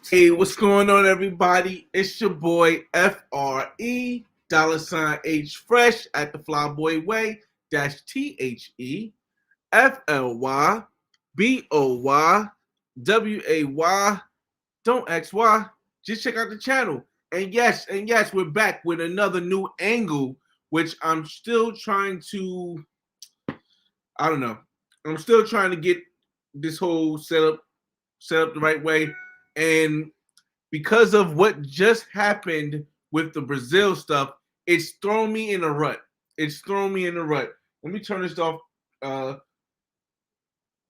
Hey, what's going on, everybody? It's your boy FRE $H Fresh at the Flyboy Way THE FLYBOY Don't X Y. Just check out the channel. And yes, we're back with another new angle, which I'm still trying to. I don't know. I'm still trying to get this whole setup set up the right way, and because of what just happened with the Brazil stuff, it's thrown me in a rut. It's thrown me in a rut. Let me turn this off.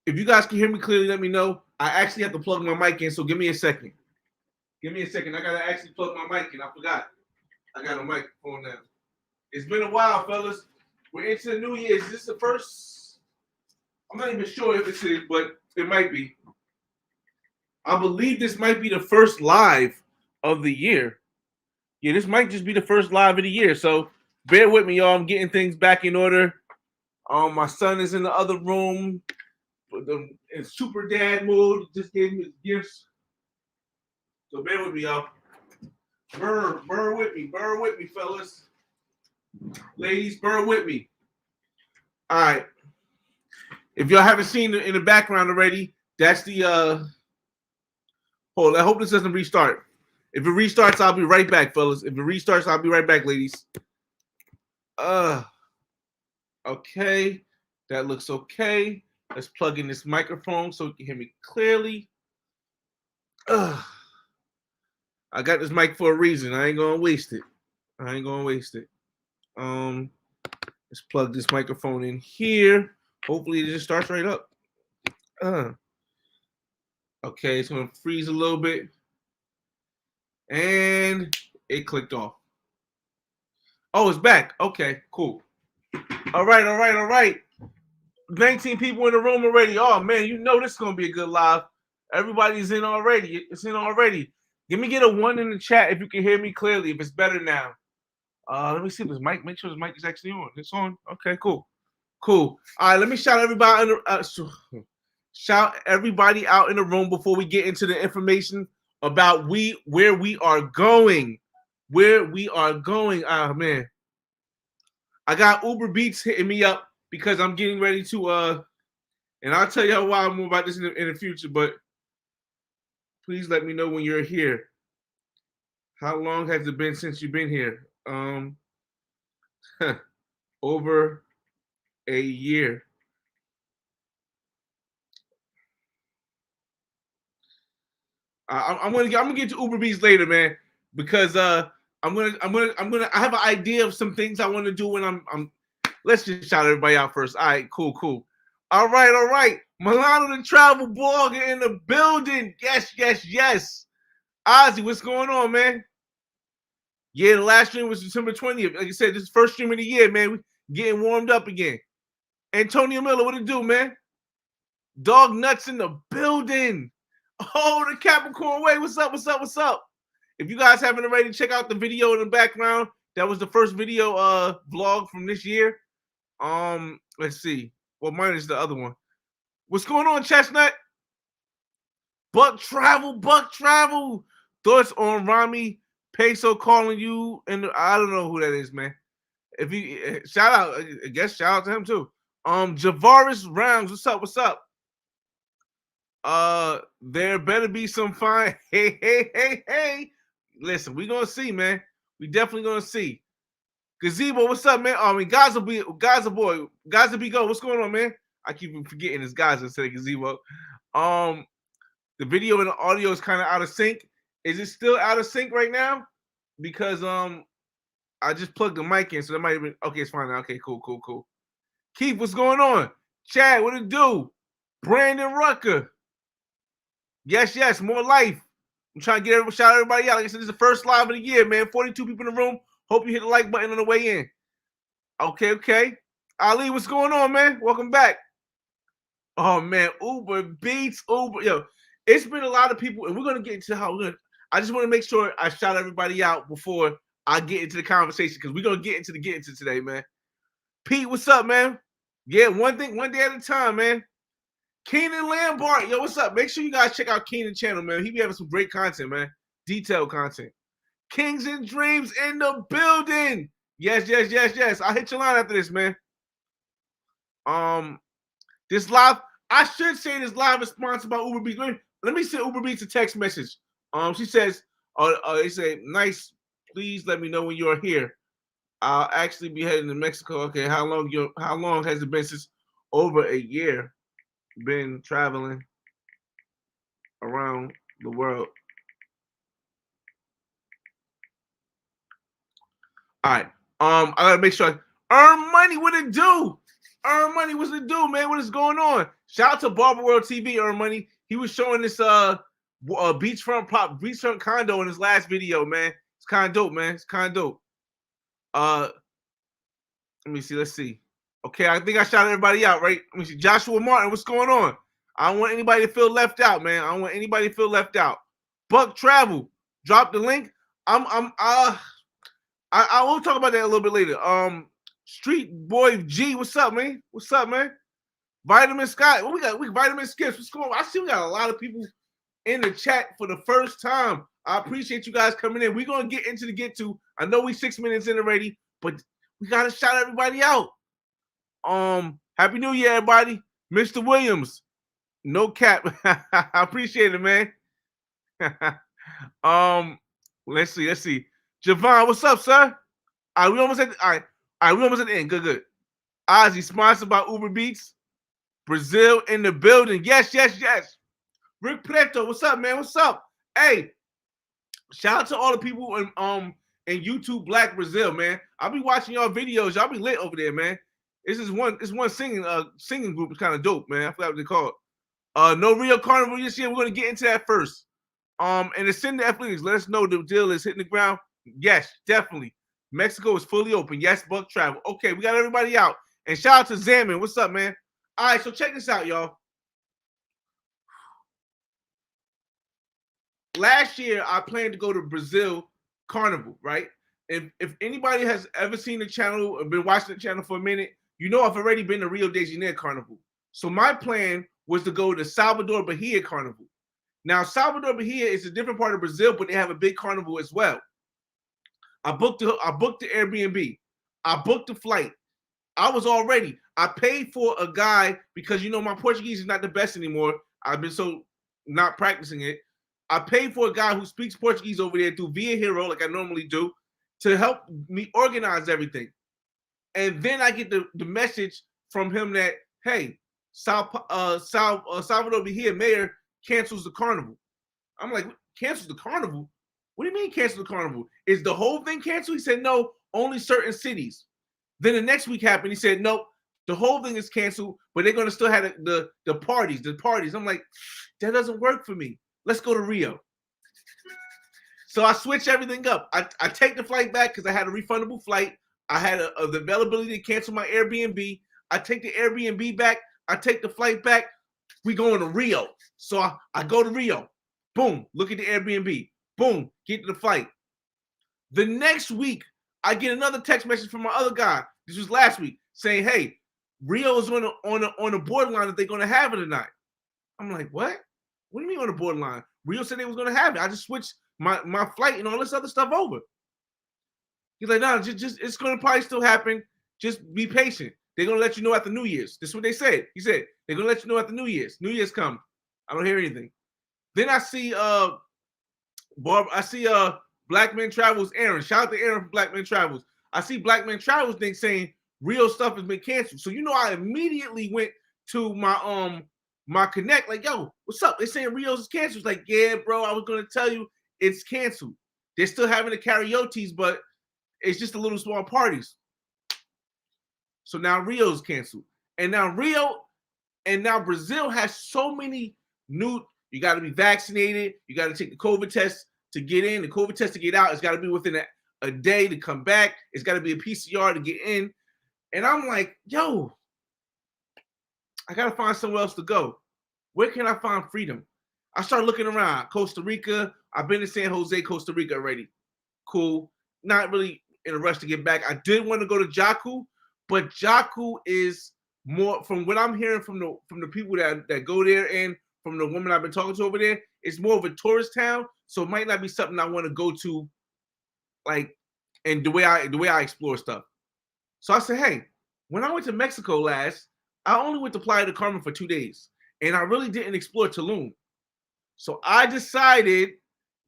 If you guys can hear me clearly, let me know. I actually have to plug my mic in, so give me a second. Give me a second. I gotta actually plug my mic in. I forgot. I got a microphone now. It's been a while, fellas. We're into the new year. Is this the first? I'm not even sure if it's is, but it might be. I believe this might be the first live of the year. Yeah, this might just be the first live of the year. So bear with me, y'all. I'm getting things back in order. My son is in the other room in super dad mode. Just gave me his gifts. So bear with me, y'all. Burr with me, fellas. Ladies, burr with me. All right. If y'all haven't seen it in the background already, that's the hold. I hope this doesn't restart. If it restarts, I'll be right back, fellas. If it restarts, I'll be right back, ladies. Okay. That looks okay. Let's plug in this microphone so you can hear me clearly. I got this mic for a reason. I ain't gonna waste it. Let's plug this microphone in here. Hopefully it just starts right up. Okay, it's gonna freeze a little bit. And it clicked off. Oh, it's back. Okay, cool. All right. 19 people in the room already. Oh man, you know this is gonna be a good live. Everybody's in already. It's in already. Give me a 1 in the chat if you can hear me clearly. If it's better now. Let me see if this mic. Make sure this mic is actually on. It's on. Okay, cool. All right, let me shout everybody shout everybody out in the room before we get into the information about where we are going. Ah man, I got Uber Beats hitting me up because I'm getting ready to and I'll tell you why more about this in the future, but please let me know when you're here. How long has it been since you've been here? Over a year. I'm gonna get to Uber Beats later, man, because I have an idea of some things I want to do when I'm. Let's just shout everybody out first. All right, cool. All right. Milano the travel blogger in the building. Yes. Ozzy, what's going on, man? Yeah, the last stream was December 20th. Like I said, this is the first stream of the year, man. We getting warmed up again. Antonio Miller, what it do, man? Dog Nuts in the building. Oh, the Capricorn Way. What's up? If you guys haven't already, check out the video in the background. That was the first video vlog from this year. Let's see. Well, mine is the other one. What's going on, Chestnut? Buck Travel. Thoughts on Rami Peso calling you? And I don't know who that is, man. If you shout out, I guess shout out to him too. Javaris Rounds, what's up? There better be some fine. Hey. Listen, we gonna see, man. We definitely gonna see. Gazebo, what's up, man? I mean, Gaza boy, be go. What's going on, man? I keep forgetting it's Gaza instead of Gazebo. The video and the audio is kind of out of sync. Is it still out of sync right now? Because I just plugged the mic in, so that might have been okay. It's fine now. Okay, cool. Keith, what's going on? Chad, what it do? Brandon Rucker. Yes, more life. I'm trying to shout everybody out. Like I said, this is the first live of the year, man. 42 people in the room. Hope you hit the like button on the way in. Okay. Ali, what's going on, man? Welcome back. Oh man, Uber Beats, yo. It's been a lot of people, and we're gonna get into I just want to make sure I shout everybody out before I get into the conversation because we're gonna get into today, man. Pete, what's up, man? Yeah, one day at a time, man. Keenan Lambert, yo, what's up? Make sure you guys check out Keenan's channel, man. He be having some great content, man. Detailed content. Kings and Dreams in the building. Yes. I'll hit your line after this, man. This live, I should say this live is sponsored by Uber Beats. Let me send Uber Beats a text message. She says, they say, nice, please let me know when you're here. I'll actually be heading to Mexico. Okay, how long has it been since? Over a year. Been traveling around the world. All right. I gotta make sure Earn Money, what it do? Earn Money, what's it do, man? What is going on? Shout out to Barber World TV, Earn Money. He was showing this beachfront condo in his last video, man. It's kind of dope, man. It's kind of dope. Let me see. Let's see. Okay, I think I shouted everybody out, right? Let me see. Joshua Martin, what's going on? I don't want anybody to feel left out, man. I don't want anybody to feel left out. Buck Travel, drop the link. I will talk about that a little bit later. Street Boy G, what's up, man? What's up, man? Vitamin Scott, what we got? Vitamin Skips, what's going on? I see we got a lot of people in the chat for the first time. I appreciate you guys coming in. We're gonna get into the get to. I know we 6 minutes in already, but we gotta shout everybody out. Happy New Year, everybody. Mr. Williams, no cap. I appreciate it, man. Let's see. Javon, what's up, sir? All right, we almost at the end. Good. Ozzy, sponsored by Uber Beats. Brazil in the building. Yes. Rick Preto, what's up, man? What's up? Hey, shout out to all the people in YouTube Black Brazil, man. I'll be watching y'all videos. Y'all be lit over there, man. It's one singing group. It's kind of dope, man. I forgot what they call it. No Rio Carnival this year. We're gonna get into that first. And it's in the athletics. Let us know the deal is hitting the ground. Yes, definitely. Mexico is fully open. Yes, Buck Travel. Okay, we got everybody out. And shout out to Zaman. What's up, man? All right, so check this out, y'all. Last year, I planned to go to Brazil Carnival, right? If anybody has ever seen the channel or been watching the channel for a minute, you know I've already been to Rio de Janeiro Carnival. So my plan was to go to Salvador Bahia Carnival. Now, Salvador Bahia is a different part of Brazil, but they have a big carnival as well. I booked the Airbnb. I booked the flight. I was all ready. I paid for a guy because, you know, my Portuguese is not the best anymore. I've been so not practicing it. I paid for a guy who speaks Portuguese over there through Via Hero, like I normally do, to help me organize everything. And then I get the message from him that, hey, Salvador Bahia mayor cancels the carnival. I'm like, cancels the carnival? What do you mean cancel the carnival? Is the whole thing canceled? He said, no, only certain cities. Then the next week happened. He said, nope, the whole thing is canceled, but they're going to still have the parties. I'm like, that doesn't work for me. Let's go to Rio. So I switch everything up. I take the flight back because I had a refundable flight. I had the availability to cancel my Airbnb. I take the Airbnb back. I take the flight back. We going to Rio. So I go to Rio. Boom, look at the Airbnb. Boom, get to the flight. The next week, I get another text message from my other guy. This was last week, saying, hey, Rio is on the borderline that they're going to have it tonight. I'm like, what? What do you mean on the borderline? Rio said they was going to have it. I just switched my flight and all this other stuff over. He's like, no, just it's going to probably still happen. Just be patient. They're going to let you know after New Year's. This is what they said. He said, they're going to let you know after New Year's. New Year's come. I don't hear anything. Then I see Black Men Travels Aaron. Shout out to Aaron from Black Men Travels. I see Black Men Travels thing saying real stuff has been canceled. So you know I immediately went to my connect, like, yo, what's up? They're saying Rio's is canceled. It's like, yeah, bro, I was gonna tell you it's canceled. They're still having the karaoke's, but it's just a little small parties. So now Rio's canceled. And now Brazil has so many new, you got to be vaccinated, you got to take the COVID test to get in, the COVID test to get out. It's got to be within a day to come back. It's got to be a PCR to get in. And I'm like, yo, I got to find somewhere else to go. Where can I find freedom? I started looking around. Costa Rica. I've been to San Jose, Costa Rica already. Cool. Not really in a rush to get back. I did want to go to Jacu, but Jacu is more from what I'm hearing from the people that go there and from the woman I've been talking to over there, it's more of a tourist town, so it might not be something I want to go to, like, and the way I explore stuff. So I said, hey, when I went to Mexico last, I only went to Playa del Carmen for 2 days, and I really didn't explore Tulum. So I decided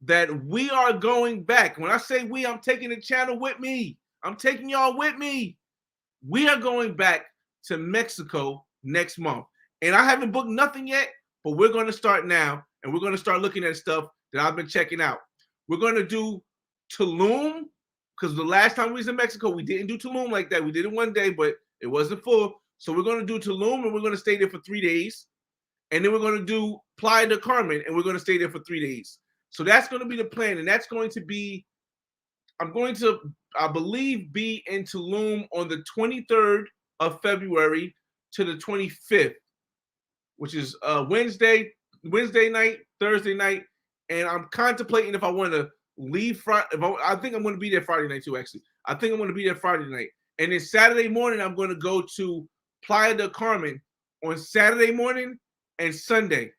that we are going back. When I say we, I'm taking the channel with me. I'm taking y'all with me. We are going back to Mexico next month. And I haven't booked nothing yet, but we're going to start now, and we're going to start looking at stuff that I've been checking out. We're going to do Tulum, because the last time we was in Mexico, we didn't do Tulum like that. We did it one day, but it wasn't full. So we're going to do Tulum, and we're going to stay there for 3 days. And then we're going to do Playa del Carmen, and we're going to stay there for 3 days. So that's going to be the plan, and that's going to be, I'm going to, I believe, be in Tulum on the 23rd of February to the 25th, which is Wednesday night, Thursday night, and I'm contemplating if I want to leave Friday. I think I'm going to be there Friday night too, actually. I think I'm going to be there Friday night. And then Saturday morning, I'm going to go to Playa del Carmen on Saturday morning and Sunday.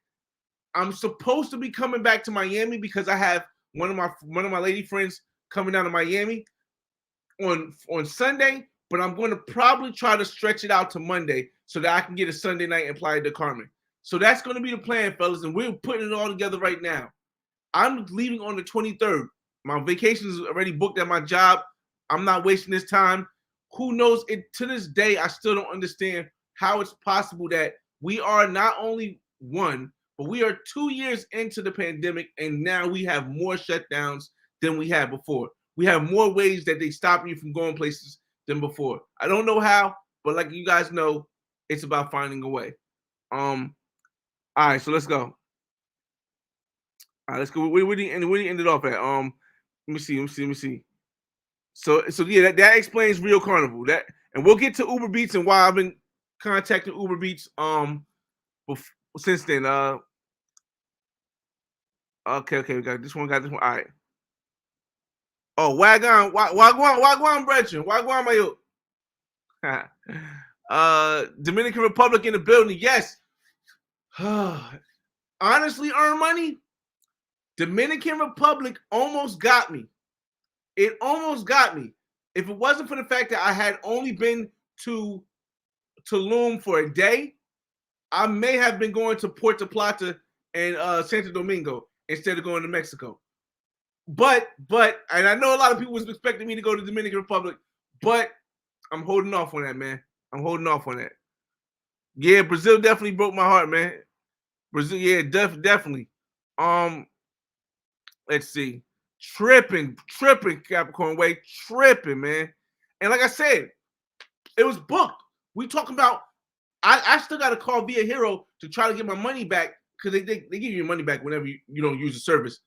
I'm supposed to be coming back to Miami because I have one of my lady friends coming down to Miami on Sunday, but I'm going to probably try to stretch it out to Monday so that I can get a Sunday night in Playa del Carmen. So that's going to be the plan, fellas, and we're putting it all together right now. I'm leaving on the 23rd. My vacation is already booked at my job. I'm not wasting this time. Who knows? To this day, I still don't understand how it's possible that we are not only one, but we are 2 years into the pandemic, and now we have more shutdowns than we had before. We have more ways that they stop you from going places than before. I don't know how, but like you guys know, it's about finding a way. All right, so let's go. All right, let's go. Where do you end it off at? Let me see. So yeah, that explains Real Carnival. That, and we'll get to Uber Beats and why I've been contacting Uber Beats since then. Okay, we got this one. All right. Oh, Wagwan, brethren, Wagwan, mayo. Dominican Republic in the building. Yes. Honestly, earn money. Dominican Republic almost got me. It almost got me. If it wasn't for the fact that I had only been to Tulum for a day, I may have been going to Puerto Plata and Santo Domingo instead of going to Mexico. But, and I know a lot of people was expecting me to go to Dominican Republic, but I'm holding off on that, man. I'm holding off on that. Yeah, Brazil definitely broke my heart, man. Brazil, yeah, definitely. Let's see. Tripping, Capricorn Way, tripping, man. And like I said, it was booked. We talking about, I still got to call Via Hero to try to get my money back, because they give you your money back whenever you don't use the service.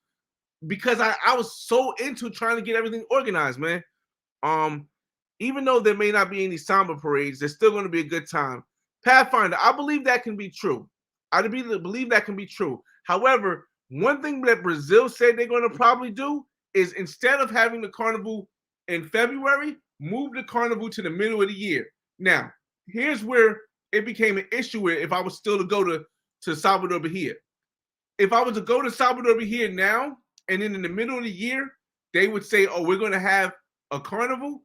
Because I was so into trying to get everything organized, man. Even though there may not be any samba parades, there's still going to be a good time. Pathfinder, I believe that can be true. I believe that can be true. However, one thing that Brazil said they're going to probably do is, instead of having the carnival in February, move the carnival to the middle of the year. Now, here's where it became an issue if I was still to go to Salvador Bahia. If I was to go to Salvador Bahia now, and then in the middle of the year, they would say, oh, we're going to have a carnival,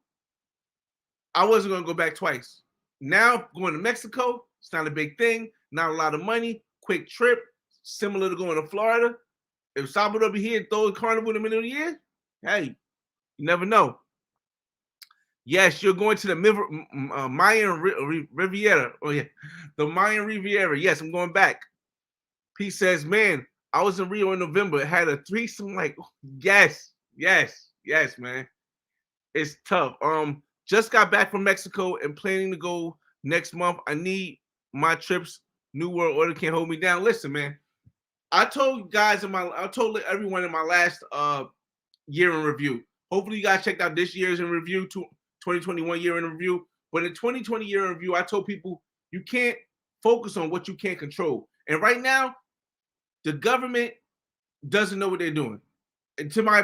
I wasn't going to go back twice. Now, going to Mexico, it's not a big thing, not a lot of money, quick trip, similar to going to Florida. If Salvador Bahia and throw a carnival in the middle of the year, hey, you never know. Yes, you're going to the Mayan Riviera. Oh, yeah, the Mayan Riviera. Yes, I'm going back. Pete says, man, I was in Rio in November. It had a threesome. Like, yes, man. It's tough. Just got back from Mexico and planning to go next month. I need my trips. New World Order can't hold me down. Listen, man. I told everyone in my last year in review. Hopefully, you guys checked out this year's in review, 2021 year in review. But in 2020 year in review, I told people you can't focus on what you can't control. And right now, the government doesn't know what they're doing. And in my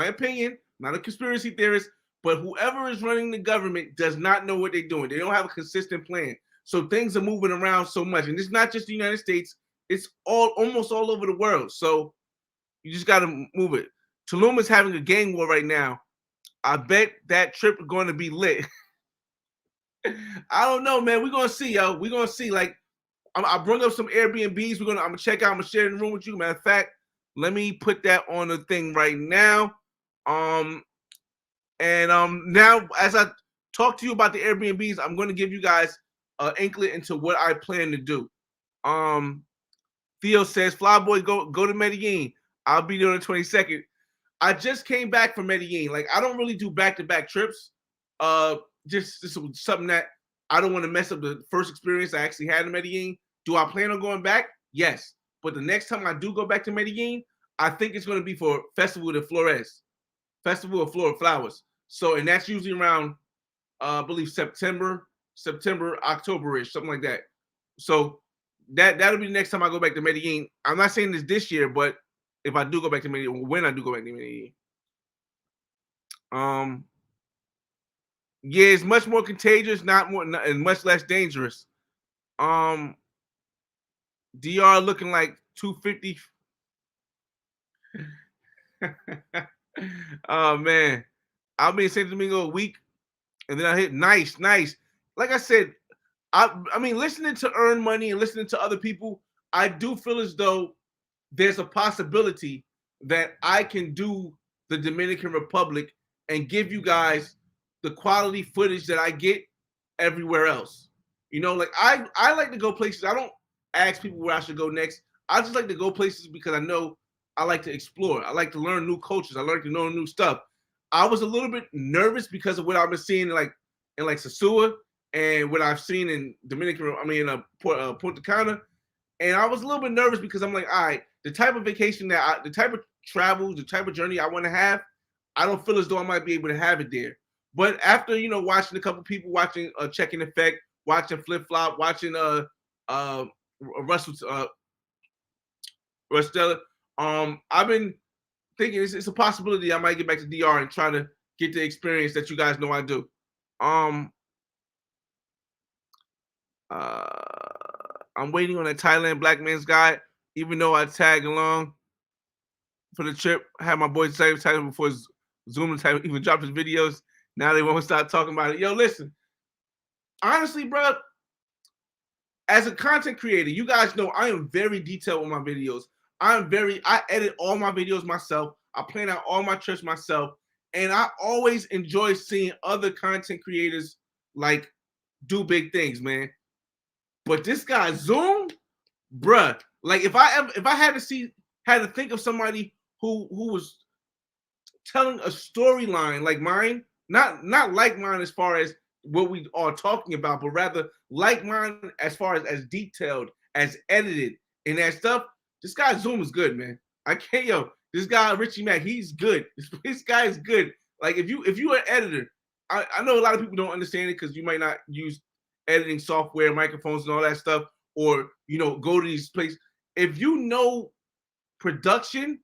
opinion, not a conspiracy theorist, but whoever is running the government does not know what they're doing. They don't have a consistent plan. So things are moving around so much, and it's not just the United States; it's almost all over the world. So you just got to move it. Tulum is having a gang war right now. I bet that trip is going to be lit. I don't know, man. We're gonna see, yo. We're gonna see. Like, I bring up some Airbnbs. I'm gonna check out. I'm gonna share the room with you. Matter of fact, let me put that on the thing right now. Now as I talk to you about the Airbnbs, I'm gonna give you guys an inkling into what I plan to do. Theo says, Flyboy, go to Medellin. I'll be there on the 22nd. I just came back from Medellin. Like, I don't really do back-to-back trips. Just something that I don't want to mess up the first experience I actually had in Medellin. Do I plan on going back? Yes. But the next time I do go back to Medellin, I think it's going to be for Festival de Flores, Festival of Flowers. So, and that's usually around, I believe September, October-ish, something like that. So that'll be the next time I go back to Medellin. I'm not saying this year, but if I do go back to Medellin, when I do go back to Medellin. Yeah, it's much more contagious, and much less dangerous. DR looking like 250. Oh man, I'll be in Santo Domingo a week, and then I hit nice. Like I said, I mean, listening to Earn Money and listening to other people, I do feel as though there's a possibility that I can do the Dominican Republic and give you guys the quality footage that I get everywhere else. You know, like I like to go places. I don't ask people where I should go next. I just like to go places because I know I like to explore. I like to learn new cultures. I like to know new stuff. I was a little bit nervous because of what I've been seeing in Sosua and what I've seen in Punta Cana. And I was a little bit nervous because I'm like, all right, the type of vacation the type of travel, the type of journey I want to have, I don't feel as though I might be able to have it there. But after, watching a couple people, watching Check in Effect, watching Flip Flop, watching Russell Rustella, I've been thinking it's a possibility I might get back to DR and try to get the experience that you guys know I do. I'm waiting on a Thailand Black Man's Guide, even though I tag along for the trip. I had my boys say before Zoom even dropped his videos. Now they won't start talking about it. Yo, listen. Honestly, bro, as a content creator, you guys know I am very detailed with my videos. I edit all my videos myself. I plan out all my trips myself. And I always enjoy seeing other content creators do big things, man. But this guy Zoom, bruh, like if I had to think of somebody who was telling a storyline like mine, not like mine as far as what we are talking about, but rather like mine as far as detailed, as edited, and that stuff. This guy Zoom is good, man. This guy Richie Mack, he's good. This guy is good. Like if you're an editor, I know a lot of people don't understand it because you might not use editing software, microphones, and all that stuff, or go to these places. If you know production,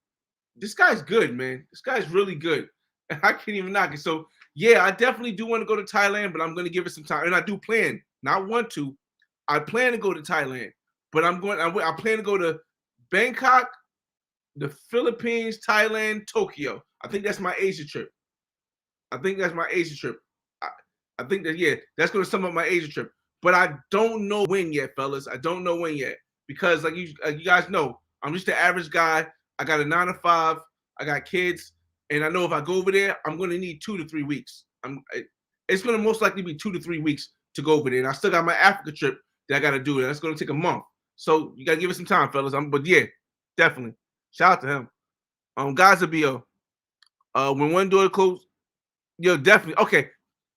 this guy's good, man. This guy's really good. I can't even knock it. So yeah, I definitely do want to go to Thailand, but I'm going to give it some time, and I do plan. Not want to. I plan to go to Thailand, but I plan to go to Bangkok, the Philippines, Thailand, Tokyo. I think that's my Asia trip. I think that, that's going to sum up my Asia trip. But I don't know when yet, fellas. I don't know when yet. Because like you guys know, I'm just an average guy. I got a 9 to 5. I got kids. And I know if I go over there, I'm going to need 2 to 3 weeks. It's going to most likely be 2 to 3 weeks to go over there. And I still got my Africa trip that I got to do. And that's going to take a month. So you got to give it some time, fellas. But yeah, definitely. Shout out to him. Gazabio. When one door closed, yo, definitely. Okay,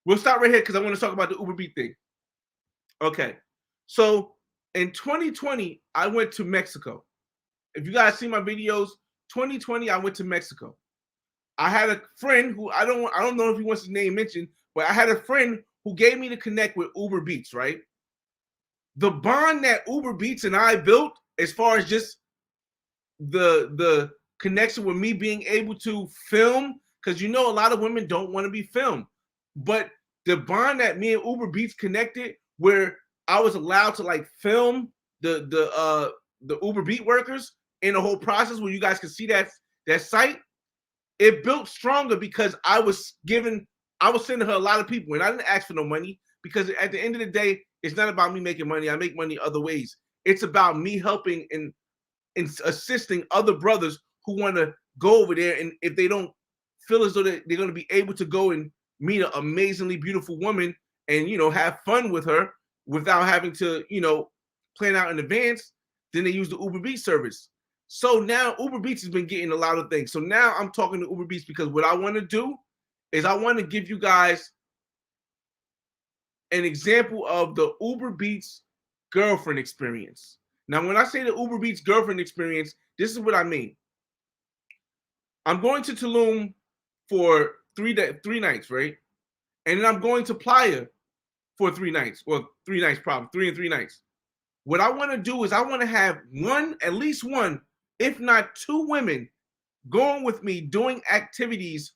we'll stop right here because I want to talk about the Uber Beat thing. Okay, so in 2020, I went to Mexico. If you guys see my videos, 2020, I went to Mexico. I had a friend who I don't know if he wants his name mentioned, but I had a friend who gave me to connect with Uber Beats, right? The bond that Uber Beats and I built, as far as just the connection with me being able to film, because a lot of women don't want to be filmed, but the bond that me and Uber Beats connected, where I was allowed to like film the Uber Beat workers in the whole process where you guys can see that site. It built stronger because I was sending her a lot of people, and I didn't ask for no money because at the end of the day, it's not about me making money. I make money other ways. It's about me helping and assisting other brothers who want to go over there, and if they don't feel as though they're going to be able to go and meet an amazingly beautiful woman and have fun with her without having to plan out in advance, then they use the Uber Beats service. So now Uber Beats has been getting a lot of things. So now I'm talking to Uber Beats because what I want to do is I want to give you guys an example of the Uber Beats girlfriend experience. Now, when I say the Uber Beats girlfriend experience, this is what I mean. I'm going to Tulum for 3 nights, right? And then I'm going to Playa for 3 nights. Well, 3 nights probably, 3 and 3 nights. What I want to do is I want to have at least one, if not 2 women going with me doing activities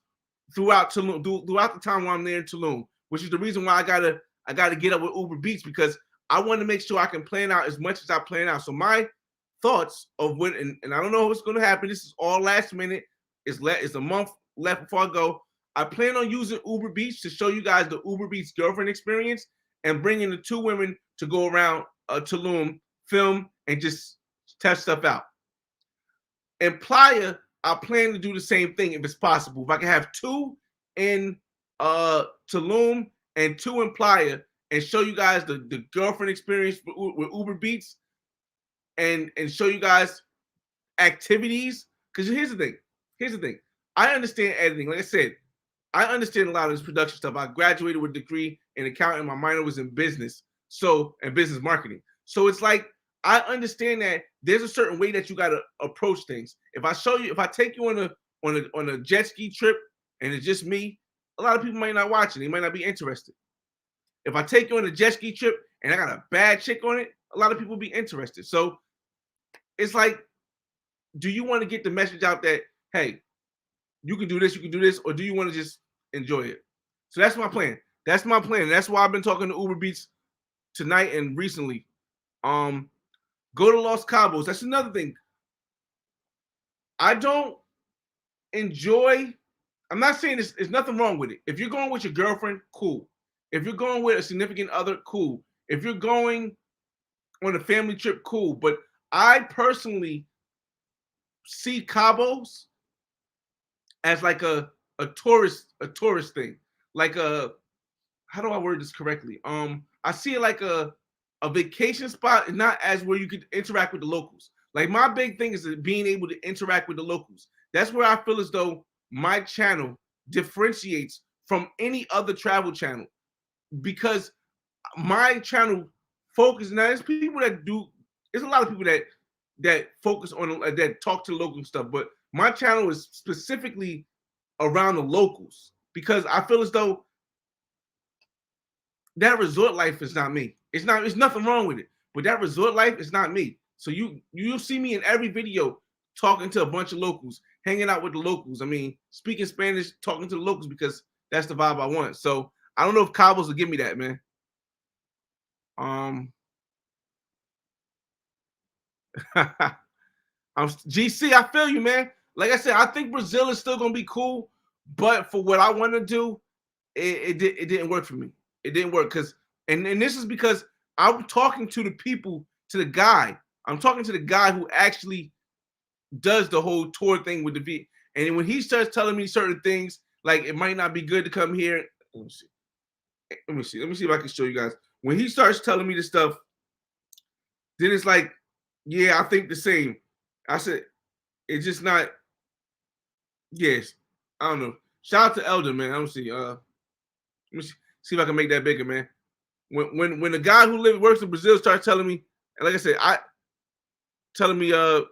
throughout Tulum, throughout the time while I'm there in Tulum, which is the reason why I gotta get up with Uber Beats, because I want to make sure I can plan out as much as I plan out. So my thoughts of when, and I don't know what's going to happen. This is all last minute. It's a month left before I go. I plan on using Uber Beats to show you guys the Uber Beats girlfriend experience and bringing the 2 women to go around Tulum, film, and just test stuff out. In Playa, I plan to do the same thing if it's possible. If I can have 2 in Tulum and 2 in Playa, and show you guys the girlfriend experience with Uber Beats, and show you guys activities. Because here's the thing. I understand editing. Like I said, I understand a lot of this production stuff. I graduated with a degree in accounting. My minor was in business, and business marketing. So it's like I understand that there's a certain way that you got to approach things. If I take you on a jet ski trip and it's just me, a lot of people might not watch it. They might not be interested. If I take you on a jet ski trip and I got a bad chick on it, a lot of people will be interested. So it's like, do you want to get the message out that, hey, you can do this, or do you want to just enjoy it? So that's my plan. That's my plan. That's why I've been talking to Uber Beats tonight and recently. Go to Los Cabos. That's another thing. I don't enjoy. I'm not saying there's nothing wrong with it. If you're going with your girlfriend, cool. If you're going with a significant other, cool. If you're going on a family trip, cool. But I personally see Cabos as like a tourist thing. Like how do I word this correctly? I see it like a vacation spot, and not as where you could interact with the locals. Like my big thing is being able to interact with the locals. That's where I feel as though my channel differentiates from any other travel channel, because my channel focuses. Now there's people that do. There's a lot of people that focus on that talk to local stuff, but my channel is specifically around the locals because I feel as though that resort life is not me. It's nothing wrong with it, but that resort life is not me. So you'll see me in every video talking to a bunch of locals, hanging out with the locals. I mean, speaking Spanish, talking to the locals, because that's the vibe I want. So I don't know if Cabos will give me that, man. GC, I feel you, man. Like I said, I think Brazil is still gonna be cool, but for what I want to do, it didn't work for me. It didn't work and this is because I'm talking to the guy. I'm talking to the guy who actually does the whole tour thing with the V. And when he starts telling me certain things, like it might not be good to come here. Let me see if I can show you guys. When he starts telling me this stuff, then it's like, yeah, I think the same. I said, it's just not. Yes, I don't know. Shout out to Elder, man. Let me see. Let me see if I can make that bigger, man. When the guy who works in Brazil starts telling me, and like I said, telling me, I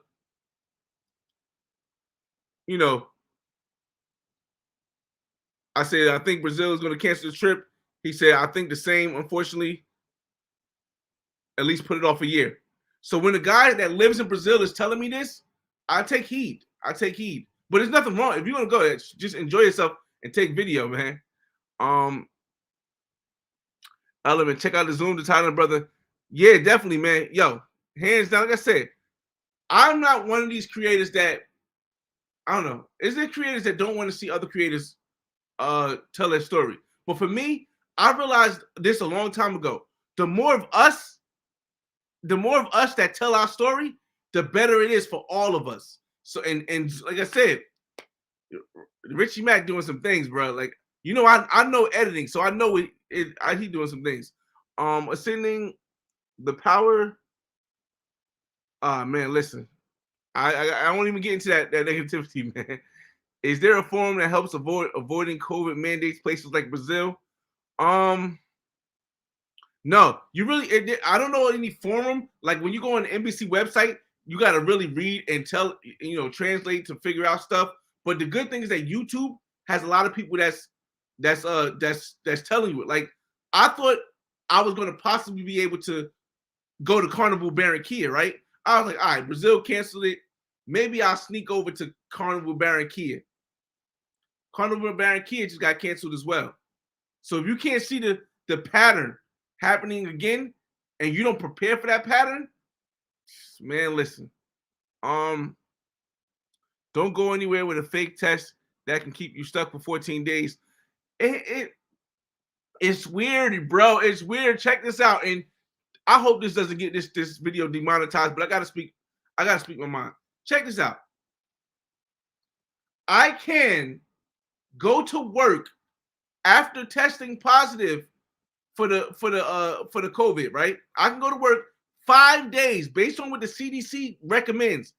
said I think Brazil is going to cancel the trip. He said I think the same. Unfortunately, at least put it off a year. So when the guy that lives in Brazil is telling me this, I take heed. But there's nothing wrong. If you want to go there, just enjoy yourself and take video, man. Element, check out the Zoom to Thailand, brother. Yeah, definitely, man. Yo, hands down. Like I said, I'm not one of these creators that I don't know. Is there creators that don't want to see other creators tell their story? But for me, I realized this a long time ago. The more of us, the more of us that tell our story, the better it is for all of us. So and like I said, Richie Mack doing some things, bro. Like I know editing, so I know he doing some things. Ascending the power. Man, listen, I won't even get into that negativity, man. Is there a forum that helps avoiding COVID mandates places like Brazil? No, you really. I don't know any forum like when you go on the NBC website, you got to really read and translate to figure out stuff. But the good thing is that YouTube has a lot of people that's telling you it. Like I thought I was going to possibly be able to go to Carnival Barricade, right? I was like, all right, Brazil canceled it. Maybe I'll sneak over to Carnival Barricade. Carnival Barricade just got canceled as well. So if you can't see the pattern happening again, and you don't prepare for that pattern, man, listen. Don't go anywhere with a fake test that can keep you stuck for 14 days. It's weird, bro. It's weird. Check this out, and I hope this doesn't get this video demonetized. But I gotta speak my mind. Check this out. I can go to work after testing positive for the COVID, right? I can go to work 5 days based on what the CDC recommends.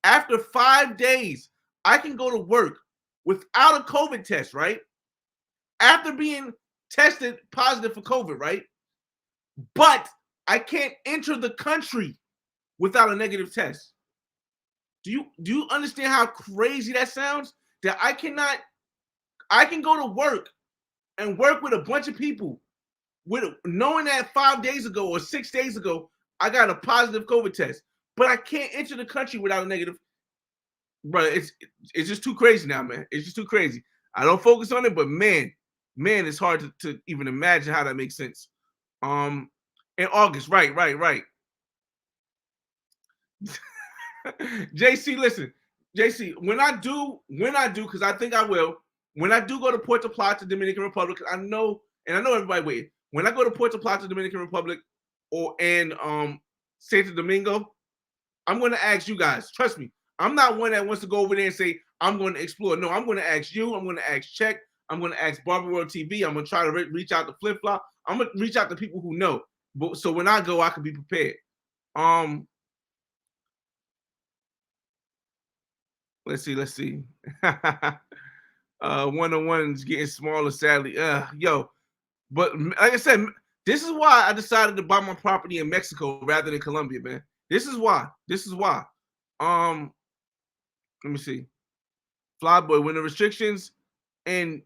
After 5 days, I can go to work without a COVID test, right? After being tested positive for COVID, right? But I can't enter the country without a negative test. Do you understand how crazy that sounds? That I can go to work and work with a bunch of people knowing that 5 days ago or 6 days ago, I got a positive COVID test, but I can't enter the country without a negative. Bro, it's just too crazy now, man. It's just too crazy. I don't focus on it, but man, it's hard to even imagine how that makes sense. In August, right. JC, listen, JC, when I do, because I think I will, when I do go to Puerto Plata, Dominican Republic, I know everybody wait. When I go to Puerto Plata, Dominican Republic, and Santo Domingo, I'm going to ask you guys. Trust me, I'm not one that wants to go over there and say I'm going to explore. No, I'm going to ask you. I'm going to ask Check. I'm going to ask Barber World TV. I'm going to try to reach out to Flip Flop. I'm going to reach out to people who know. But so when I go, I can be prepared. Let's see. 101's getting smaller, sadly. Yo. But like I said, this is why I decided to buy my property in Mexico rather than Colombia, man. This is why. Let me see. Flyboy, when the restrictions in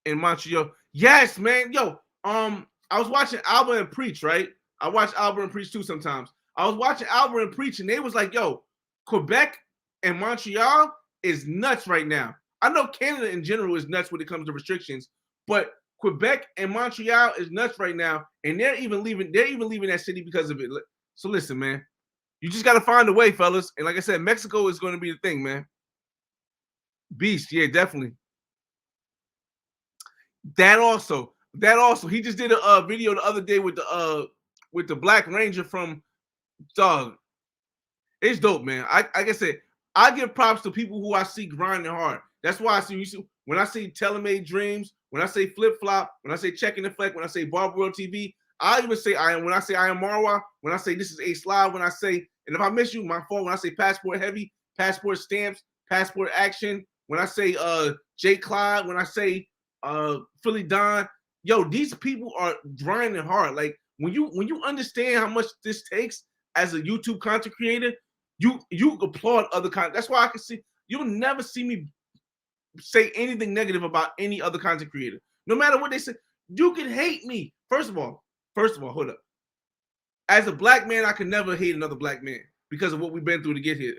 Montreal. Yes, man. Yo, I was watching Alba and Preach, right? I watch Alba and Preach too sometimes. I was watching Alba and Preach, and they was like, yo, Quebec and Montreal is nuts right now. I know Canada in general is nuts when it comes to restrictions, but Quebec and Montreal is nuts right now, and they're even leaving that city because of it. So listen, man, you just got to find a way, fellas. And like I said, Mexico is going to be the thing, man. Beast, yeah, definitely. That also, he just did a video the other day with the Black Ranger from Dog. It's dope, man. Like I said, I give props to people who I see grinding hard. That's why I see when I see Telemade Dreams, when I say Flip Flop, when I say Checking the Fleck, when I say Barber World TV, I even say when I say I am Marwa, when I say this is Ace Live, when I say, and if I miss you, my fault, when I say Passport Heavy, Passport Stamps, Passport Action, when I say Jay Clyde, when I say Philly Don, yo, these people are grinding hard. Like when you understand how much this takes as a YouTube content creator, you applaud other content. That's why I can see you'll never see me say anything negative about any other content creator. No matter what they say, you can hate me. First of all, hold up. As a black man, I can never hate another black man because of what we've been through to get here.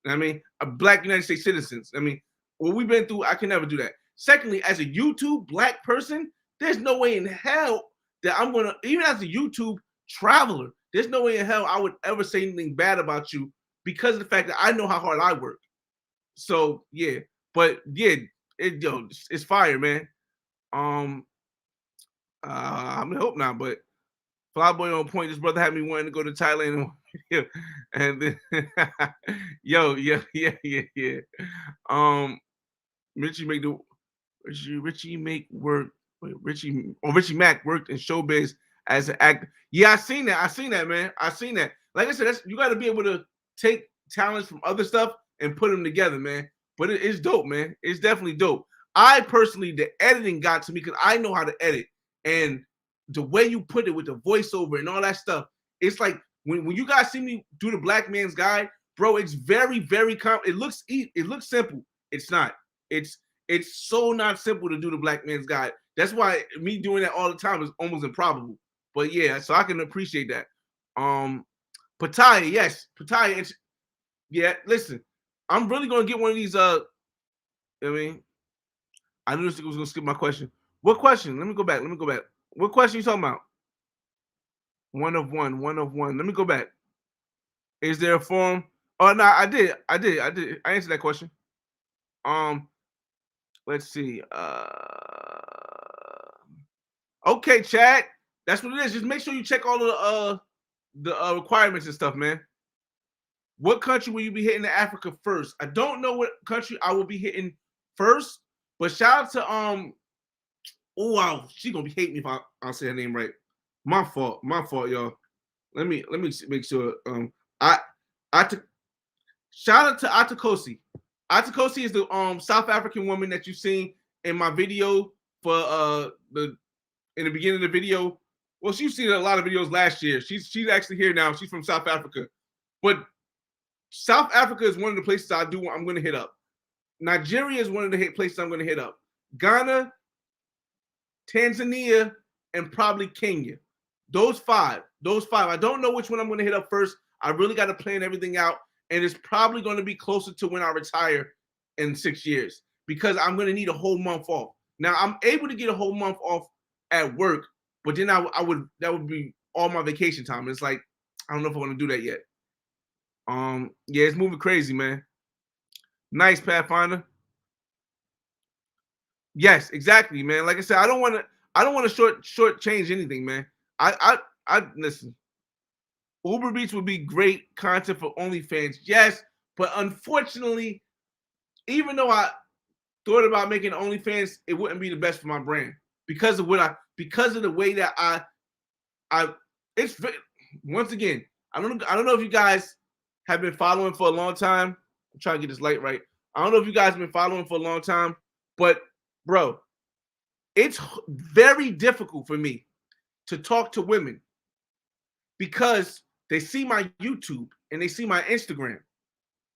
I mean, a black United States citizens. I mean, what we've been through, I can never do that. Secondly, as a YouTube black person, there's no way in hell that I'm gonna, even as a YouTube traveler, there's no way in hell I would ever say anything bad about you because of the fact that I know how hard I work. So yeah, but yeah, it's fire, man. I'm gonna hope not, but Flyboy on point. This brother had me wanting to go to Thailand, and then yeah. Richie make the Richie make work. Wait, Richie Mack worked in showbiz as an actor. Yeah, I seen that, man. I seen that. Like I said, you got to be able to take talents from other stuff and put them together, man. But it's dope, man. It's definitely dope. I personally, the editing got to me because I know how to edit, and the way you put it with the voiceover and all that stuff, it's like when you guys see me do the Black Man's Guide, bro. It's very, very it looks simple. It's not. It's so not simple to do the Black Man's Guide. That's why me doing that all the time is almost improbable. But yeah, so I can appreciate that. Pattaya, yes, Pattaya. Yeah, listen, I'm really gonna get one of these. I mean, I knew this was gonna skip my question. What question? Let me go back. What question you talking about? One of one. Let me go back. Is there a form? Oh no, I did. I answered that question. Let's see. Okay, Chad. That's what it is. Just make sure you check all of the requirements and stuff, man. What country will you be hitting in Africa first? I don't know what country I will be hitting first, but shout out to oh wow, she gonna be hating me if I'll say her name right. My fault, y'all. Let me make sure. Shout out to Atakosi. Atakosi is the South African woman that you've seen in my video for in the beginning of the video. Well, she's seen a lot of videos last year. She's actually here now. She's from South Africa. But South Africa is one of the places I'm going to hit up. Nigeria is one of the places I'm going to hit up. Ghana, Tanzania, and probably Kenya. Those five. I don't know which one I'm going to hit up first. I really got to plan everything out. And it's probably going to be closer to when I retire in 6 years because I'm going to need a whole month off. Now, I'm able to get a whole month off at work, but then that would be all my vacation time. It's like, I don't know if I want to do that yet. Yeah, it's moving crazy, man. Nice, Pathfinder. Yes, exactly, man. Like I said, I don't want to short change anything, man. I listen. Uber Beats would be great content for OnlyFans, yes, but unfortunately, even though I thought about making OnlyFans, it wouldn't be the best for my brand because of the way that it's once again, I don't know if you guys have been following for a long time. I'm trying to get this light right. I don't know if you guys have been following for a long time, but bro, it's very difficult for me to talk to women because they see my YouTube and they see my Instagram.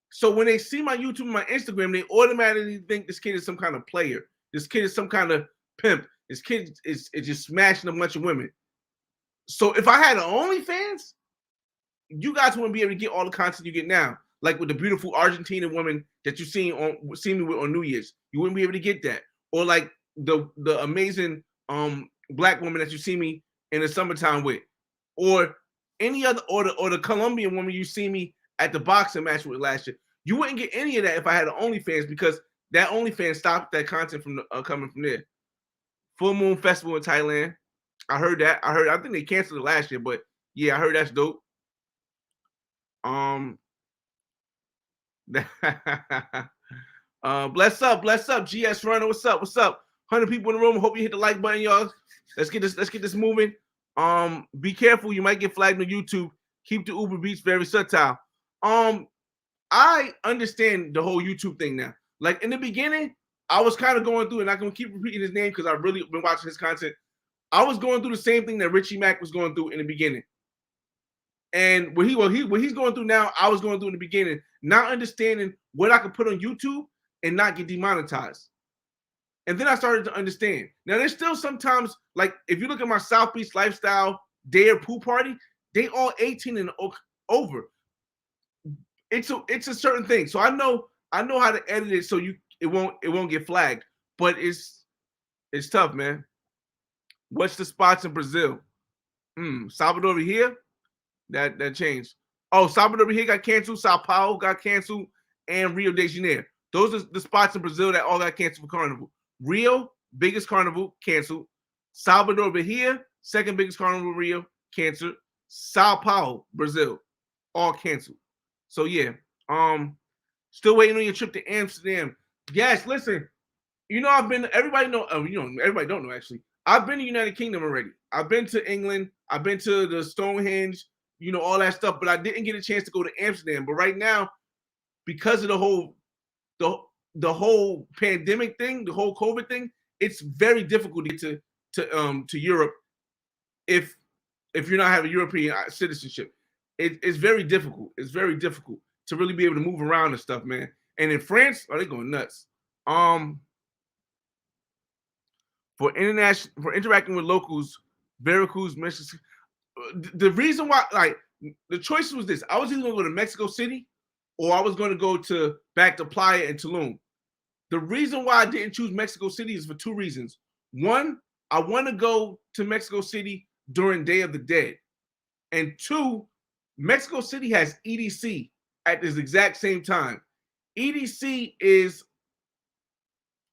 So when they see my YouTube and my Instagram, they automatically think this kid is some kind of player. This kid is some kind of pimp. This kid is just smashing a bunch of women. So if I had an OnlyFans, you guys wouldn't be able to get all the content you get now. Like with the beautiful Argentinian woman that you see me with on New Year's. You wouldn't be able to get that. Or like the amazing black woman that you see me in the summertime with. Or any other, or the Colombian woman you see me at the boxing match with last year. You wouldn't get any of that if I had an OnlyFans because that OnlyFans stopped that content from coming from there. Full Moon Festival in Thailand. I heard that. I think they canceled it last year, but yeah, I heard that's dope. Bless up, GS Runner. What's up? 100 people in the room. Hope you hit the like button, y'all. Let's get this moving. Be careful, you might get flagged on YouTube. Keep the Uber Beats very subtle. I understand the whole YouTube thing now. Like in the beginning, I was kind of going through, and I'm gonna keep repeating his name because I've really been watching his content. I was going through the same thing that Richie Mack was going through in the beginning. And what he's going through now, I was going through in the beginning, not understanding what I could put on YouTube and not get demonetized. And then I started to understand. Now, there's still sometimes, like, if you look at my South Beach Lifestyle Dare Pool Party, they all 18 and over. It's a certain thing. So I know how to edit it so it won't get flagged. But it's tough, man. What's the spots in Brazil? Salvador here? That changed. Oh, Salvador Bahia got canceled. Sao Paulo got canceled, and Rio de Janeiro. Those are the spots in Brazil that all got canceled for Carnival. Rio, biggest carnival, canceled. Salvador Bahia, second biggest carnival, Rio, canceled. Sao Paulo, Brazil, all canceled. So yeah, still waiting on your trip to Amsterdam. Yes, listen, I've been. Everybody know. Everybody don't know actually. I've been to United Kingdom already. I've been to England. I've been to the Stonehenge. All that stuff. But I didn't get a chance to go to Amsterdam. But right now, because of the whole pandemic thing, the whole COVID thing, it's very difficult to get to Europe if you're not having European citizenship. It's very difficult. It's very difficult to really be able to move around and stuff, man. And in France, they going nuts. For interacting with locals, Veracruz, Mexico. The reason why, the choice was this: I was either going to go to Mexico City, or I was going to go back to Playa and Tulum. The reason why I didn't choose Mexico City is for two reasons. One, I want to go to Mexico City during Day of the Dead, and two, Mexico City has EDC at this exact same time. EDC is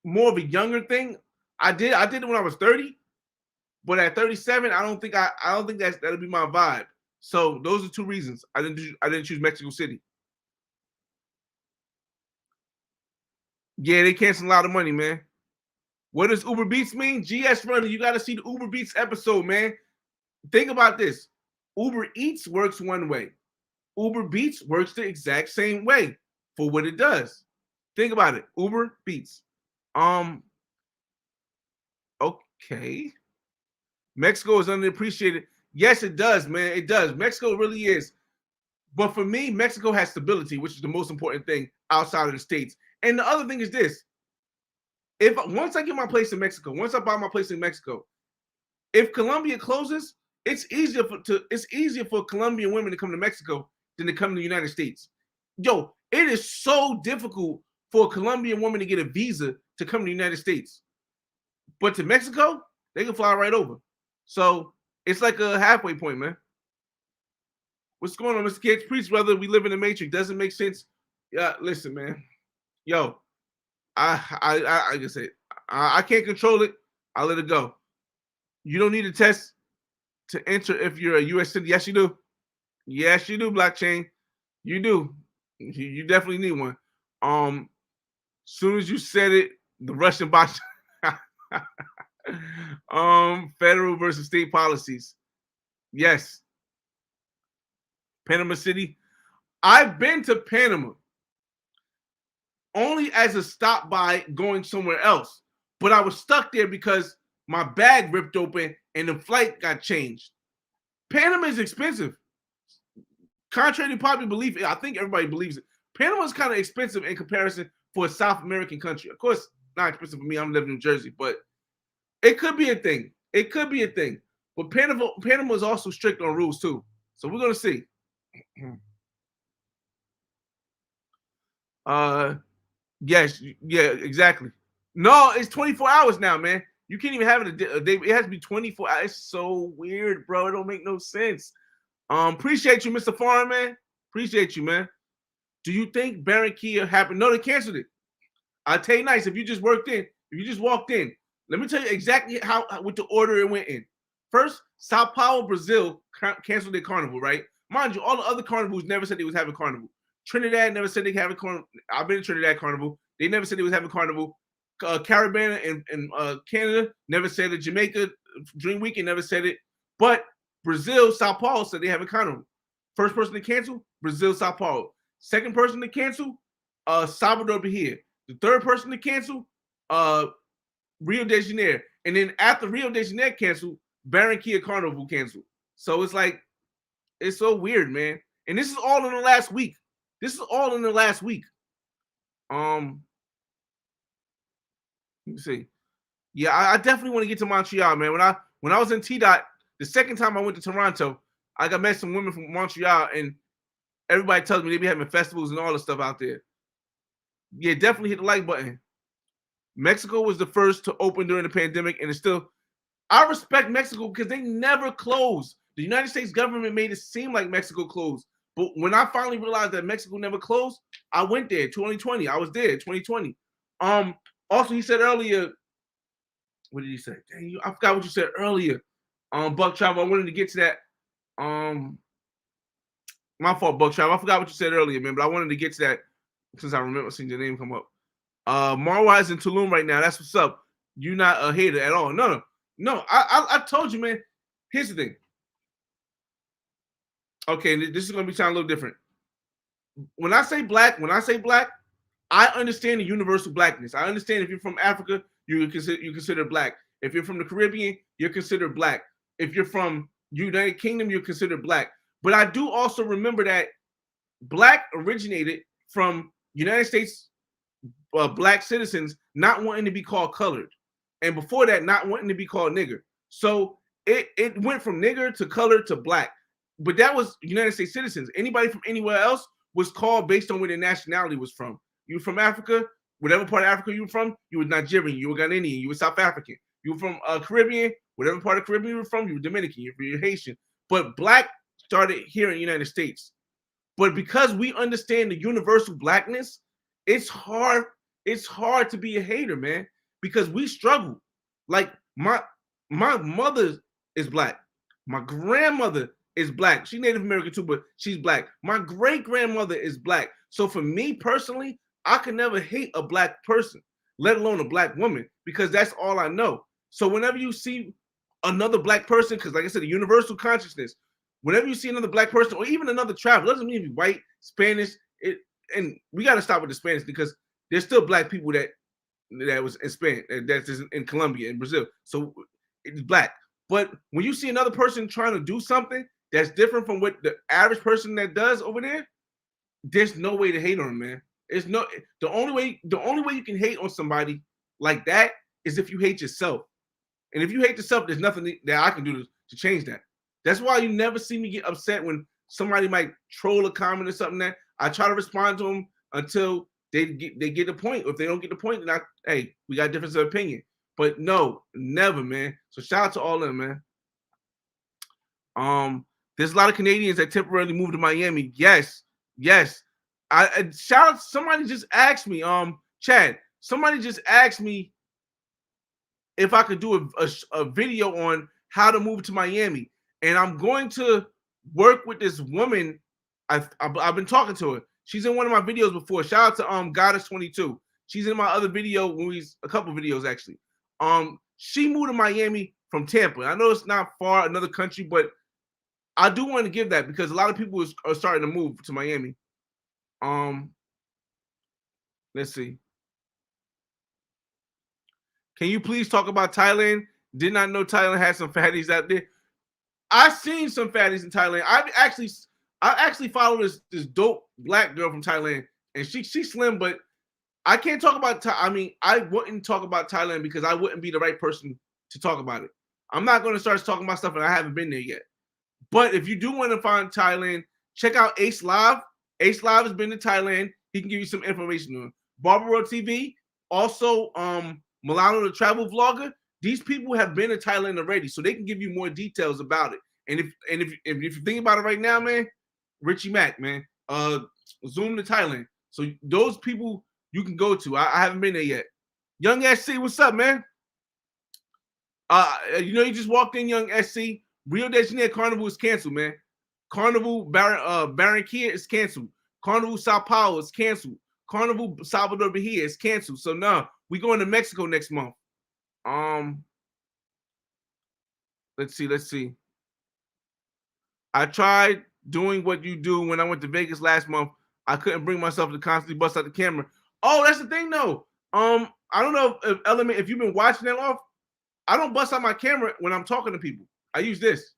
more of a younger thing. I did it when I was 30, but at 37, I don't think that'll be my vibe. So those are two reasons I didn't choose Mexico City. Yeah, they cancel a lot of money, man. What does Uber Beats mean? GS Runner, you got to see the Uber Beats episode, man. Think about this. Uber Eats works one way. Uber Beats works the exact same way for what it does. Think about it. Uber Beats. Okay. Mexico is underappreciated. Yes, it does, man. It does. Mexico really is. But for me, Mexico has stability, which is the most important thing outside of the States. And the other thing is this. Once I get my place in Mexico, once I buy my place in Mexico, if Colombia closes, it's easier for Colombian women to come to Mexico than to come to the United States. Yo, it is so difficult for a Colombian woman to get a visa to come to the United States. But to Mexico, they can fly right over. So it's like a halfway point, man. What's going on, Mr. Kids? Priest, brother, we live in the Matrix. Doesn't make sense. Yeah, listen, man. Yo, like I said, I can't control it. I'll let it go. You don't need a test to enter if you're a U.S. citizen. Yes, you do. Yes, you do, blockchain. You do. You definitely need one. Soon as you said it, the Russian bot. Federal versus state policies. Yes. Panama City. I've been to Panama only as a stop by going somewhere else. But I was stuck there because my bag ripped open and the flight got changed. Panama is expensive. Contrary to popular belief, I think everybody believes it. Panama is kind of expensive in comparison for a South American country. Of course, not expensive for me. I'm living in New Jersey, but it could be a thing. It could be a thing. But Panama is also strict on rules too. So we're gonna see. Yes, yeah, exactly. No, it's 24 hours now, man. You can't even have it a day. It has to be 24 hours. It's so weird, bro. It don't make no sense. Appreciate you, Mr. Farm, man. Appreciate you, man. Do you think Barricade happened? No, they canceled it. I'll tell you nice. If you just walked in, let me tell you exactly with the order it went in. First, Sao Paulo, Brazil canceled their carnival, right? Mind you, all the other carnivals never said they was having carnival. Trinidad never said they have a carnival. I've been to Trinidad Carnival. They never said they was having carnival. Caribbean and Canada never said it. Jamaica Dream Weekend never said it. But Brazil, Sao Paulo said they have a carnival. First person to cancel, Brazil, Sao Paulo. Second person to cancel, Salvador Bahia. The third person to cancel, Rio de Janeiro. And then after Rio de Janeiro canceled, Barricade Carnival canceled. So it's like, it's so weird, man. And this is all in the last week. Let me see. Yeah, I definitely want to get to Montreal, man. When I was in T-Dot, the second time I went to Toronto, I got met some women from Montreal, and everybody tells me they be having festivals and all the stuff out there. Yeah, definitely hit the like button. Mexico was the first to open during the pandemic, and it's still. I respect Mexico because they never close. The United States government made it seem like Mexico closed. But when I finally realized that Mexico never closed, I went there 2020. I was there 2020. Also, he said earlier, what did he say? Dang, I forgot what you said earlier. Buck Travel, I wanted to get to that. My fault, Buck Travel. I forgot what you said earlier, man, but I wanted to get to that since I remember seeing your name come up. Marwa is in Tulum right now. That's what's up. You're not a hater at all. No. I told you, man. Here's the thing. Okay, this is gonna be sound a little different. When I say black, I understand the universal blackness. I understand if you're from Africa, you consider black. If you're from the Caribbean, you're considered black. If you're from United Kingdom, you're considered black. But I do also remember that black originated from United States black citizens not wanting to be called colored, and before that, not wanting to be called nigger. So it went from nigger to colored to black. But that was United States citizens. Anybody from anywhere else was called based on where their nationality was from. You were from Africa, whatever part of Africa you were from, you were Nigerian, you were Ghanaian, you were South African. You were from Caribbean, whatever part of Caribbean you were from, you were Dominican, you were Haitian. But black started here in the United States. But because we understand the universal blackness, it's hard to be a hater, man, because we struggle. Like my mother is black. My grandmother is black. She's Native American too, but she's black. My great-grandmother is black. So for me personally, I could never hate a black person, let alone a black woman, because that's all I know. So whenever you see another black person, because like I said, the universal consciousness, whenever you see another black person or even another traveler, doesn't mean you're white, Spanish, and we got to stop with the Spanish because there's still black people that was in Spain, that's in Colombia and Brazil. So it's black. But when you see another person trying to do something that's different from what the average person that does over there, there's no way to hate on them, man. It's no the only way you can hate on somebody like that is if you hate yourself. And if you hate yourself, there's nothing that I can do to change that. That's why you never see me get upset when somebody might troll a comment or something. That I try to respond to them until they get the point. If they don't get the point, then hey, we got difference of opinion. But no, never, man. So shout out to all of them, man. There's a lot of Canadians that temporarily moved to Miami. Yes. I shout out. Somebody just asked me, Chad. Somebody just asked me if I could do a video on how to move to Miami, and I'm going to work with this woman. I've been talking to her. She's in one of my videos before. Shout out to Goddess 22. She's in my other video, a couple videos actually. She moved to Miami from Tampa. I know it's not far, another country, but I do want to give that because a lot of people are starting to move to Miami. Let's see. Can you please talk about Thailand? Did not know Thailand had some fatties out there. I've seen some fatties in Thailand. I actually follow this dope black girl from Thailand, and she's slim, but I can't talk about. I wouldn't talk about Thailand because I wouldn't be the right person to talk about it. I'm not going to start talking about stuff, and I haven't been there yet. But if you do want to find Thailand, check out Ace Live. Ace Live has been to Thailand. He can give you some information on Barber World TV. Also, Milano the travel vlogger. These people have been to Thailand already, so they can give you more details about it. And if you think about it right now, man, Richie Mack, man, Zoom to Thailand. So those people you can go to. I haven't been there yet. Young SC, what's up, man? You just walked in, Young SC. Rio de Janeiro Carnival is canceled, man. Carnival Barricade is canceled. Carnival Sao Paulo is canceled. Carnival Salvador Bahia is canceled. So no, we going to Mexico next month. Let's see. I tried doing what you do when I went to Vegas last month. I couldn't bring myself to constantly bust out the camera. Oh, that's the thing, though. I don't know if Element, if you've been watching that off, I don't bust out my camera when I'm talking to people. I use this.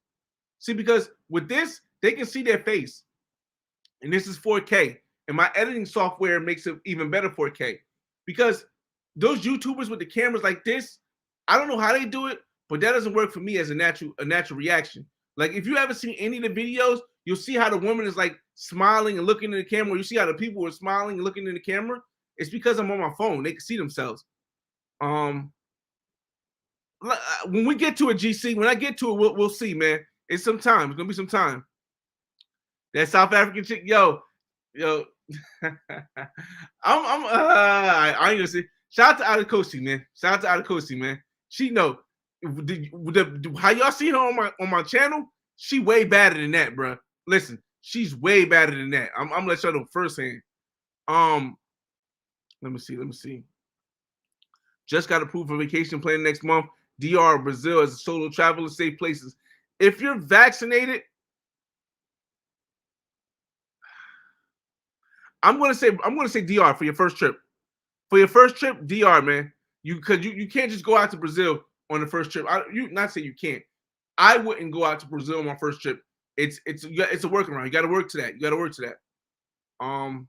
See, because with this, they can see their face. And this is 4K. And my editing software makes it even better 4K. Because those YouTubers with the cameras like this, I don't know how they do it, but that doesn't work for me as a natural reaction. Like if you haven't seen any of the videos, you'll see how the woman is like smiling and looking in the camera. You see how the people are smiling and looking in the camera. It's because I'm on my phone. They can see themselves. When we get to it, GC, when I get to it, we'll see, man. It's some time. It's gonna be some time. That South African chick, yo. I ain't gonna say. Shout out to Adekosi, man. Shout out to Adekosi, man. She know how y'all see her on my channel. She way better than that, bro. Listen, she's way better than that. I'm gonna let y'all know firsthand. Let me see. Just got approved for vacation plan next month. DR, Brazil as a solo traveler, safe places. If you're vaccinated, I'm gonna say DR for your first trip. For your first trip, DR, man. You can't just go out to Brazil on the first trip. You not say you can't. I wouldn't go out to Brazil on my first trip. It's a workaround. You got to work to that. Am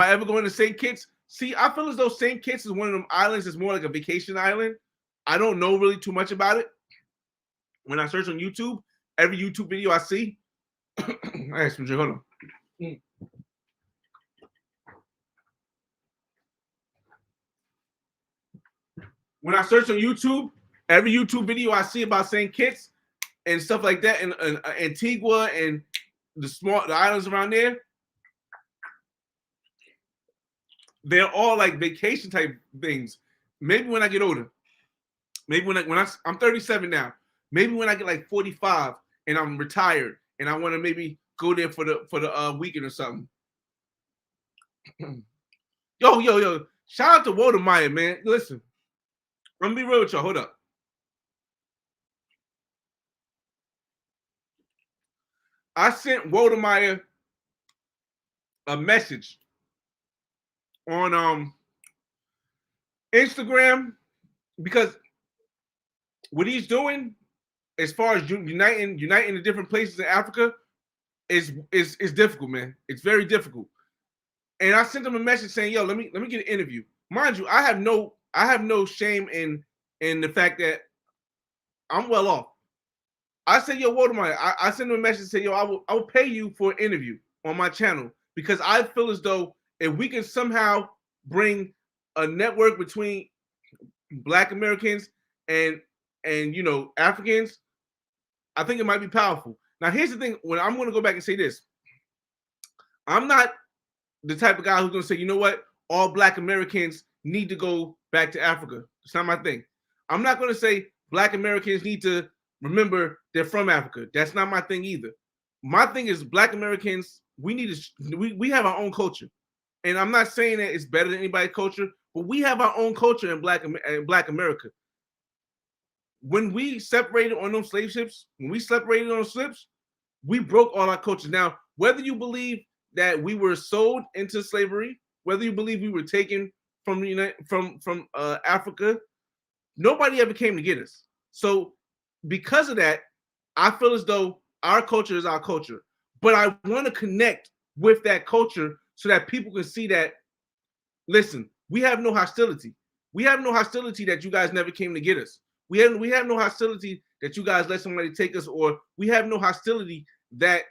I ever going to St. Kitts? See, I feel as though St. Kitts is one of them islands that's more like a vacation island. I don't know really too much about it. When I search on YouTube, every YouTube video I see, I asked some drink. Hold on. When I search on YouTube, every YouTube video I see about St. Kitts and stuff like that, and Antigua and the islands around there, they're all like vacation type things. Maybe when I get older, maybe when I'm 37 now, maybe when I get like 45 and I'm retired and I want to maybe go there for the weekend or something. Yo, shout out to Walter Meyer, man. Listen, I'm gonna be real with y'all. Hold up. I sent Walter Meyer a message on Instagram because what he's doing as far as uniting the different places in Africa is difficult, man. It's very difficult. And I sent him a message saying, "Yo, let me get an interview." Mind you, I have no shame in the fact that I'm well off. I said, "Yo, Walter Meyer," I sent him a message and said, "Yo, I will pay you for an interview on my channel because I feel as though if we can somehow bring a network between Black Americans and Africans, I think it might be powerful." Now, here's the thing. When I'm going to go back and say this, I'm not the type of guy who's going to say, you know what, all Black Americans need to go back to Africa. It's not my thing. I'm not going to say Black Americans need to remember they're from Africa. That's not my thing either. My thing is Black Americans, we have our own culture. And I'm not saying that it's better than anybody's culture, but we have our own culture in Black America. When we separated on those slave ships, we broke all our cultures. Now, whether you believe that we were sold into slavery, whether you believe we were taken from Africa, nobody ever came to get us. So because of that, I feel as though our culture is our culture. But I want to connect with that culture so that people can see that, listen, we have no hostility. We have no hostility that you guys never came to get us. We have no hostility that you guys let somebody take us, or we have no hostility that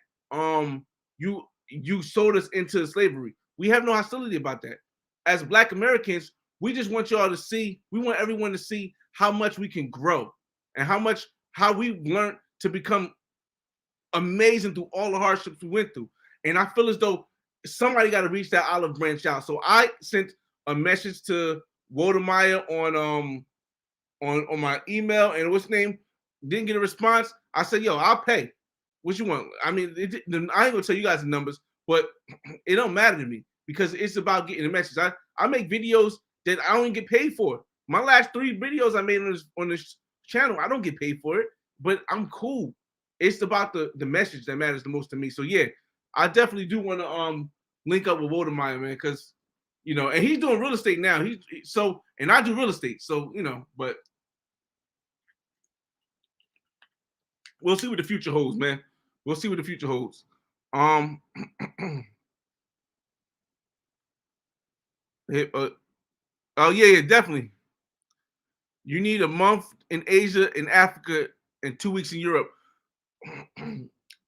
you sold us into slavery. We have no hostility about that. As Black Americans, we just want y'all to see, we want everyone to see how much we can grow and how we learned to become amazing through all the hardships we went through. And I feel as though somebody got to reach that olive branch out. So I sent a message to Walter Meyer on my email, and what's his name? Didn't get a response. I said, yo, I'll pay. What you want? I mean, I ain't gonna tell you guys the numbers, but it don't matter to me because it's about getting the message. I make videos that I don't get paid for. My last 3 videos I made on this channel, I don't get paid for it, but I'm cool. It's about the message that matters the most to me. So yeah, I definitely do want to link up with Walter Meyer, man, because and he's doing real estate now. And I do real estate, so but we'll see what the future holds, man. We'll see what the future holds. Oh yeah, definitely. You need a month in Asia, in Africa, and 2 weeks in Europe.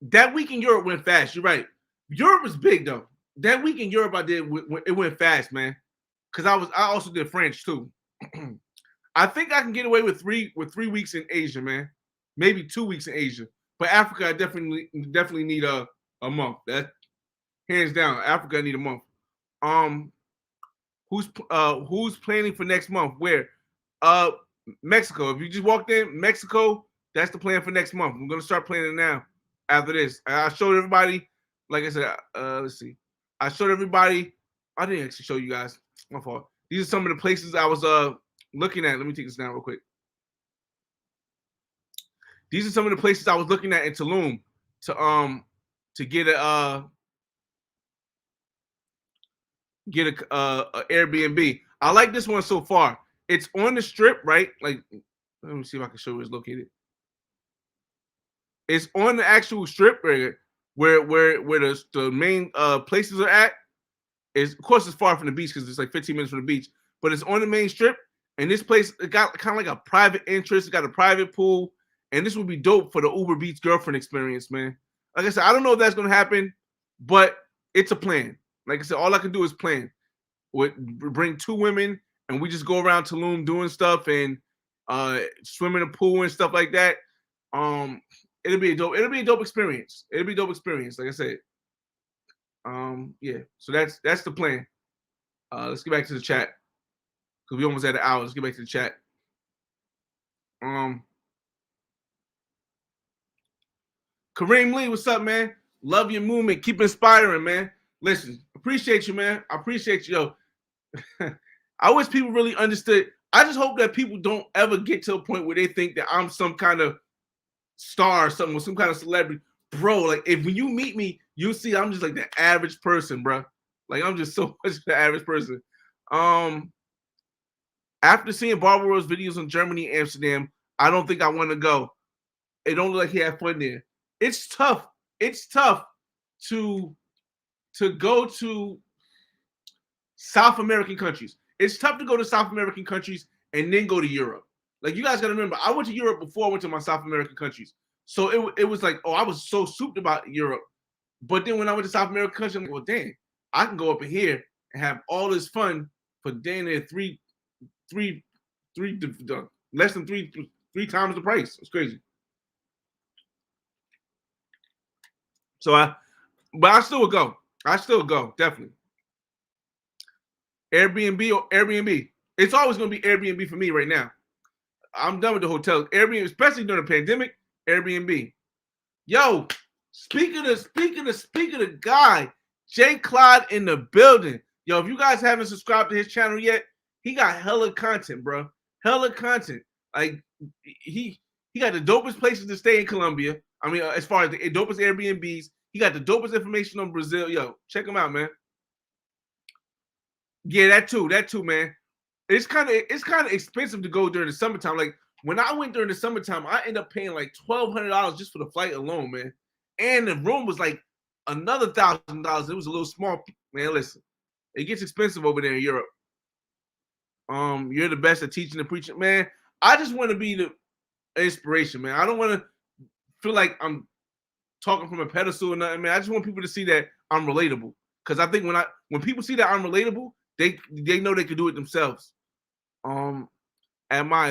That week in Europe went fast. You're right. Europe is big though. That week in Europe, it went fast, man. Because I also did French too. I think I can get away with three weeks in Asia, man. maybe 2 weeks in Asia. But Africa, I definitely need a month. That hands down, Africa, I need a month. Who's planning for next month? Where? Mexico. If you just walked in, Mexico, that's the plan for next month. I'm gonna start planning now. After this, I showed everybody. Like I said, let's see. I showed everybody. I didn't actually show you guys. My fault. These are some of the places I was looking at. Let me take this down real quick. These are some of the places I was looking at in Tulum to get a Airbnb. I like this one so far. It's on the strip, right? Like, let me see if I can show you where it's located. It's on the actual strip where the main places are at. Is of course it's far from the beach because it's like 15 minutes from the beach, but it's on the main strip. And this place, it got kind of like a private entrance. It got a private pool, and this would be dope for the Uber Beats girlfriend experience, man. Like I said, I don't know if that's gonna happen, but it's a plan. Like I said, all I can do is plan. Bring 2 women, and we just go around Tulum doing stuff and swim in the pool and stuff like that. It'll be a dope experience. It'll be a dope experience, like I said. Yeah. So that's the plan. Let's get back to the chat because we almost had an hour. Let's get back to the chat. Kareem Lee, what's up, man? Love your movement. Keep inspiring, man. Listen, appreciate you, man. I appreciate you. Yo. I wish people really understood. I just hope that people don't ever get to a point where they think that I'm some kind of star or something, or some kind of celebrity. Bro, like if when you meet me, you see I'm just like the average person, bro. Like I'm just so much the average person. After seeing Barbaro's videos in Germany, Amsterdam, I don't think I want to go. It don't look like he had fun there. It's tough. It's tough to go to South American countries. It's tough to go to South American countries and then go to Europe. Like you guys got to remember, I went to Europe before I went to my South American countries. So it was like, oh, I was so souped about Europe. But then when I went to South American countries, I'm like, well, dang, I can go up in here and have all this fun for dang near less than three times the price. It's crazy. So I still would go. I still go, definitely. Airbnb or Airbnb. It's always going to be Airbnb for me right now. I'm done with the hotels. Airbnb, especially during the pandemic, Airbnb. Yo, speaking of the guy, J. Clyde in the building. Yo, if you guys haven't subscribed to his channel yet, he got hella content, bro. Hella content. Like he got the dopest places to stay in Colombia. I mean, as far as the dopest Airbnbs, he got the dopest information on Brazil. Yo, check him out, man. Yeah, that too, man. It's kind of expensive to go during the summertime. Like when I went during the summertime, I ended up paying like $1,200 just for the flight alone, man. And the room was like another $1,000. It was a little small, man. Listen, it gets expensive over there in Europe. You're the best at teaching and preaching, man. I just want to be the inspiration, man. I don't want to feel like I'm talking from a pedestal or nothing, man. I just want people to see that I'm relatable. Because I think when people see that I'm relatable, they know they can do it themselves. I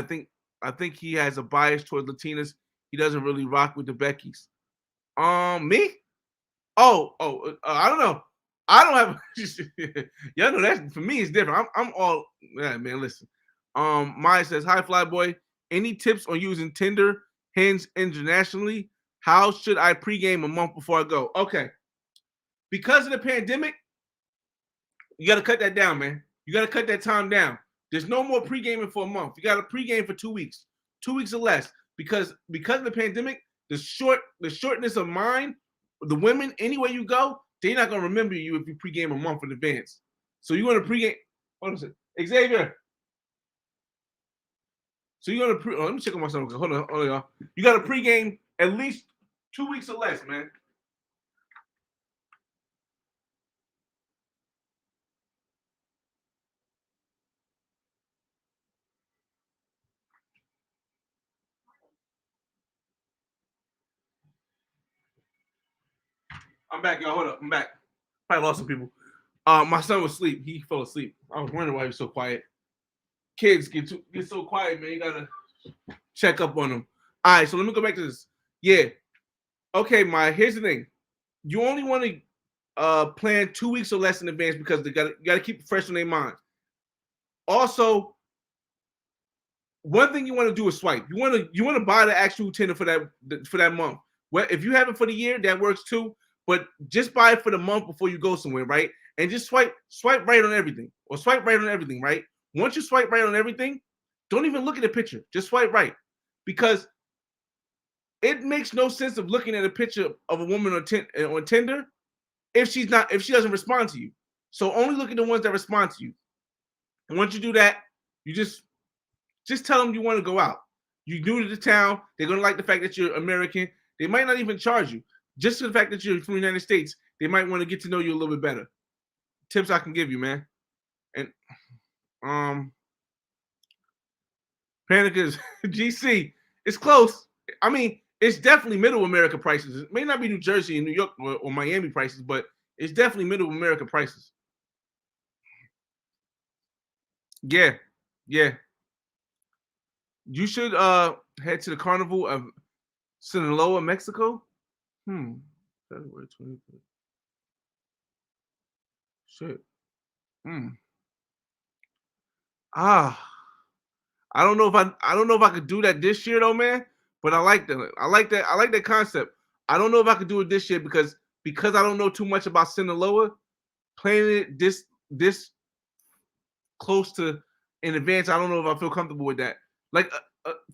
think he has a bias towards Latinas. He doesn't really rock with the Beckys. Me? I don't know. I don't have. Y'all know that for me it's different. I'm all man. Listen. Maya says, "Hi, Flyboy. Any tips on using Tinder, Hinge internationally? How should I pregame a month before I go?" Okay. Because of the pandemic, you got to cut that down, man. You got to cut that time down. There's no more pre-gaming for a month. You got to pregame for 2 weeks, 2 weeks or less. Because of the pandemic, the shortness of mind, the women, anywhere you go, they're not gonna remember you if you pregame a month in advance. So you're gonna pregame. Hold on a second. Xavier. So you're gonna let me check on my son. Hold on, y'all. You got to pregame at least 2 weeks or less, man. I'm back, y'all. Hold up. I'm back. Probably lost some people. My son was asleep. He fell asleep. I was wondering why he was so quiet. Kids get so quiet, man. You gotta check up on them. All right, so let me go back to this. Yeah. Okay, here's the thing. You only want to plan 2 weeks or less in advance because you got to keep it fresh in their mind. Also, one thing you want to do is swipe. You want to buy the actual tender for that month. Well, if you have it for the year, that works too. But just buy it for the month before you go somewhere, right? And just swipe right on everything, or swipe right on everything, right? Once you swipe right on everything, don't even look at the picture. Just swipe right, because it makes no sense of looking at a picture of a woman on Tinder if she doesn't respond to you. So only look at the ones that respond to you. And once you do that, you just tell them you want to go out. You're new to the town. They're gonna like the fact that you're American. They might not even charge you. Just for the fact that you're from the United States, they might want to get to know you a little bit better. Tips I can give you, man. And Panic is GC. It's close. I mean, it's definitely middle America prices. It may not be New Jersey and New York or Miami prices, but it's definitely middle America prices. Yeah. You should head to the Carnival of Sinaloa, Mexico. February 23rd. Shit. I don't know if I could do that this year though, man. But I like that concept. I don't know if I could do it this year because I don't know too much about Sinaloa. Planning it this close to in advance, I don't know if I feel comfortable with that. Like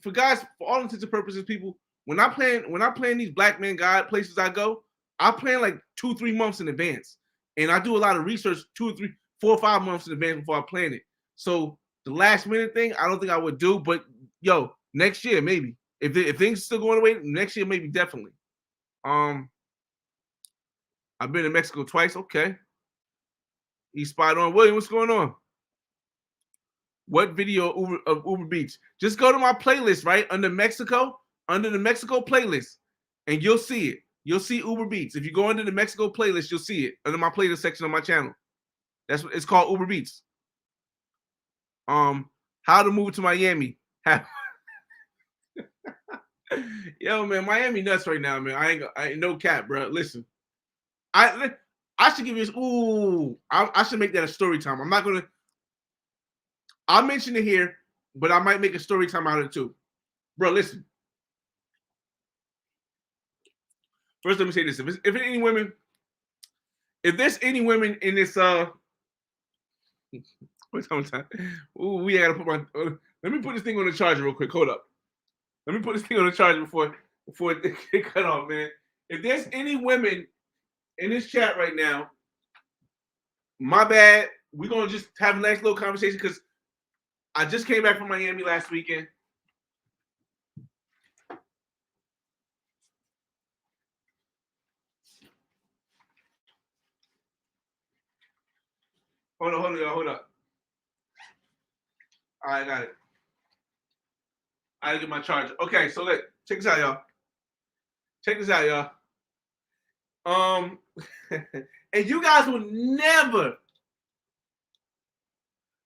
for all intents and purposes, people, when I plan these Black Man Guide places I go, I plan like 2-3 months in advance, and I do a lot of research 2 or 3, 4 or 5 months in advance before I plan it. So the last minute thing, I don't think I would do, but next year maybe. If things are still going away, next year maybe definitely. I've been to Mexico twice. Okay. He's spot on. William, what's going on? What video of Uber Beach? Just go to my playlist, right? Under the Mexico playlist, and you'll see it. You'll see Uber Beats. If you go under the Mexico playlist, you'll see it under my playlist section on my channel. That's what it's called, Uber Beats. How to move to Miami. Yo, man, Miami nuts right now, man. I ain't no cap, bro. Listen, I should give you this. Ooh, I should make that a story time. I'm not gonna. I'll mention it here, but I might make a story time out of it too, bro. Listen. First, let me say this: if there's any women in this what time? Ooh, we gotta put my. Let me put this thing on the charger real quick. Hold up. Let me put this thing on the charger before it get cut off, man. If there's any women in this chat right now, my bad. We're gonna just have a nice little conversation because I just came back from Miami last weekend. Hold on, y'all. Hold up. All right, I got it. I gotta get my charger. Okay, so check this out, y'all. Check this out, y'all. And you guys will never.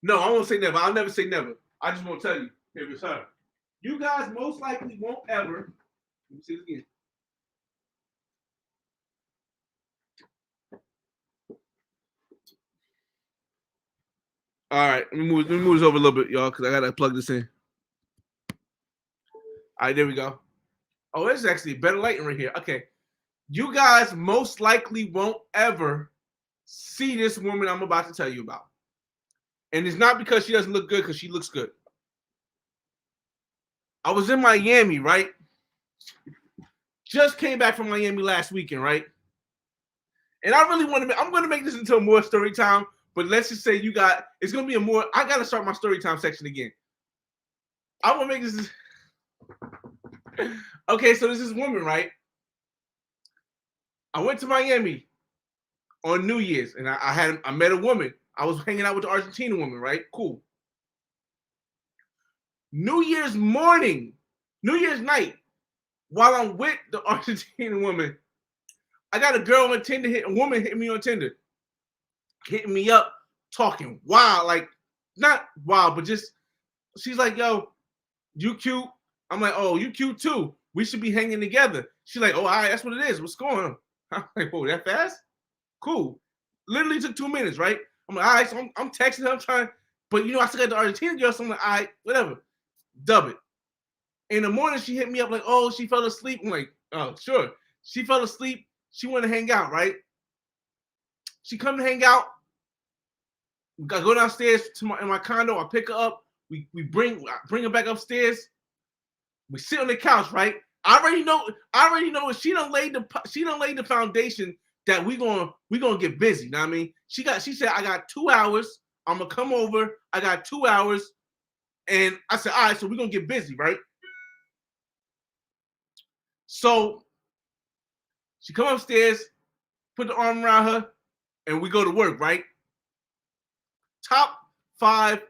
No, I won't say never. I'll never say never. I just won't tell you if it's her. You guys most likely won't ever. Let me see this again. All right, let me move this over a little bit, y'all, because I gotta plug this in. All right, there we go. Oh, there's actually better lighting right here. Okay, you guys most likely won't ever see this woman I'm about to tell you about, and it's not because she doesn't look good, because she looks good. I was in Miami, right? Just came back from Miami last weekend, right? And I really want to. I'm going to make this into a more story time. But let's just say it's going to be a more, I got to start my story time section again. I want to make this. Okay, so there's this woman, right? I went to Miami on New Year's and I met a woman. I was hanging out with the Argentina woman, right? Cool. New Year's night, while I'm with the Argentina woman, I got a girl on Tinder, a woman hitting me on Tinder. Hitting me up, talking wild, like not wild, but just she's like, yo, you cute. I'm like, oh, you cute too. We should be hanging together. She's like, oh, all right, that's what it is. What's going on? I'm like, oh, that fast? Cool. Literally took 2 minutes, right? I'm like, all right, so I'm texting her, I'm trying, but I still got the Argentina girl, so I'm like, all right, whatever. Dub it. In the morning, she hit me up like, oh, she fell asleep. I'm like, oh, sure. She fell asleep. She wanted to hang out, right? She come to hang out. I go downstairs in my condo. I pick her up. We bring her back upstairs. We sit on the couch, right? I already know she done laid the foundation that we gonna get busy. You know what I mean? She said, I got 2 hours. I'm gonna come over. I got 2 hours. And I said, all right, so we're gonna get busy, right? So she come upstairs, put the arm around her, and we go to work, right? Top 5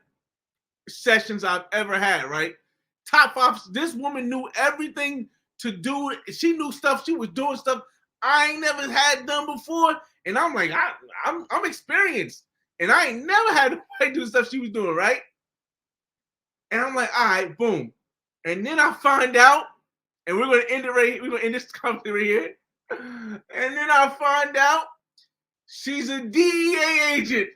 sessions I've ever had, right? Top 5. This woman knew everything to do. She knew stuff. She was doing stuff I ain't never had done before. And I'm like, I'm experienced. And I ain't never had to do stuff she was doing, right? And I'm like, all right, boom. And then I find out, and we're gonna end it right. We're gonna end this company right here. And then I find out she's a DEA agent.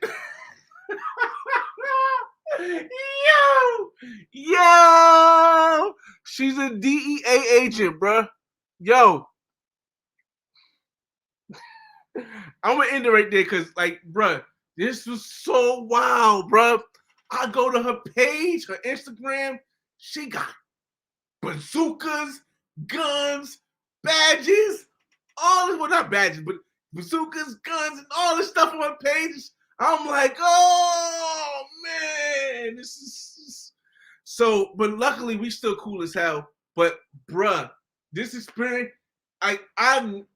Yo, she's a DEA agent, bruh. Yo, I'm gonna end it right there because, like, bruh, this was so wild, bruh. I go to her page, her Instagram. She got bazookas, guns, badges, all this. Well, not badges, but bazookas, guns, and all this stuff on her page. I'm like, oh man, this is so. But luckily, we still cool as hell. But bruh, this experience, I know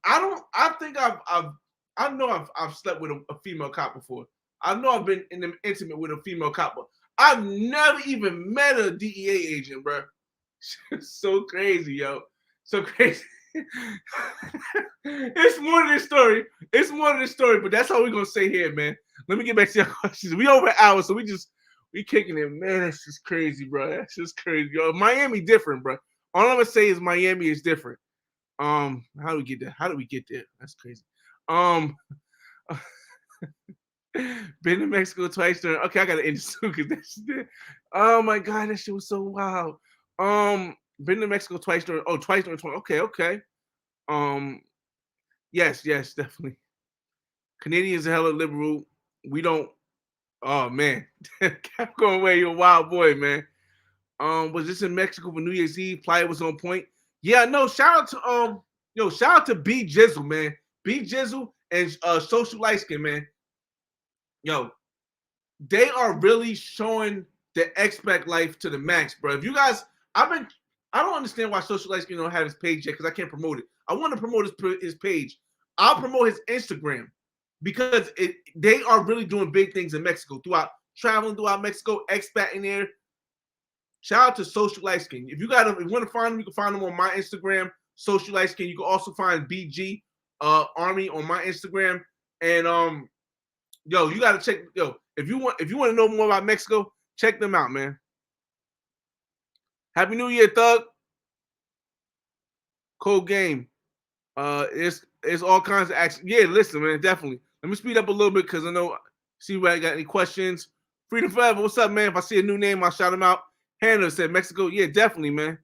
I've slept with a female cop before. I know I've been intimate with a female cop, but I've never even met a DEA agent, bruh. So crazy, yo. So crazy. It's more to this story. It's more to this story, but that's all we're gonna say here, man. Let me get back to your questions. We over an hour, so we kicking it, man. That's just crazy, bro. That's just crazy, yo. Miami different, bro. All I'm gonna say is Miami is different. How do we get there? How do we get there? That's crazy. Been to Mexico twice during. Okay, I gotta end this soon because that's. Oh my god, that shit was so wild. Been to Mexico twice during. Oh, twice during 20. Okay. Yes, definitely. Canadians are hella liberal. We don't. Oh man, kept going away. You're a wild boy, man. Was this in Mexico for New Year's Eve? Playa was on point. Yeah, no. Shout out to B Jizzle, man. B Jizzle and Social Light Skin, man. Yo, they are really showing the expect life to the max, bro. If you guys, I don't understand why Social Light Skin don't have his page yet because I can't promote it. I want to promote his page. I'll promote his Instagram because they are really doing big things in Mexico traveling throughout Mexico, expatting there. Shout out to Social Light Skin. If you want to find them, you can find them on my Instagram, Social Light Skin. You can also find BG Army on my Instagram. And yo, you gotta check. Yo, if you want to know more about Mexico, check them out, man. Happy New Year, Thug. Cold game. It's all kinds of action. Yeah, listen, man, definitely. Let me speed up a little bit because I know. See if I got any questions. Freedom Forever. What's up, man? If I see a new name, I'll shout him out. Hannah said Mexico. Yeah, definitely, man.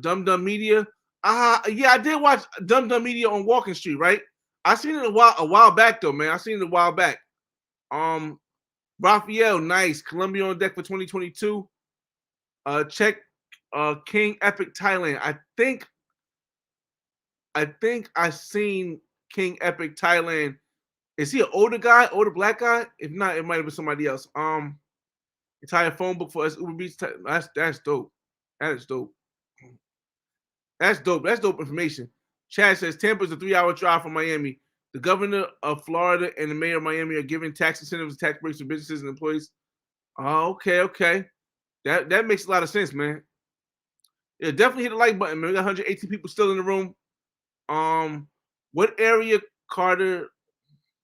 Dum Dum Media. Yeah, I did watch Dum Dum Media on Walking Street, right? I seen it a while back though, man. I seen it a while back. Raphael, nice. Colombia on deck for 2022. Check King Epic Thailand. I think I seen King Epic Thailand. Is he an older black guy? If not, it might have been somebody else. Entire phone book for us Uber Beats. That's dope. That is dope. That's dope. That's dope information. Chad says Tampa's a 3-hour drive from Miami. The governor of Florida and the mayor of Miami are giving tax incentives and tax breaks to businesses and employees. Oh, okay. That makes a lot of sense, man. Yeah, definitely hit the like button, man. We got 118 people still in the room. What area, Carter?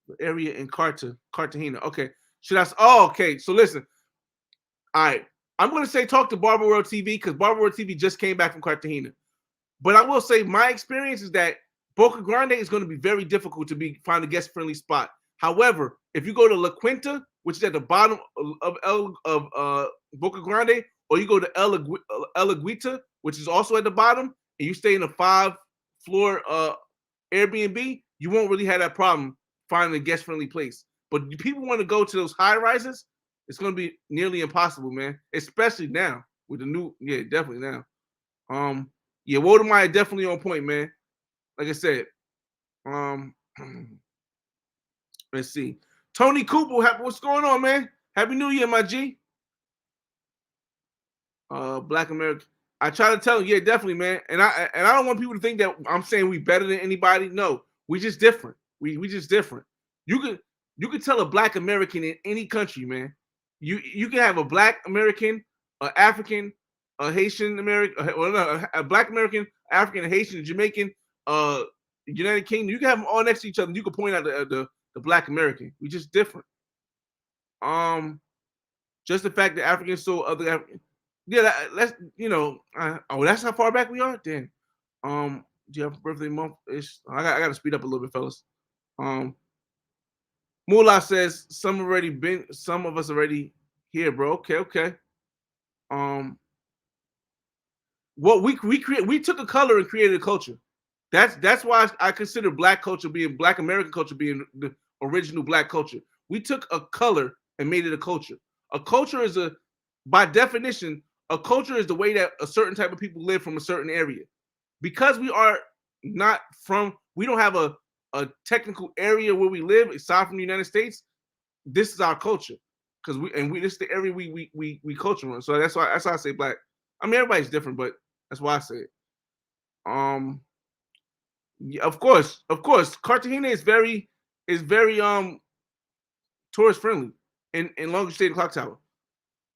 What area in Cartagena? Okay. Okay. So listen. All right. I'm going to say talk to Barber World TV because Barber World TV just came back from Cartagena. But I will say my experience is that Boca Grande is going to be very difficult to find a guest friendly spot. However, if you go to La Quinta, which is at the bottom of Boca Grande, or you go to El Aguita, which is also at the bottom, and you stay in a 5-floor Airbnb, you won't really have that problem finding a guest friendly place. But if people want to go to those high rises, it's going to be nearly impossible, man. Especially now with the new, yeah, definitely now. Yeah, Wodemeyer definitely on point, man. Like I said, let's see. Tony Cooper, what's going on, man? Happy New Year, my G. Black American. I try to tell him, yeah, definitely, man. And I don't want people to think that I'm saying we better than anybody. No, we just different. We just different. You could tell a Black American in any country, man. You can have a Black American, an African, a Haitian American, well, no, a Black American, African, a Haitian, a Jamaican, United Kingdom. You can have them all next to each other. You can point out the Black American. We just different. Just the fact that Africans so other African. Yeah, that's that's how far back we are. Damn. Do you have a birthday month? I got to speed up a little bit, fellas. Moolah says some of us already here, bro. Okay. What we took a color and created a culture. That's why I consider Black American culture being the original Black culture. We took a color and made it a culture. A culture is by definition, a culture is the way that a certain type of people live from a certain area. Because we are not we don't have a technical area where we live aside from the United States. This is our culture because this is the area we culture on. So that's why I say Black. I mean, everybody's different, but that's why I say it. Yeah, of course, Cartagena is very tourist friendly in Long Beach State Clock Tower.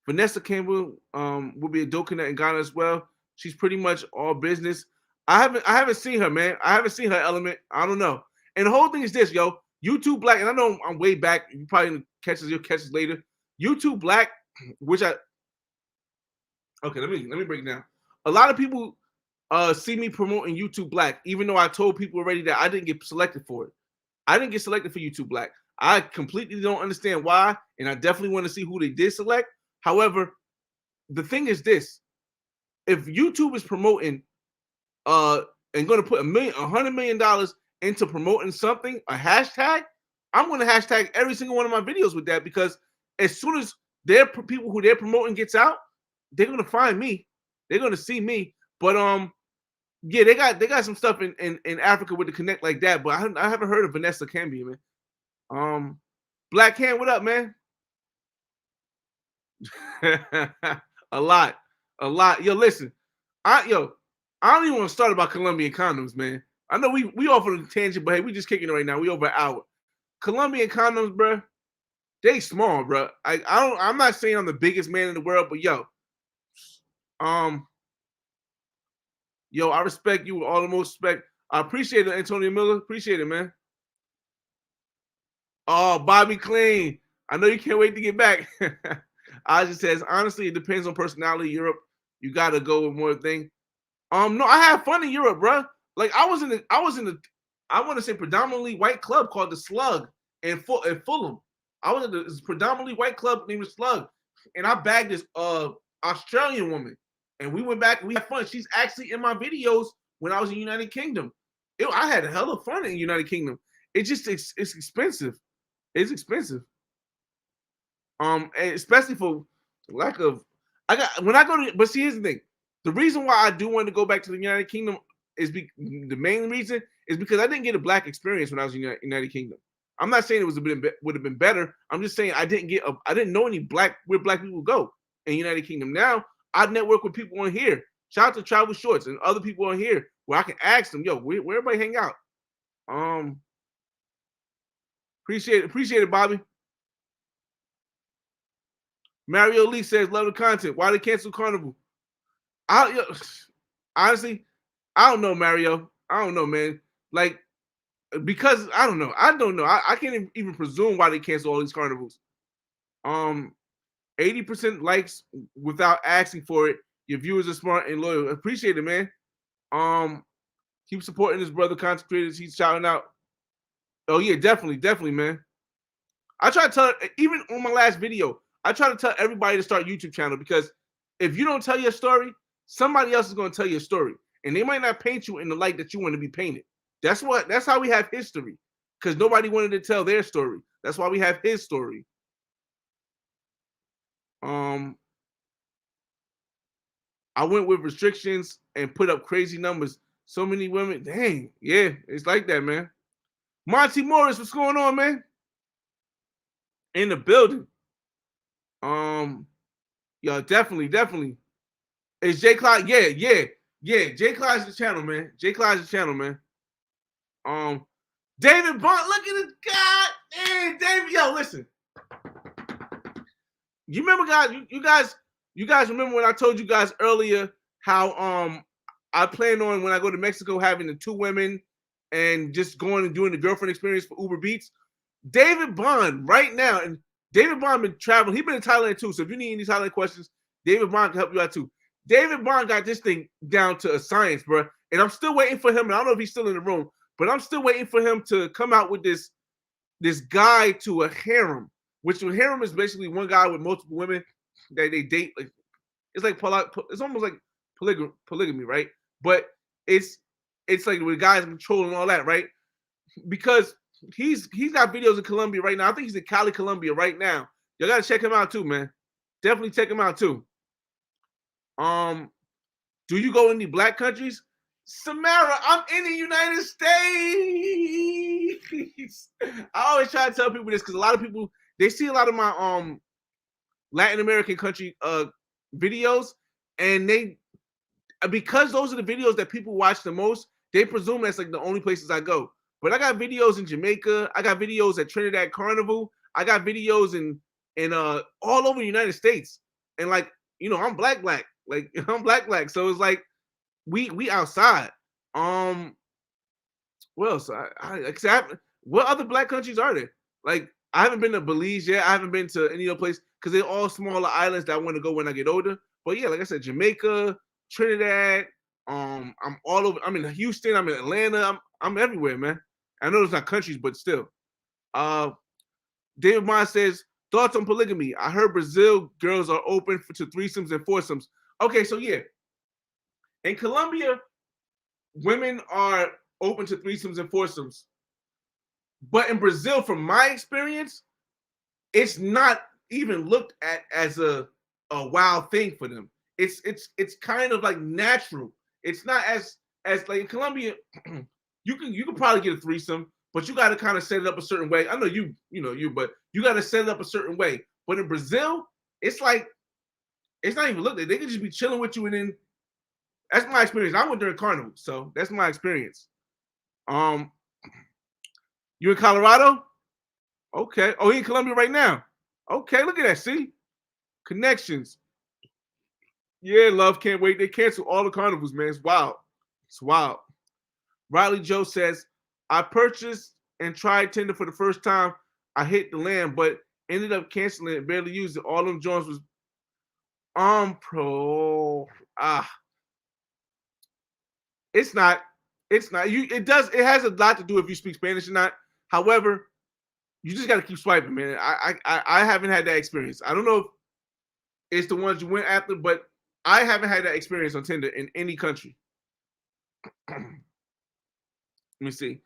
Vanessa Campbell will be a Dokuna in Ghana as well. She's pretty much all business. I haven't seen her, man. I haven't seen her element. I don't know. And the whole thing is this, yo. YouTube Black, and I know I'm way back. You probably you'll catch this later. YouTube Black, which okay, let me break it down. A lot of people see me promoting YouTube Black, even though I told people already that I didn't get selected for it. I didn't get selected for YouTube Black. I completely don't understand why, and I definitely want to see who they did select. However, the thing is this: if YouTube is promoting and going to put $100 million into promoting something, a hashtag, I'm going to hashtag every single one of my videos with that, because as soon as their people who they're promoting gets out, they're going to find me. They're going to see me. But yeah, they got some stuff in Africa with the connect like that. But I haven't heard of Vanessa Cambia, man. Black Hand, what up, man? a lot. Yo, listen, I don't even want to start about Colombian condoms, man. I know we off on a tangent, but hey, we just kicking it right now. We over an hour. Colombian condoms, bro, they small, bro. I'm not saying I'm the biggest man in the world, but yo, I respect you with all the most respect. I appreciate it, Antonio Miller. Appreciate it, man. Oh, Bobby Clean. I know you can't wait to get back. I just says, honestly, it depends on personality. Europe, you gotta go with more thing. No, I had fun in Europe, bro. Like I was in the I want to say predominantly white club called the Slug in Fulham. I was in this predominantly white club named the Slug, and I bagged this Australian woman, and we went back and we had fun. She's actually in my videos when I was in the United Kingdom. I had a hell of fun in the United Kingdom. It's expensive. It's expensive. Especially for lack of but see, here's the thing. The reason why I do want to go back to the United Kingdom is the main reason is because I didn't get a Black experience when I was in the United Kingdom. I'm not saying it would have been better. I'm just saying I didn't know any where Black people go in the United Kingdom. Now I network with people on here. Shout out to Travel Shorts and other people on here where I can ask them, yo, where everybody hang out. Appreciate it, Bobby. Mario Lee says, love the content. Why they cancel Carnival? Honestly, I don't know, Mario. I don't know, man. Like, because I don't know. I can't even presume why they cancel all these carnivals. And 80% likes without asking for it. Your viewers are smart and loyal. Appreciate it, man. Keep supporting his brother, content creators. He's shouting out. Oh yeah, definitely, man. I try to tell, even on my last video, I try to tell everybody to start a YouTube channel, because if you don't tell your story, somebody else is going to tell your story, and they might not paint you in the light that you want to be painted. That's how we have history, because nobody wanted to tell their story. That's why we have his story. I went with restrictions and put up crazy numbers. So many women. Dang, yeah, it's like that, man. Monty Morris, what's going on, man? In the building. Yeah, definitely. It's J. Clyde. Yeah. J. Clyde's the channel, man. David Bond, look at this guy. Hey, David, yo, listen. You remember, guys? You guys remember when I told you guys earlier how I plan on, when I go to Mexico, having the 2 women and just going and doing the girlfriend experience for Uber Beats? David Bond right now, and David Bond been traveling. He's been in Thailand too. So if you need any Thailand questions, David Bond can help you out too. David Bond got this thing down to a science, bro. And I'm still waiting for him. And I don't know if he's still in the room, but I'm still waiting for him to come out with this guide to a harem. Which a harem is basically one guy with multiple women that they date. Like, it's almost like polygamy, right? But it's like with guys controlling all that, right? Because he's got videos in Colombia right now. I think he's in Cali, Colombia right now. Y'all gotta check him out too, man. Definitely check him out too. Do you go in any black countries? Samara, I'm in the United States. I always try to tell people this because a lot of people, they see a lot of my Latin American country videos, and because those are the videos that people watch the most, they presume that's like the only places I go. But I got videos in Jamaica. I got videos at Trinidad Carnival. I got videos in all over the United States. And like, you know, I'm black. Like, I'm black. So it's like we outside. What else? What other black countries are there? Like, I haven't been to Belize yet. I haven't been to any other place because they're all smaller islands that I want to go when I get older. But yeah, like I said, Jamaica, Trinidad. I'm all over. I'm in Houston. I'm in Atlanta. I'm everywhere, man. I know it's not countries, but still. David Bond says, thoughts on polygamy. I heard Brazil girls are open to threesomes and foursomes. Okay, so yeah. In Colombia, women are open to threesomes and foursomes. But in Brazil, from my experience, it's not even looked at as a wild thing for them. It's kind of like natural. It's not as like in Colombia, you can probably get a threesome, but you got to kind of set it up a certain way. I know you know you, but you got to set it up a certain way. But in Brazil, it's like it's not even looked at. They can just be chilling with you, and then that's my experience. I went during Carnival, so that's my experience. You in Colorado? Okay. Oh, he in Colombia right now. Okay, look at that. See? Connections. Yeah, love, can't wait. They cancel all the carnivals, man. It's wild. It's wild. Riley Joe says, I purchased and tried Tinder for the first time. I hit the land, but ended up canceling it, barely used it. All them joints was It's not. It has a lot to do if you speak Spanish or not. However, you just got to keep swiping, man. I haven't had that experience. I don't know if it's the ones you went after, but I haven't had that experience on Tinder in any country. Let me see.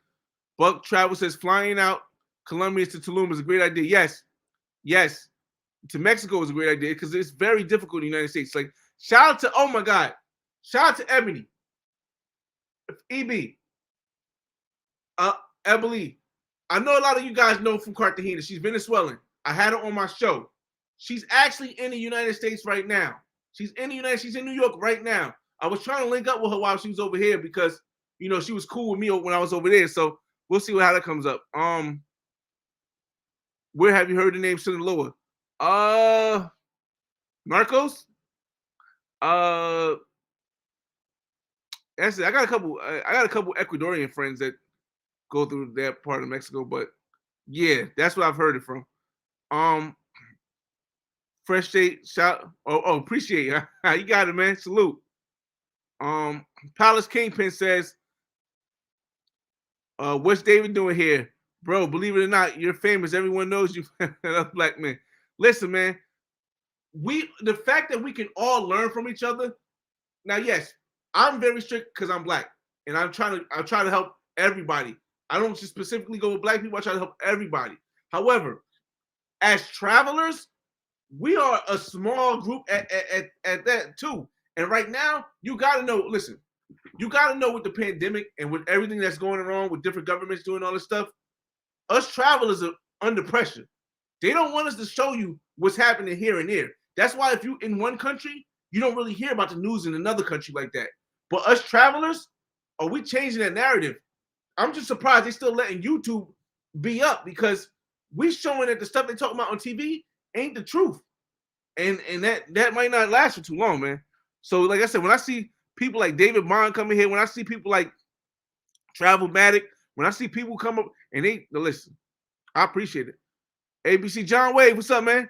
Buck Travel says flying out Colombia to Tulum is a great idea. Yes. To Mexico is a great idea because it's very difficult in the United States. Like, shout out to, oh my God. Shout out to Ebony. EB. Ebony. I know a lot of you guys know from Cartagena. She's Venezuelan. I had her on my show. She's actually in the United States right now. She's in New York right now. I was trying to link up with her while she was over here because, you know, she was cool with me when I was over there. So we'll see how that comes up. Where have you heard the name Sinaloa? Marcos? That's it. I got a couple Ecuadorian friends that go through that part of Mexico, but yeah, that's what I've heard it from. Fresh State shout. Oh, appreciate you. You got it, man. Salute. Palace Kingpin says, what's David doing here? Bro, believe it or not, you're famous. Everyone knows you. Black man. Listen, man. The fact that we can all learn from each other. Now, yes, I'm very strict because I'm black. And I try to help everybody. I don't just specifically go with black people. I try to help everybody. However, as travelers, we are a small group at that too. And right now, you got to know, listen, you got to know with the pandemic and with everything that's going on with different governments doing all this stuff, us travelers are under pressure. They don't want us to show you what's happening here and there. That's why if you in one country, you don't really hear about the news in another country like that. But us travelers, are we changing that narrative? I'm just surprised they still letting YouTube be up because we showing that the stuff they talking about on TV ain't the truth. And that might not last for too long, man. So like I said, when I see people like David Bond coming here, when I see people like Travelmatic, when I see people come up and they listen, I appreciate it. ABC John Wade, what's up, man?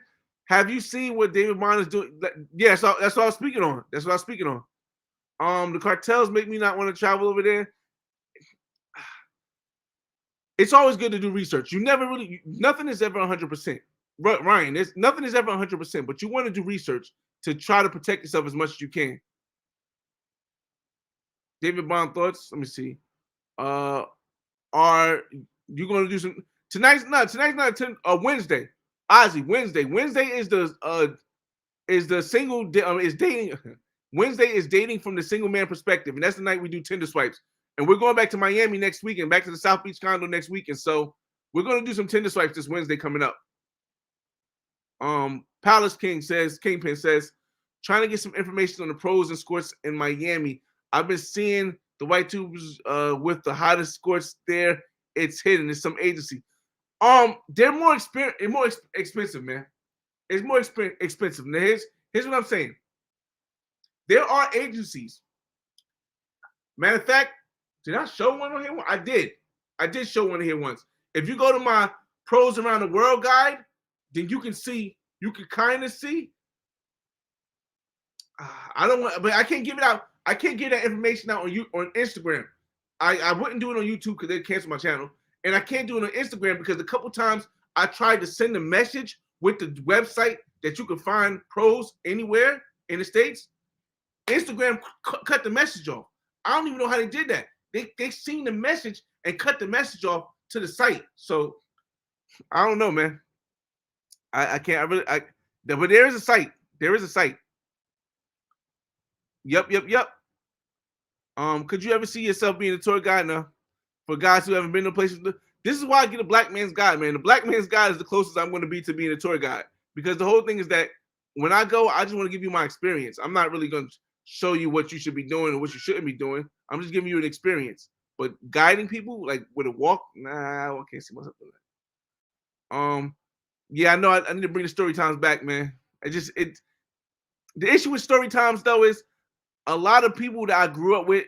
Have you seen what David Bond is doing? Yeah, so that's what I was speaking on. That's what I was speaking on. The cartels make me not want to travel over there. It's always good to do research. You never really, nothing is ever 100%. Ryan, nothing is ever 100%, but you want to do research to try to protect yourself as much as you can. David Bond thoughts? Let me see. Are you going to do some tonight's not Wednesday. Ozzy, Wednesday. Wednesday is the single is dating. Wednesday is dating from the single man perspective, and that's the night we do Tinder swipes. And we're going back to Miami next week and back to the South Beach condo next week. And so we're going to do some Tinder swipes this Wednesday coming up. Palace Kingpin says, trying to get some information on the pros and squirts in Miami. I've been seeing the white tubes with the hottest squirts there. It's hidden. It's some agency. They're more expensive, man. It's more expensive. Now here's what I'm saying. There are agencies. Matter of fact, did I show one on here? I did. I did show one here once. If you go to my Pros Around the World guide, then you can kind of see. I don't want, but I can't give it out. I can't give that information out on Instagram. I wouldn't do it on YouTube because they'd cancel my channel. And I can't do it on Instagram because a couple times I tried to send a message with the website that you can find pros anywhere in the States. Instagram cut the message off. I don't even know how they did that. They seen the message and cut the message off to the site. So I don't know, man. I can't. But there is a site. There is a site. Yep. Could you ever see yourself being a tour guide now? For guys who haven't been to places, this is why I get a black man's guide, man. The black man's guide is the closest I'm going to be to being a tour guide because the whole thing is that when I go, I just want to give you my experience. I'm not really going to show you what you should be doing or what you shouldn't be doing. I'm just giving you an experience. But guiding people like with a walk, nah, I can't see myself doing that. Yeah, I know I need to bring the story times back, man. The issue with story times though is a lot of people that I grew up with,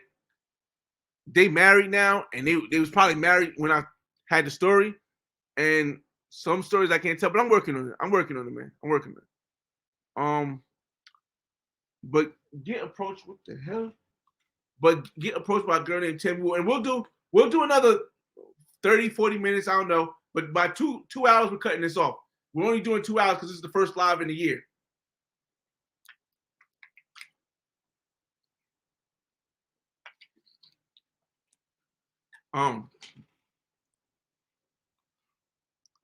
they married now, and they was probably married when I had the story. And some stories I can't tell, but I'm working on it. I'm working on it, man. I'm working on it. But get approached. What the hell? But get approached by a girl named Tammy Wu, and we'll do another 30, 40 minutes. I don't know. But by 2 hours, we're cutting this off. We're only doing 2 hours because this is the first live in the year.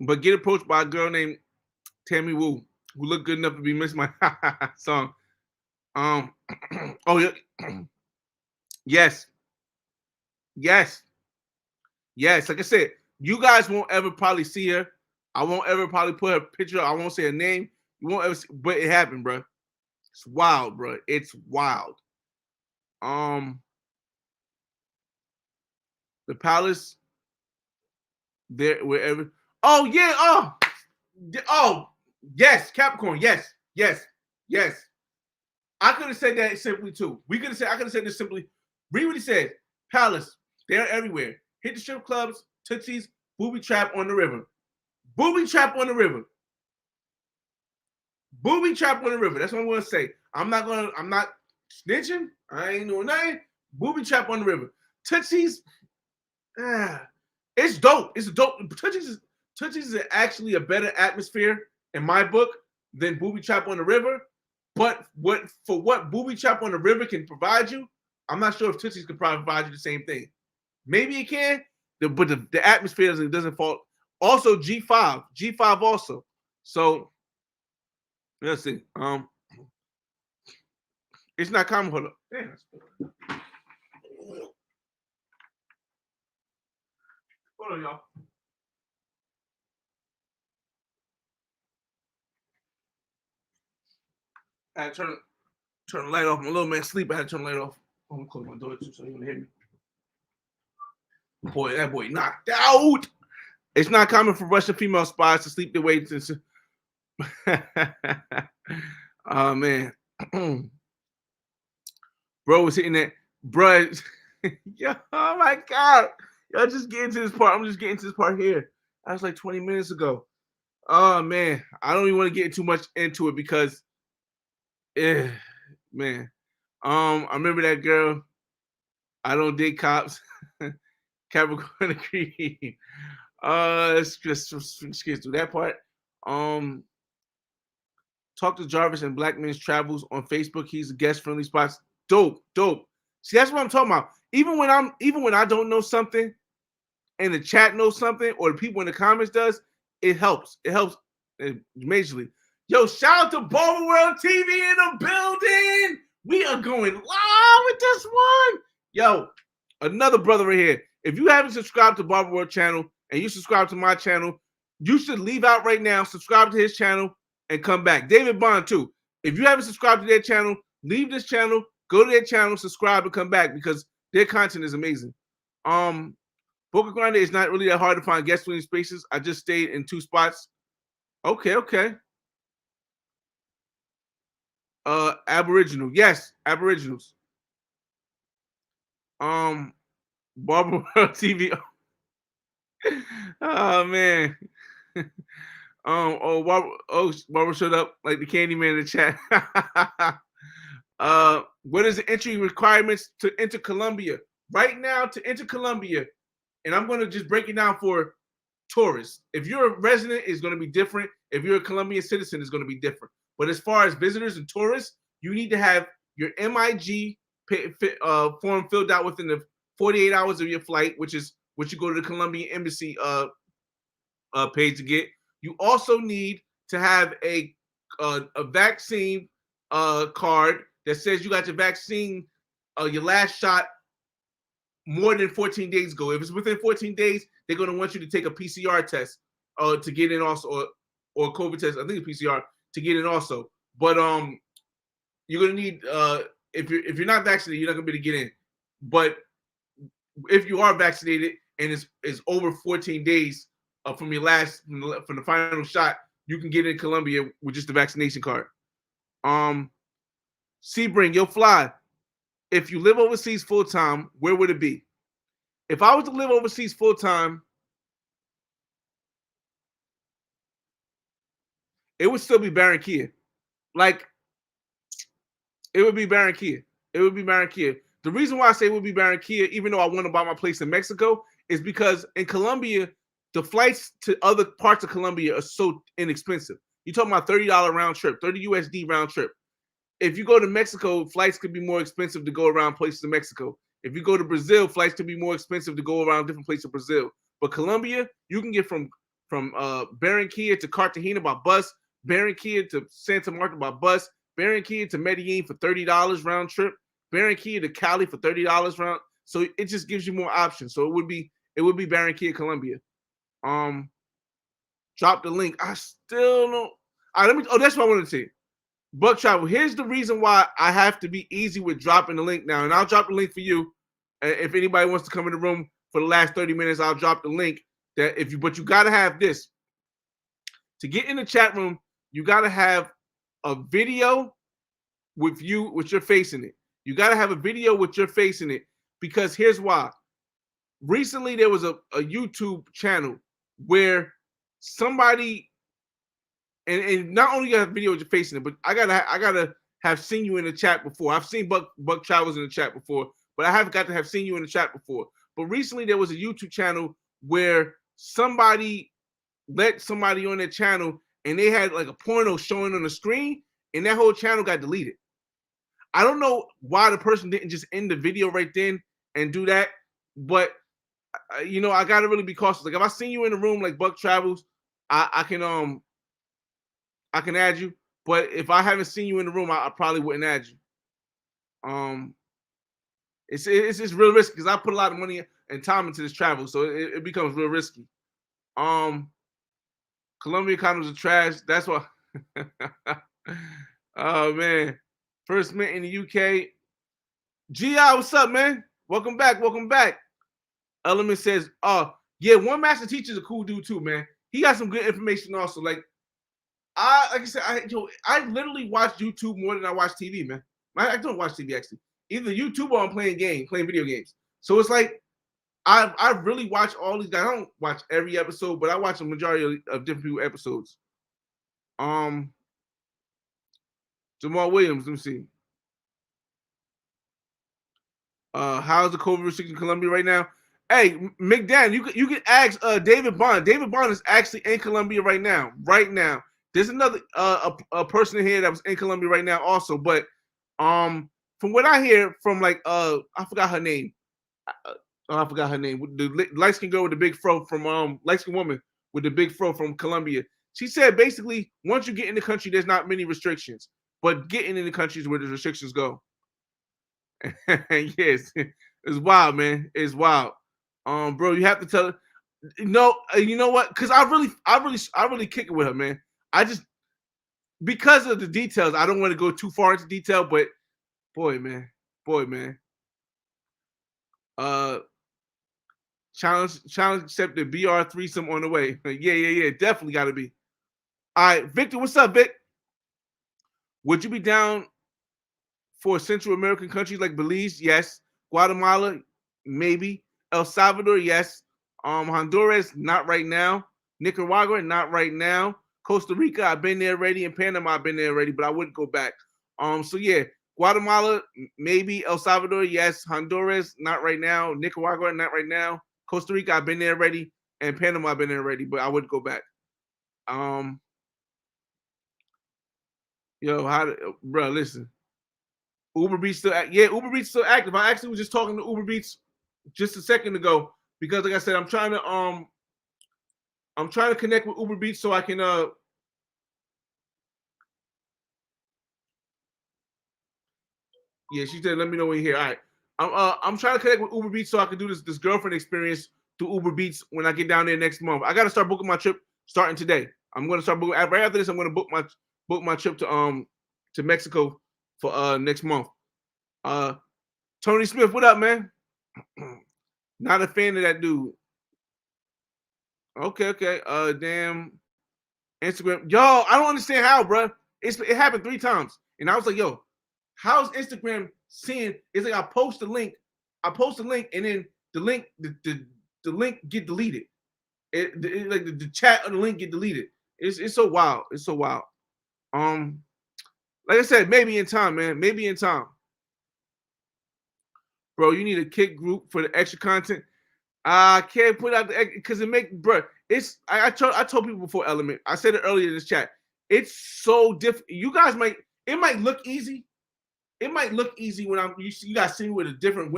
But get approached by a girl named Tammy Wu, who looked good enough to be Miss My song. Oh yeah. Yes. Like I said, you guys won't ever probably see her. I won't ever probably put her picture. I won't say her name. You won't ever see, but it happened, bro. It's wild, bro. It's wild. The palace. There, wherever. Oh yeah. Oh yes, Capricorn. Yes. I could have said that simply too. I could have said this simply. Read what he said. Palace. They're everywhere. Hit the strip clubs, tootsies, booby trap on the river. Booby trap on the river. Booby trap on the river. That's what I'm gonna say. I'm not snitching. I ain't doing nothing. Booby trap on the river. Tootsie's, it's dope. It's dope. Tootsie's is actually a better atmosphere in my book than Booby Trap on the River. But what Booby Trap on the River can provide you, I'm not sure if Tootsie's can provide you the same thing. Maybe it can, but the atmosphere doesn't fall. Also, G5 also. So let's see. It's not common. Hold up. Damn. Hold on, y'all. I had to turn the light off. My little man sleep. I had to turn the light off. I'm gonna close my door too, so he don't hear me. Boy, that boy knocked out. It's not common for Russian female spies to sleep their way to. Oh man, bro was hitting that, bro. Yo, oh my god, y'all just get into this part. I'm just getting to this part here. That was like 20 minutes ago. Oh man, I don't even want to get too much into it because, man. I remember that girl. I don't date cops. Capricorn Creed. Let's just get through that part. Talk to Jarvis and Black Men's Travels on Facebook. He's a guest friendly spots. Dope. See, that's what I'm talking about. Even when I don't know something, and the chat knows something, or the people in the comments does, it helps. It helps majorly. Yo, shout out to Barber World TV in the building. We are going live with this one. Yo, another brother right here. If you haven't subscribed to Barber World channel and you subscribe to my channel, you should leave out right now, subscribe to his channel, and come back. David Bond too. If you haven't subscribed to their channel, leave this channel, go to their channel, subscribe, and come back because their content is amazing. Boca Grande is not really that hard to find guest filling spaces. I just stayed in 2 spots. Okay. Aboriginal. Yes, Aboriginals. Barber World TV. Oh man. Barber showed up like the Candyman in the chat. What is the entry requirements to enter Colombia? Right now, to enter Colombia, and I'm going to just break it down for tourists. If you're a resident, it's going to be different. If you're a Colombian citizen, it's going to be different. But as far as visitors and tourists, you need to have your MIG form filled out within the 48 hours of your flight, which is what you go to the Colombian embassy page to get. You also need to have a vaccine card that says you got your vaccine, your last shot more than 14 days ago. If it's within 14 days, they're going to want you to take a PCR test to get in also, or COVID test. I think it's PCR to get in also. But you're going to need if you're not vaccinated, you're not going to be able to get in. But if you are vaccinated and it's over 14 days from your from the final shot, you can get in Colombia with just the vaccination card. Sebring, you'll fly. If you live overseas full time, where would it be? If I was to live overseas full time, it would still be Barranquilla. Like, it would be Barranquilla. It would be Barranquilla. The reason why I say it would be Barranquilla, even though I want to buy my place in Mexico, is because in Colombia, the flights to other parts of Colombia are so inexpensive. You're talking about $30 round trip, 30 USD round trip. If you go to Mexico, flights could be more expensive to go around places in Mexico. If you go to Brazil, flights could be more expensive to go around different places in Brazil. But Colombia, you can get from Barranquilla to Cartagena by bus, Barranquilla to Santa Marta by bus, Barranquilla to Medellin for $30 round trip, Barranquilla to Cali for $30 round. So it just gives you more options. So it would be Barranquilla, Colombia. Drop the link. I still don't. That's what I wanted to say. Buck Travel. Here's the reason why I have to be easy with dropping the link now, and I'll drop the link for you. If anybody wants to come in the room for the last 30 minutes, I'll drop the link. But you got to have this to get in the chat room. You got to have a video with your face in it. You got to have a video with your face in it, because here's why. Recently, there was a YouTube channel where somebody and not only you have video with your face in it, but I gotta have seen you in the chat before. I've seen Buck Travels in the chat before, but I haven't got to have seen you in the chat before. But recently there was a YouTube channel where somebody let somebody on their channel and they had like a porno showing on the screen, and that whole channel got deleted. I don't know why the person didn't just end the video right then and do that, but I gotta really be cautious. Like if I see you in the room like Buck Travels, I can add you. But if I haven't seen you in the room, I probably wouldn't add you. It's real risky because I put a lot of money and time into this travel, so it becomes real risky. Colombia condoms are trash. That's why. Oh man, first met in the UK. Gi, what's up, man? Welcome back. Welcome back. Element says, yeah, One Master Teacher's a cool dude too, man. He got some good information also. Like I said, I literally watch YouTube more than I watch TV, man. I don't watch TV actually. Either YouTube or I'm playing video games. So it's like I really watch all these guys. I don't watch every episode, but I watch a majority of different people episodes. Jamal Williams, let me see. How's the COVID restriction in Colombia right now? Hey, McDan, you can ask David Bond. David Bond is actually in Colombia right now. Right now. There's another a person in here that was in Colombia right now also, but from what I hear from like I forgot her name. I forgot her name. The light skin girl with the big fro from light skin woman with the big fro from Colombia. She said basically once you get in the country, there's not many restrictions, but getting in the countries where the restrictions go. Yes, it's wild, man. It's wild. Bro, you have to tell. No, you know what? Because I really kick it with her, man. I just because of the details, I don't want to go too far into detail, but boy, man. Challenge accepted. BR threesome on the way. Yeah. Definitely got to be. All right, Victor, what's up, Vic? Would you be down for Central American countries like Belize? Yes. Guatemala, maybe. El Salvador, yes. Honduras, not right now. Nicaragua, not right now. Costa Rica, I've been there already. And Panama, I've been there already, but I wouldn't go back. So yeah, Guatemala, maybe. El Salvador, yes. Honduras, not right now. Nicaragua, not right now. Costa Rica, I've been there already. And Panama, I've been there already, but I wouldn't go back. Bro, listen. Uber Eats still Uber Eats still active. I actually was just talking to Uber Eats just a second ago because like I said, I'm trying to connect with Uber Eats so I can yeah, she said let me know when you're here. All right. I'm trying to connect with Uber Eats so I can do this girlfriend experience through Uber Eats when I get down there next month. I gotta start booking my trip starting today. I'm gonna start booking right after this, I'm gonna book my trip to Mexico for next month. Tony Smith, what up, man? Not a fan of that dude. Okay. Damn. Instagram. Yo, I don't understand how, bro. It happened 3 times. And I was like, yo, how's Instagram seeing? It's like I post the link, and then the link, the link get deleted. Like the chat on the link get deleted. It's so wild. It's so wild. Like I said, maybe in time, man. Maybe in time. Bro, you need a kick group for the extra content. I can't put out the because it make bro. It's I told people before Element. I said it earlier in this chat. It's so different. You guys might look easy. It might look easy when you guys see me with different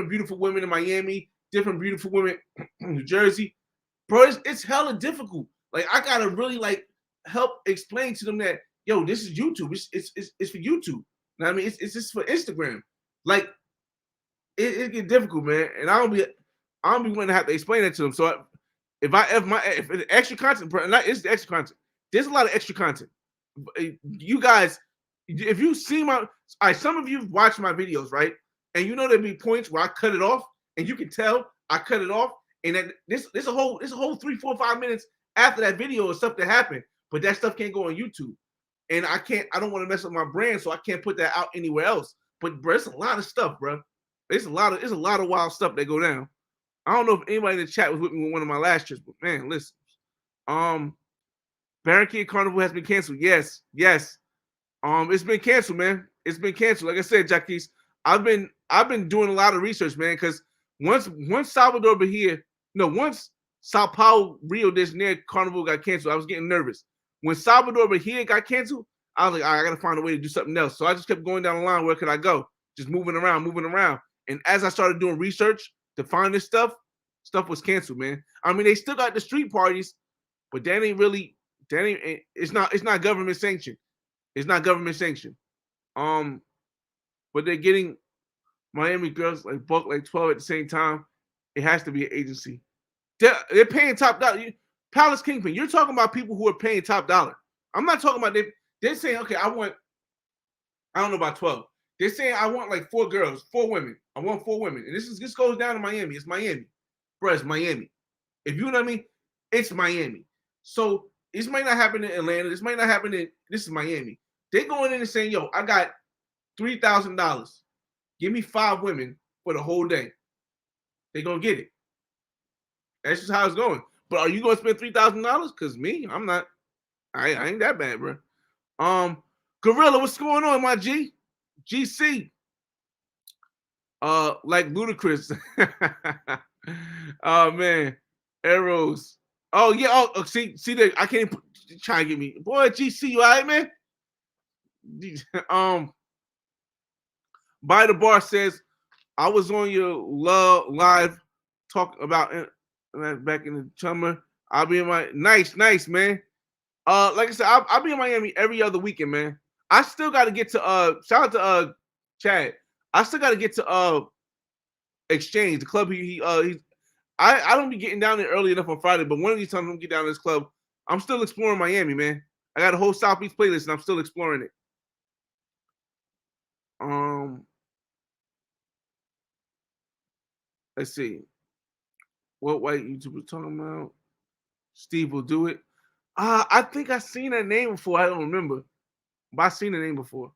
beautiful women in Miami, different beautiful women in New Jersey. Bro, it's hella difficult. Like I gotta really like help explain to them that yo, this is YouTube. It's for YouTube. You know what I mean? It's just for Instagram. Like it get difficult, man. And I don't be wanting to have to explain that to them. So if the extra content, it's the extra content. There's a lot of extra content. You guys, if you see some of you watch my videos, right? And you know there'll be points where I cut it off, and you can tell I cut it off. And then this a whole 3, 4, 5 minutes after that video of stuff that happened, but that stuff can't go on YouTube. And I don't want to mess up my brand, so I can't put that out anywhere else. But bro, it's a lot of stuff, bro. It's a lot of wild stuff that go down. I don't know if anybody in the chat was with me with one of my last trips, but man, listen. Barricade Carnival has been canceled. Yes. It's been canceled, man. It's been canceled. Like I said, Jackie, I've been doing a lot of research, man, because once Salvador Bahia, no, once Sao Paulo, Rio de Janeiro Carnival got canceled, I was getting nervous. When Salvador Bahia got canceled, I was like, I gotta find a way to do something else. So I just kept going down the line. Where could I go? Just moving around. And as I started doing research to find this stuff was canceled, man. I mean, they still got the street parties, but it's not government sanctioned. It's not government sanctioned. But they're getting Miami girls like book like 12 at the same time. It has to be an agency. They're paying top dollar. Palace Kingpin, you're talking about people who are paying top dollar. I'm not talking about they're saying, okay, I don't know about 12. They're saying I want like 4 girls, 4 women. I want 4 women. And this goes down to Miami. It's Miami. Bro, it's Miami. If you know what I mean, it's Miami. So this might not happen in Atlanta. This is Miami. They're going in and saying, yo, I got $3,000. Give me 5 women for the whole day. They're going to get it. That's just how it's going. But are you going to spend $3,000? Because me, I'm not. I ain't that bad, bro. Gorilla, what's going on, my G? GC. Like Ludacris. Oh, man. Arrows. Oh, yeah. Oh, see that I can't try to get me. Boy, GC, you all right, man? By the Bar says, I was on your live talk about back in the summer. I'll be in my nice, man. Like I said, I'll be in Miami every other weekend, man. I still got to get to shout out to Chad. I still got to get to Exchange, the club I don't be getting down there early enough on Friday, but one of these times I'm gonna get down to this club. I'm still exploring Miami, man. I got a whole South Beach playlist and I'm still exploring it. Let's see. What white YouTuber talking about? Steve will do it. I think I seen that name before. I don't remember, but I seen the name before.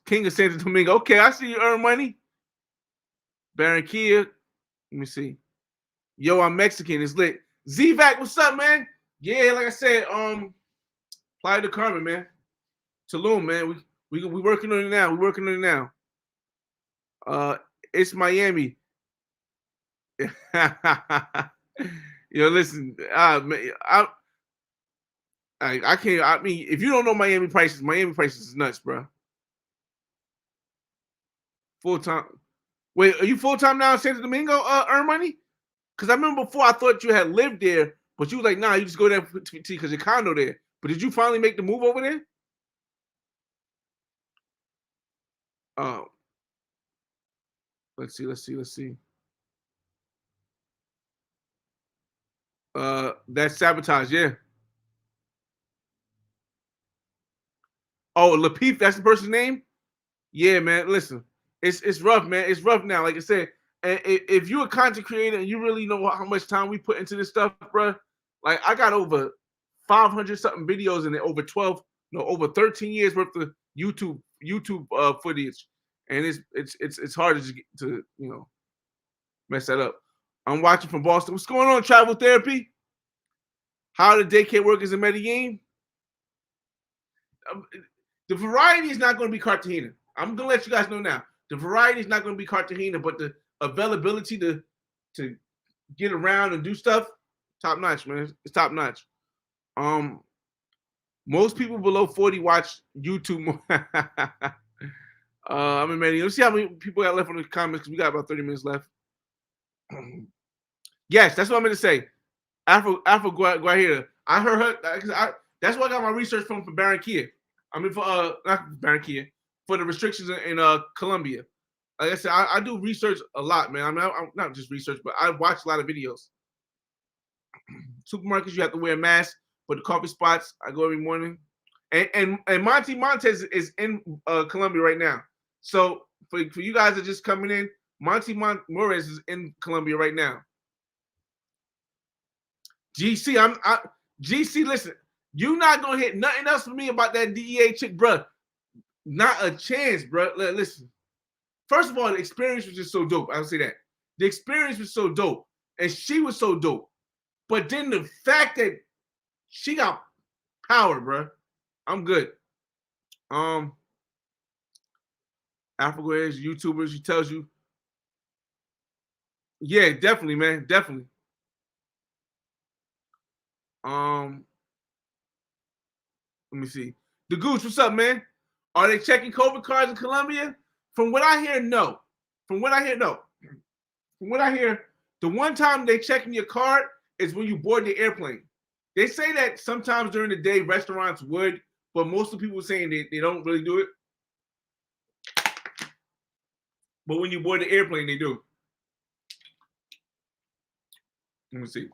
King of Santo Domingo. Okay, I see you earn money. Barricade. Let me see. Yo, I'm Mexican. It's lit. Z-Vac, what's up, man? Yeah, like I said, Playa del Carmen, man. Tulum, man. We working on it now. We're working on it now. It's Miami. Yo, listen, man, I can't. I mean, if you don't know Miami prices is nuts, bro. Full time. Wait, are you full time now in Santo Domingo? Earn money? Because I remember before I thought you had lived there, but you was like, nah, you just go there because your condo there. But did you finally make the move over there? Let's see. That's Sabotage, yeah. Oh, Lapeef, that's the person's name? Yeah, man. Listen, it's rough, man. It's rough now. Like I said, and if you're a content creator and you really know how much time we put into this stuff, bro, like I got over 500 something videos and over 13 years worth of YouTube footage, and it's hard to mess that up. I'm watching from Boston. What's going on, Travel Therapy? How are the daycare workers in Medellin? The variety is not going to be Cartagena. I'm going to let you guys know now. The variety is not going to be Cartagena, but the availability to get around and do stuff, top notch, man. It's top notch. Most people below 40 watch YouTube. I'm in Medellin. Let's see how many people got left on the comments because we got about 30 minutes left. Yes, that's what I'm going to say. Afro Guajira. I heard her. That's why I got my research from Barricade. I mean, for not Barricade, for the restrictions in Colombia. Like I said, I do research a lot, man. I mean, I'm not just research, but I watch a lot of videos. Supermarkets, you have to wear a mask, but the coffee spots, I go every morning. And Monty Montez is in Colombia right now. So for you guys that are just coming in, Monty Morez is in Colombia right now. GC, GC, listen, you not gonna hit nothing else for me about that DEA chick, bro. Not a chance, bro. Listen. First of all, the experience was just so dope. I'll say that. The experience was so dope. And she was so dope. But then the fact that she got power, bro, I'm good. Africa is YouTubers. She tells you, yeah, definitely, man, definitely. Let me see. The Goose, what's up, man? Are they checking COVID cards in Colombia? From what I hear, no. From what I hear, no. From what I hear, the one time they checking your card is when you board the airplane. They say that sometimes during the day restaurants would, but most of the people are saying they don't really do it. But when you board the airplane, they do. Let me see.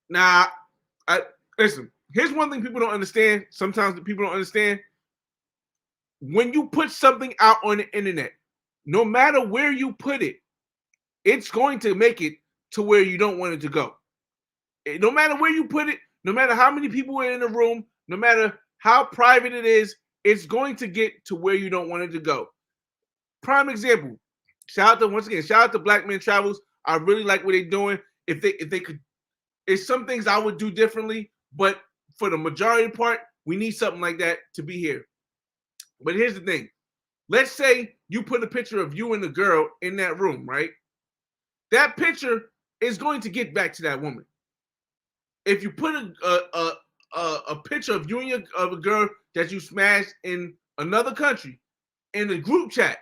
Now, listen. Here's one thing people don't understand. Sometimes the people don't understand. When you put something out on the internet, no matter where you put it, it's going to make it to where you don't want it to go. No matter where you put it, no matter how many people are in the room, no matter how private it is, it's going to get to where you don't want it to go. Prime example. Shout out to Black Men Travels. I really like what they're doing. If they could, it's some things I would do differently, but for the majority part, we need something like that to be here. But here's the thing. Let's say you put a picture of you and the girl in that room, right? That picture is going to get back to that woman. If you put a picture of you and of a girl that you smashed in another country in a group chat,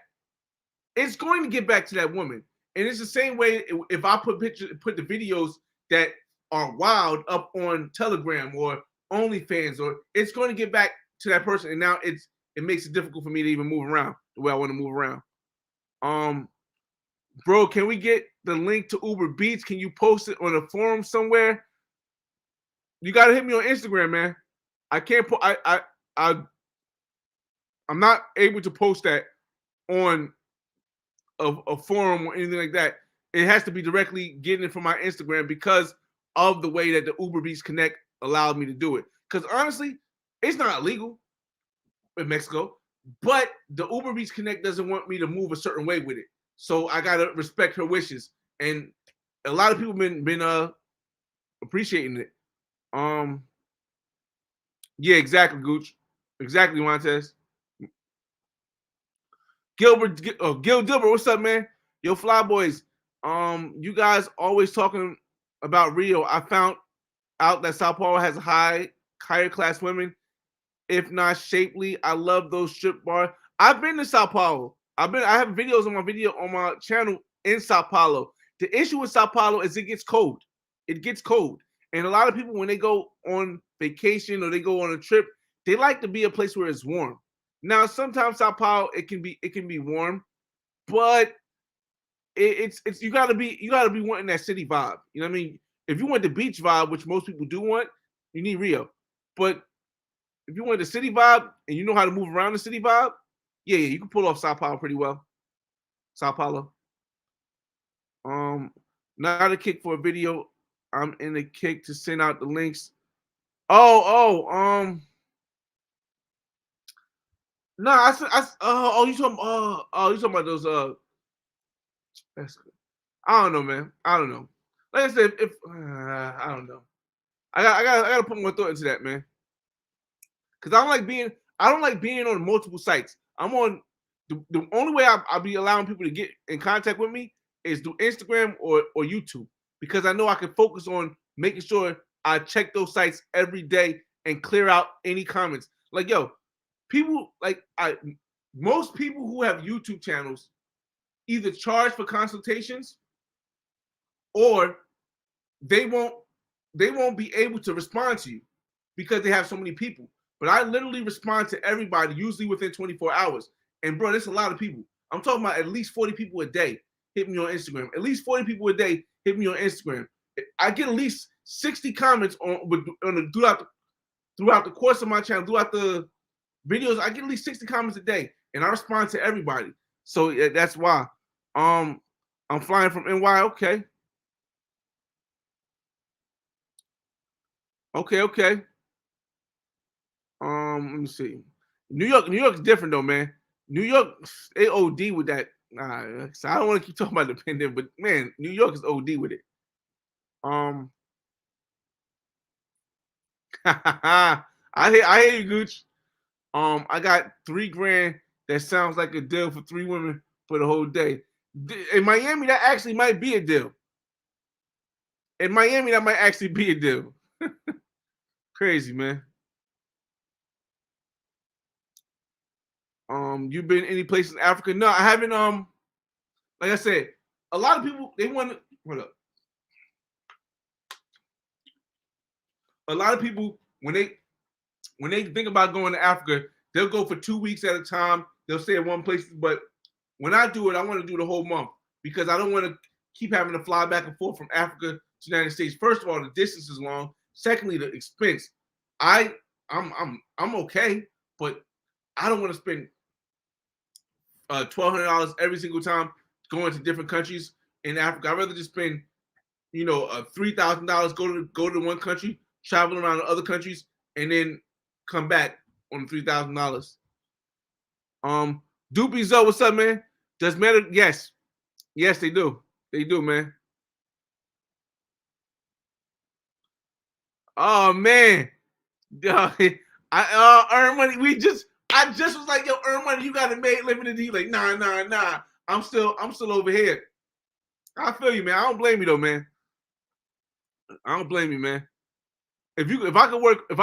it's going to get back to that woman. And it's the same way if I put the videos that are wild up on Telegram or OnlyFans, or it's going to get back to that person. And now it makes it difficult for me to even move around the way I want to move around. Bro, can we get the link to Uber Beats? Can you post it on a forum somewhere? You gotta hit me on Instagram, man. I can't put I'm not able to post that on a forum or anything like that. It has to be directly getting it from my Instagram because of the way that the Uber Beats Connect allowed me to do it. Because honestly, it's not illegal in Mexico, but the Uber Beats Connect doesn't want me to move a certain way with it. So I gotta respect her wishes. And a lot of people been appreciating it. Yeah, exactly, Gooch. Exactly, Montez. Gil Dilbert, what's up, man? Yo, Fly Boys. You guys always talking about Rio. I found out that Sao Paulo has higher class women, if not shapely. I love those strip bars. I've been to Sao Paulo. I have videos on my channel in Sao Paulo. The issue with Sao Paulo is it gets cold. It gets cold. And a lot of people, when they go on vacation or they go on a trip, they like to be a place where it's warm. Now, sometimes Sao Paulo it can be warm, but it's you gotta be wanting that city vibe. You know what I mean? If you want the beach vibe, which most people do want, you need Rio. But if you want the city vibe and you know how to move around the city vibe, yeah, you can pull off Sao Paulo pretty well. Sao Paulo. Not a kick for a video. I'm in the kick to send out the links. No, you talking about those I don't know, man. I don't know. Like I said, if I don't know. I gotta put more thought into that, man. Cause I don't like being on multiple sites. I'm on the only way I'll be allowing people to get in contact with me is through Instagram or YouTube, because I know I can focus on making sure I check those sites every day and clear out any comments. Like, yo, people most people who have YouTube channels either charge for consultations or they won't be able to respond to you because they have so many people. But I literally respond to everybody usually within 24 hours. And bro, there's a lot of people. I'm talking about at least 40 people a day hit me on Instagram. At least 40 people a day hit me on Instagram. I get at least 60 comments throughout the course of my channel, throughout the videos. I get at least 60 comments a day, and I respond to everybody. So that's why. I'm flying from NY. Okay. Okay. Let me see. New York's different though, man. New York, they OD with that. So I don't want to keep talking about the pandemic, but man, New York is OD with it. Um, I hear you, Gooch. I got $3 grand. That sounds like a deal for 3 women for the whole day. In Miami, that actually might be a deal. In Miami, that might actually be a deal. Crazy, man. You been any place in Africa? No, I haven't. Like I said, a lot of people they want to. Hold up. A lot of people when they think about going to Africa, they'll go for 2 weeks at a time. They'll stay at one place, but when I do it, I want to do the whole month because I don't want to keep having to fly back and forth from Africa to the United States. First of all, the distance is long. Secondly, the expense. I'm okay, but I don't want to spend $1,200 every single time going to different countries in Africa. I'd rather just spend $3,000 go to one country, travel around to other countries, and then come back on the $3,000. Doopy Zoe, what's up, man? Does matter? Yes, they do. They do, man. Oh man, I earn money. I just was like, yo, earn money. You got to make limited. He like, nah. I'm still over here. I feel you, man. I don't blame you though, man. I don't blame you, man. If I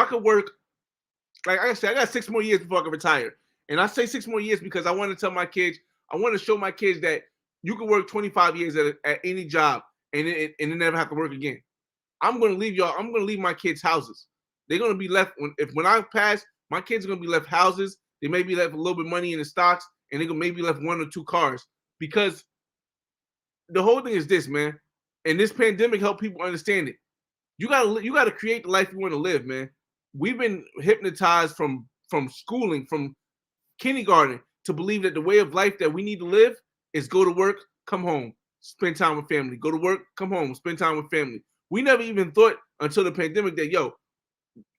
could work, like I said, I got 6 more years before I can retire. And I say 6 more years because I want to tell my kids, I want to show my kids that you can work 25 years at any job and then never have to work again. I'm gonna leave y'all. I'm gonna leave my kids houses. They're gonna be left when I pass. My kids are gonna be left houses. They may be left a little bit of money in the stocks, and they're gonna maybe left 1 or 2 cars. Because the whole thing is this, man. And this pandemic helped people understand it. You gotta create the life you want to live, man. We've been hypnotized from schooling, from kindergarten, to believe that the way of life that we need to live is go to work, come home, spend time with family. Go to work, come home, spend time with family. We never even thought until the pandemic that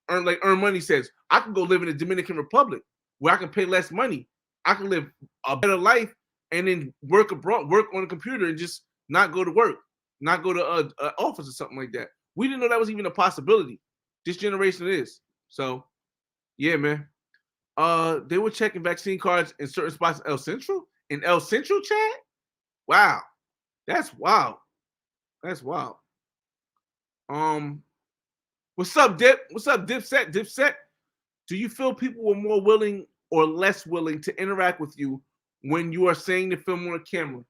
earn money says I can go live in the Dominican Republic where I can pay less money. I can live a better life and then work abroad, work on a computer and just not go to work, not go to an office or something like that. We didn't know that was even a possibility. This generation is. So, yeah, man. They were checking vaccine cards in certain spots in El Central. In El Central, Chad? Wow. That's wild. That's wild. What's up, Dip? What's up, Dipset? Dipset? Do you feel people were more willing or less willing to interact with you when you are saying the film on camera?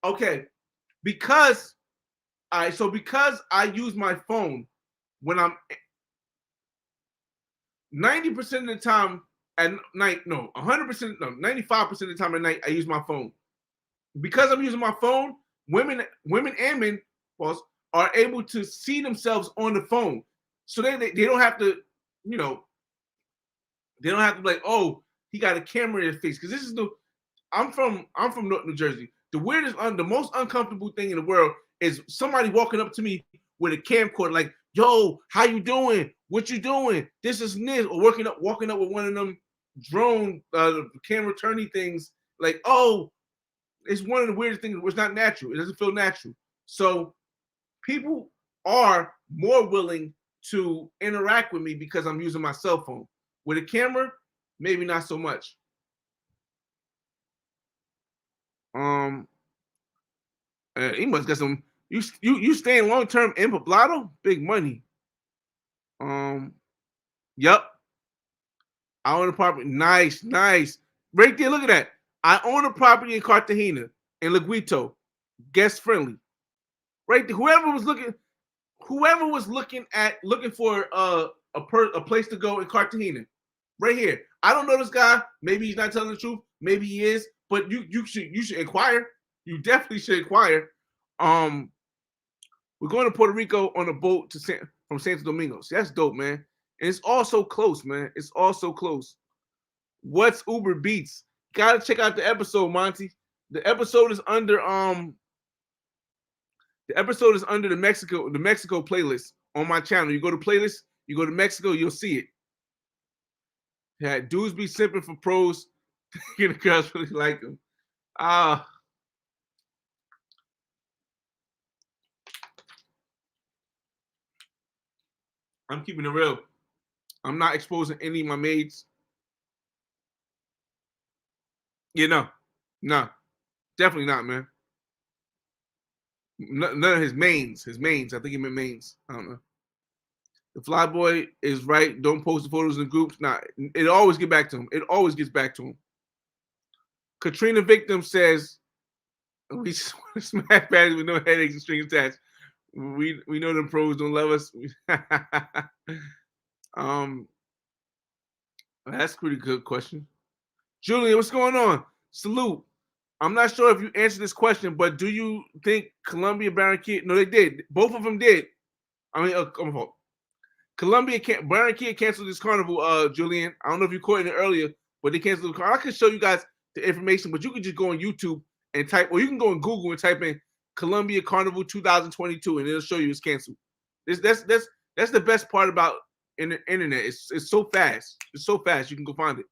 Okay. Because I use my phone when I'm 90% of the time at night, no, 100%, no, 95% of the time at night, I use my phone. Because I'm using my phone, women and men are able to see themselves on the phone. So they don't have to, they don't have to be like, oh, he got a camera in his face. Because this is I'm from New Jersey. The weirdest, the most uncomfortable thing in the world is somebody walking up to me with a camcorder, like, yo, how you doing? What you doing? This is this, or walking up with one of them drone camera turny things, like, oh, it's one of the weirdest things. It's not natural. It doesn't feel natural. So people are more willing to interact with me because I'm using my cell phone. With a camera, maybe not so much. He must get some. You staying long term in Poblado? Big money. Yep. I own a property. Nice. Right there. Look at that. I own a property in Cartagena, in Laguito. Guest friendly. Right there. Whoever was looking for a place to go in Cartagena, right here. I don't know this guy. Maybe he's not telling the truth. Maybe he is. But you should inquire. You definitely should inquire. We're going to Puerto Rico on a boat from Santo Domingo. So that's dope, man. And it's all so close, man. It's all so close. What's Uber Beats? Gotta check out the episode, Monty. The episode is under the Mexico playlist on my channel. You go to playlist, you go to Mexico, you'll see it. Yeah, dudes be simping for pros. The girls really like them. I'm keeping it real. I'm not exposing any of my maids. No, definitely not, man. None of his mains. His mains. I think he meant mains. I don't know. The Flyboy is right. Don't post the photos in groups. Nah, it always get back to him. It always gets back to him. Katrina Victim says, "We smash baddies with no headaches and string attached. We know them pros don't love us." um, that's a pretty good question. Julian, what's going on? Salute. I'm not sure if you answered this question, but do you think Colombia Barricade? No, they did. Both of them did. I mean, Colombia can't. Barricade canceled this carnival. Julian, I don't know if you caught it earlier, but they canceled the carnival. I can show you guys the information, but you can just go on YouTube and type, or you can go on Google and type in Colombia Carnival 2022, and it'll show you it's canceled. That's the best part about the internet. It's so fast. It's so fast. You can go find it.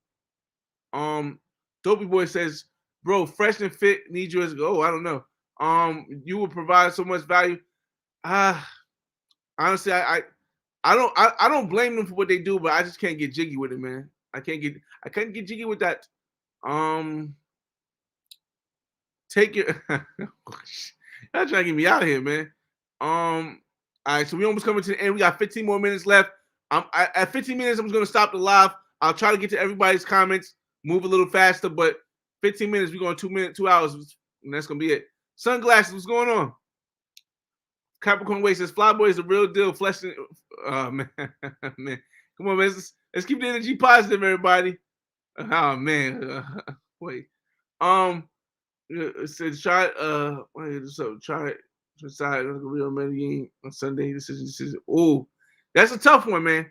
Dopey Boy says, "Bro, fresh and fit, need you as oh, I don't know. You will provide so much value. Honestly, I don't blame them for what they do, but I just can't get jiggy with it, man. I can't get jiggy with that. Take your y'all trying to get me out of here, man. All right, so we almost coming to the end. We got 15 more minutes left. At 15 minutes, I'm just gonna stop the live. I'll try to get to everybody's comments, move a little faster, but 15 minutes, we're going 2 hours, and that's gonna be it. Sunglasses, what's going on? Capricorn Way says Flyboy is the real deal. Flexing, man, man, come on, man. Let's keep the energy positive, everybody. Oh man, wait. It said try. Wait, so try it. Decide real Medellin on Sunday. Decision. Oh, that's a tough one, man.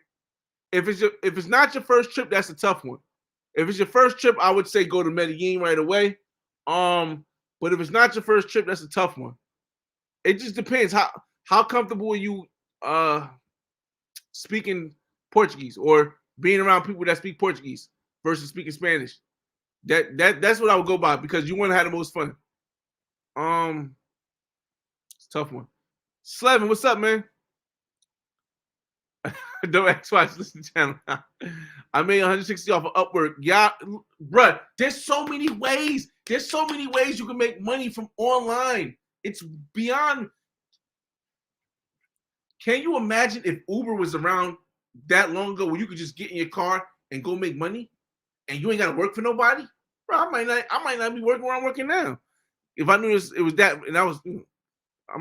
If it's not your first trip, that's a tough one. If it's your first trip, I would say go to Medellin right away. But if it's not your first trip, that's a tough one. It just depends how comfortable are you speaking Portuguese or being around people that speak Portuguese versus speaking Spanish. That's what I would go by because you want to have the most fun. It's a tough one. Slevin, what's up, man? Don't ask why I listen to the channel. I made 160 off of Upwork. Yeah, bruh, there's so many ways. There's so many ways you can make money from online. It's beyond. Can you imagine if Uber was around that long ago where you could just get in your car and go make money and you ain't got to work for nobody? Bro, I might not be working where I'm working now. If I knew it was that, and I'm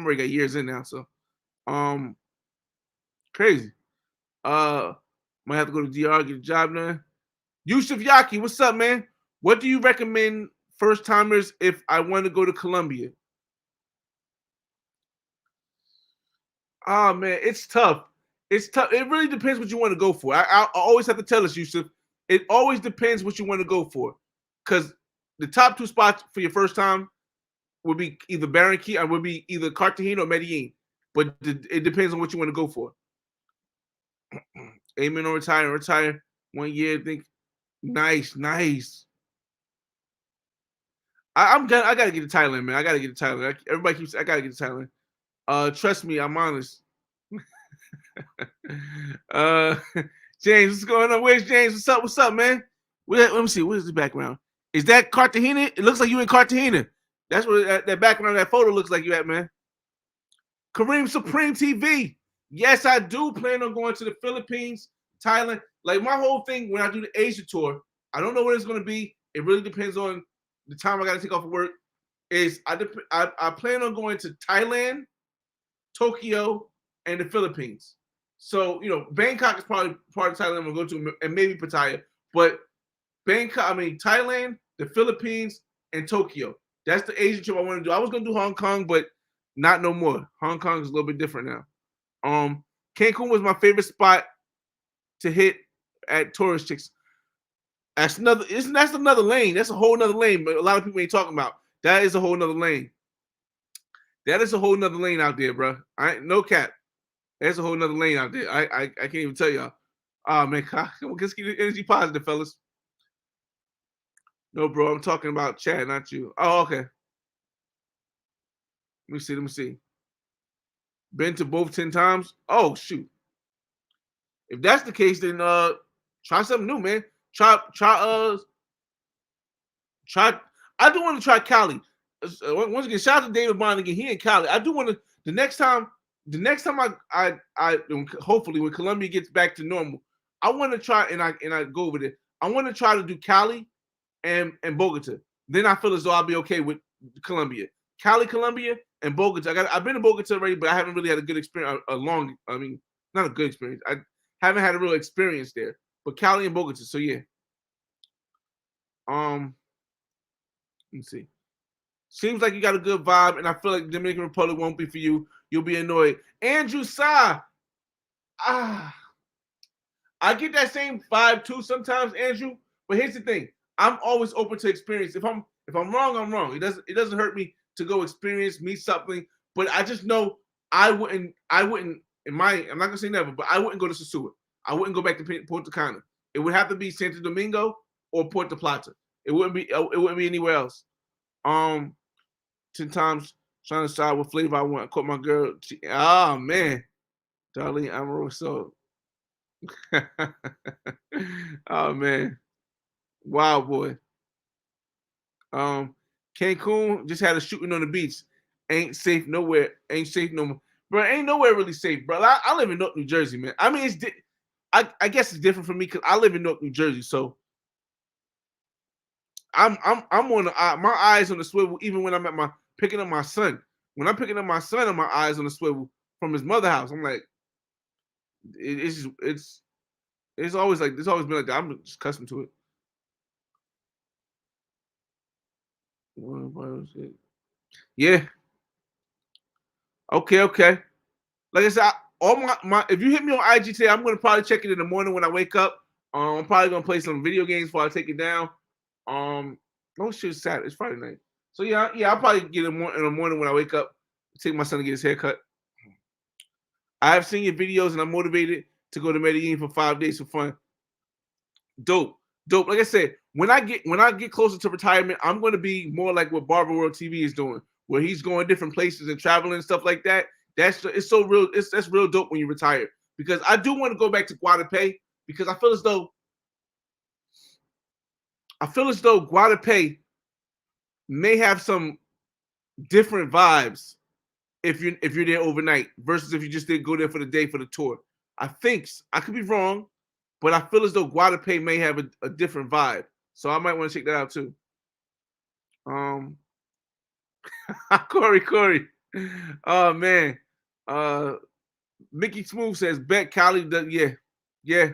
already got years in now, so crazy. Might have to go to DR, get a job done. Yusuf Yaki, what's up, man? What do you recommend first timers if I want to go to Colombia? Oh man, it's tough. It's tough. It really depends what you want to go for. I always have to tell us, Yusuf. It always depends what you want to go for, because the top two spots for your first time would be either Barranquilla or would be either Cartagena or Medellin. But it depends on what you want to go for. Amen or retire 1 year. I think nice. I gotta get to Thailand, man. I gotta get to Thailand. Everybody keeps. I gotta get to Thailand. Trust me, I'm honest. James, what's going on? Where's James? What's up, man? Let me see. Where's the background? Is that Cartagena? It looks like you in Cartagena. That's what that background, that photo looks like you at, man. Kareem Supreme TV. Yes, I do plan on going to the Philippines, Thailand. Like my whole thing when I do the Asia tour, I don't know what it's going to be. It really depends on the time I got to take off of work. I plan on going to Thailand, Tokyo, and the Philippines. So Bangkok is probably part of Thailand I'm gonna go to, and maybe Pattaya. But Thailand, the Philippines, and Tokyo. That's the Asian trip I want to do. I was gonna do Hong Kong, but not no more. Hong Kong is a little bit different now. Cancun was my favorite spot to hit at tourist chicks. That's another lane. That's a whole nother lane, but a lot of people ain't talking about. That is a whole nother lane. That is a whole nother lane out there, bro. No cap. There's a whole nother lane out there. I can't even tell y'all. Oh man, come on, let's keep the energy positive, fellas. No, bro, I'm talking about Chad, not you. Oh, okay. Let me see. Been to both 10 times. Oh shoot. If that's the case, then try something new, man. Try. I do want to try Cali. Once again, shout out to David Bond again. He in Cali. I do want to the next time. The next time I hopefully when Colombia gets back to normal, I want to try and I go over there. I want to try to do Cali and Bogota. Then I feel as though I'll be okay with Colombia, Cali, Colombia, and Bogota. I've been to Bogota already, but I haven't really had a good experience. Not a good experience. I haven't had a real experience there. But Cali and Bogota. So yeah. Let me see. Seems like you got a good vibe, and I feel like Dominican Republic won't be for you. You'll be annoyed. Andrew Sa, I get that same vibe too sometimes, Andrew. But here's the thing: I'm always open to experience. If I'm wrong, I'm wrong. It doesn't hurt me to go experience me something. But I just know I wouldn't. I'm not gonna say never, but I wouldn't go to Sosua. I wouldn't go back to Punta Cana. It would have to be Santo Domingo or Puerto Plata. It wouldn't be anywhere else. 10 times trying to decide what flavor I want. I caught my girl. Oh man, Darlene Amoroso. Oh man, wow boy. Cancun just had a shooting on the beach. Ain't safe nowhere. Ain't safe no more. Bro, ain't nowhere really safe, bro. I live in Newark, New Jersey, man. I mean, I guess it's different for me because I live in Newark, New Jersey, so I'm on my eyes on the swivel even when I'm at my picking up my son. When I'm picking up my son, and my eyes on the swivel from his mother house. I'm like, it's always like it's always been like that. I'm just accustomed to it. Yeah. Okay. Like I said, all my if you hit me on IG today, I'm gonna probably check it in the morning when I wake up. I'm probably gonna play some video games before I take it down. Oh shit, it's Saturday. It's Friday night. So yeah, I'll probably get it in the morning when I wake up. Take my son to get his haircut. I have seen your videos and I'm motivated to go to Medellin for 5 days for fun. Dope. Like I said, when I get closer to retirement, I'm going to be more like what Barber World TV is doing, where he's going different places and traveling and stuff like that. It's so real. That's real dope when you retire, because I do want to go back to Guadalupe because I feel as though Guadalupe may have some different vibes if you're there overnight versus if you just did go there for the day for the tour. I think I could be wrong, but I feel as though Guadalupe may have a different vibe. So I might want to check that out too. Corey. Oh man. Mickey Smooth says bet Cali does, yeah.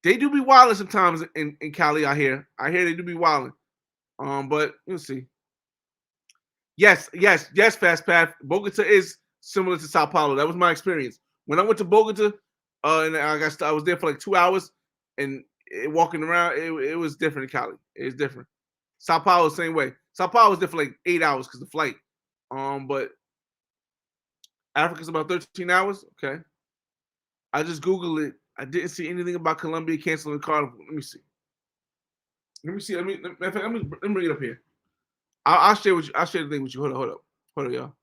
They do be wilding sometimes in Cali, I hear. They do be wilding. But we'll see. Yes, Fast Path. Bogota is similar to Sao Paulo. That was my experience. When I went to Bogota, and I was there for like 2 hours, and walking around, it was different in Cali. It was different. Sao Paulo, same way. Sao Paulo was there for like 8 hours because the flight. But Africa's about 13 hours. Okay. I just Googled it. I didn't see anything about Colombia canceling Carnival. Let me see. Let me bring it up here. I'll share with you. I'll share the thing with you. Hold up, y'all.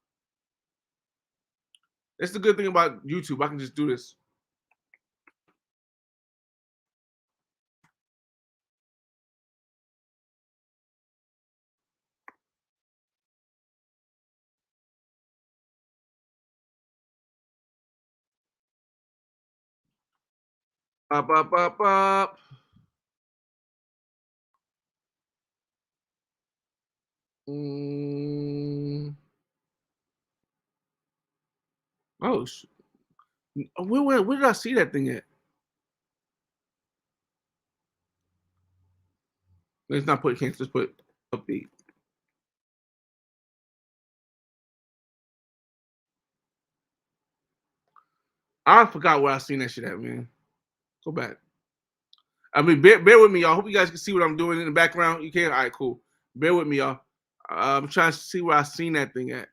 That's the good thing about YouTube. I can just do this. Up. Oh, where did I see that thing at? Let's not put cancel. Let's put update. I forgot where I seen that shit at, man. Go back. I mean, bear with me, y'all. Hope you guys can see what I'm doing in the background. You can? All right, cool. Bear with me, y'all. I'm trying to see where I seen that thing at.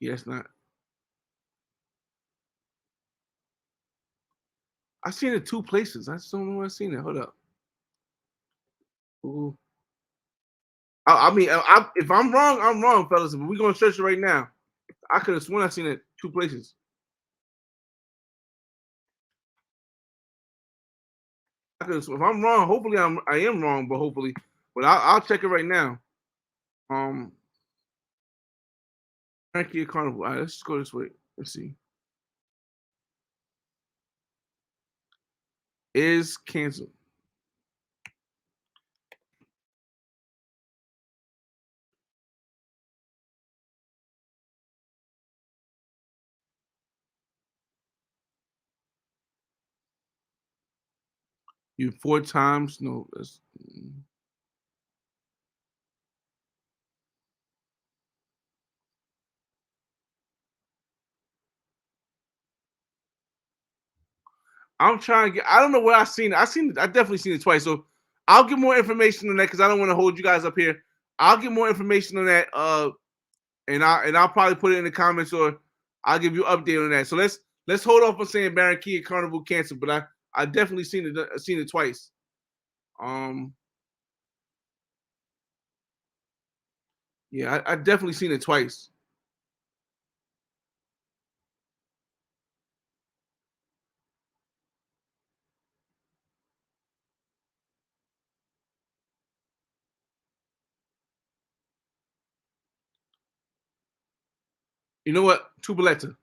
Yeah, it's not. I seen it 2 places. I just don't know where I seen it. Hold up. Ooh. I mean, if I'm wrong, I'm wrong, fellas. But we're gonna search it right now. I could have sworn I seen it 2 places. If I'm wrong, hopefully I am wrong, but hopefully, but I'll check it right now. Um, Barricade Carnival. All right, let's just go this way. Let's see. Is canceled. You 4 times? No, that's. I'm trying to get. I don't know where I seen it. I definitely seen it twice. So I'll get more information on that because I don't want to hold you guys up here. I'll get more information on that. And I'll probably put it in the comments or I'll give you an update on that. So let's hold off on saying Barricade Carnival canceled, but I definitely seen it twice. Um, yeah, I definitely seen it twice. You know what? Tubaleta.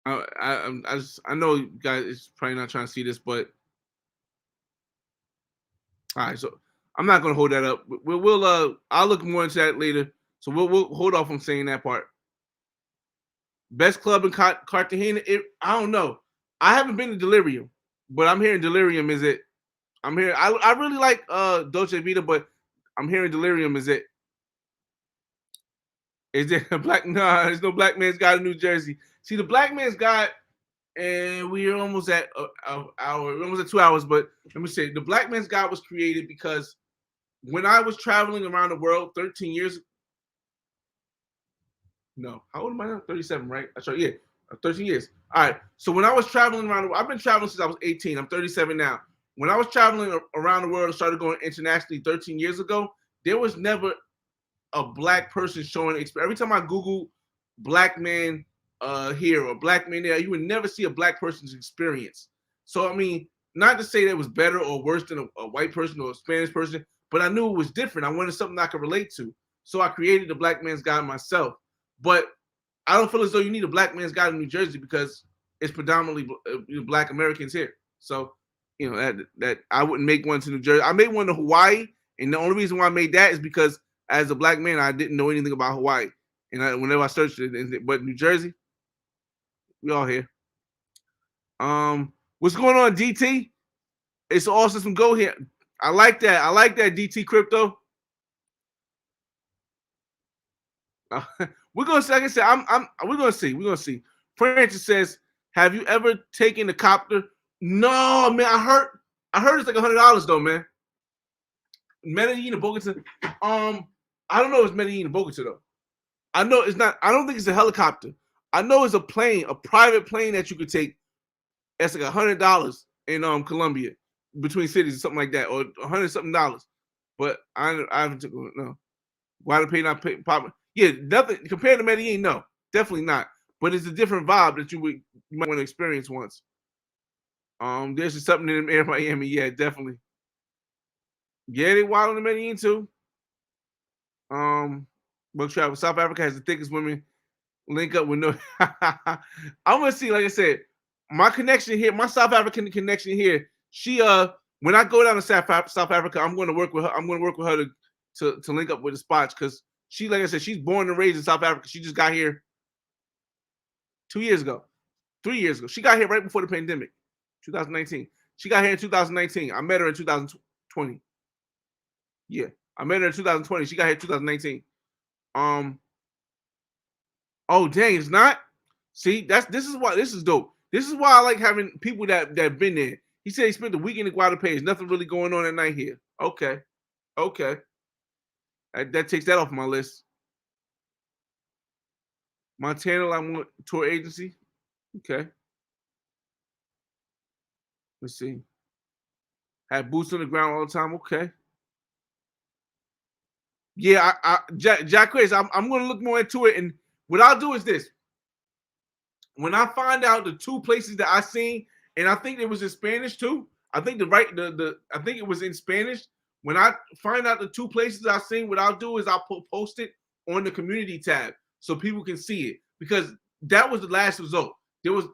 I know you guys is probably not trying to see this, but all right. So I'm not gonna hold that up. We'll I'll look more into that later. So we'll hold off on saying that part. Best club in Cartagena. I don't know. I haven't been to Delirium, but I'm hearing Delirium is it. I'm hearing. I really like Dolce Vita, but I'm hearing Delirium is it. Is there a black? Nah, there's no Black Man's Guide in New Jersey. See, the Black Man's Guide, and we are almost at an hour, almost at 2 hours. But let me say, the Black Man's Guide was created because when I was traveling around the world 13 years. No, how old am I now? 37, right? That's right. Yeah, 13 years. All right. So when I was traveling around, I've been traveling since I was 18. I'm 37 now. When I was traveling around the world and started going internationally 13 years ago, there was never a black person showing experience. Every time I Google black man here or black man there, you would never see a black person's experience. So I mean, not to say that it was better or worse than a white person or a Spanish person, but I knew it was different. I wanted something I could relate to. So I created the Black Man's Guide myself. But I don't feel as though you need a Black Man's Guide in New Jersey because it's predominantly black Americans here. So, that I wouldn't make one to New Jersey. I made one to Hawaii, and the only reason why I made that is because as a black man, I didn't know anything about Hawaii, and whenever I searched it, but New Jersey, we all here. What's going on, DT? It's all system go here. I like that. I like that, DT Crypto. We're gonna see. Like I said, We're gonna see. We're gonna see. Francis says, "Have you ever taken the copter?" No, man. I heard it's like $100 though, man. Medellin and Bogota. I don't know if it's Medellin and Bogota though. I know it's not. I don't think it's a helicopter. I know it's a plane, a private plane that you could take. That's like $100 in Colombia between cities or something like that, or $100 something. But I haven't took no. Why the pay not pay pop? Yeah, nothing compared to Medellin. No, definitely not. But it's a different vibe that you might want to experience once. There's just something in Air Miami. Yeah, definitely. Yeah, they wild in Medellin too. Book travel. South Africa has the thickest women. Link up with no. I'm gonna see. Like I said, my connection here, my South African connection here. She when I go down to South Africa, I'm going to work with her. I'm going to work with her to link up with the spots because she, like I said, she's born and raised in South Africa. She just got here 2 years ago, 3 years ago. She got here right before the pandemic, 2019. She got here in 2019. I met her in 2020. Yeah, I met her in 2020. She got here in 2019. Oh dang, it's not. See, this is why this is dope. This is why I like having people that been there. He said he spent the weekend in Guadalupe. There's nothing really going on at night here. Okay, okay, that takes that off my list. Montana, I want tour agency. Okay. Let's see. Had boots on the ground all the time. Okay. Yeah, Jack Chris, I'm gonna look more into it. And what I'll do is this: when I find out the two places that I seen, and I think it was in Spanish too. I think I think it was in Spanish. When I find out the two places I seen, what I'll do is I'll post it on the community tab so people can see it, because that was the last result. There was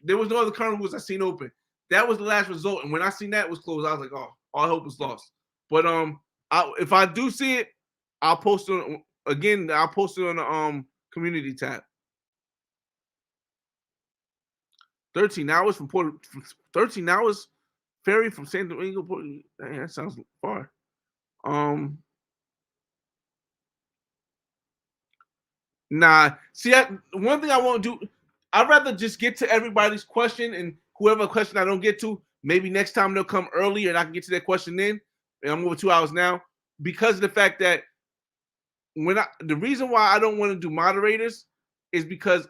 no other carnivals I seen open. That was the last result, and when I seen that was closed, I was like, oh, all hope was lost. But if I do see it, I'll post it on, again. I'll post it on the community tab. 13 hours from 13 hours ferry from San Domingo. Dang, that sounds far. Nah. See, one thing I won't do. I'd rather just get to everybody's question, and whoever question I don't get to, maybe next time they'll come earlier and I can get to that question then. And I'm over 2 hours now, because of the fact that the reason why I don't want to do moderators is because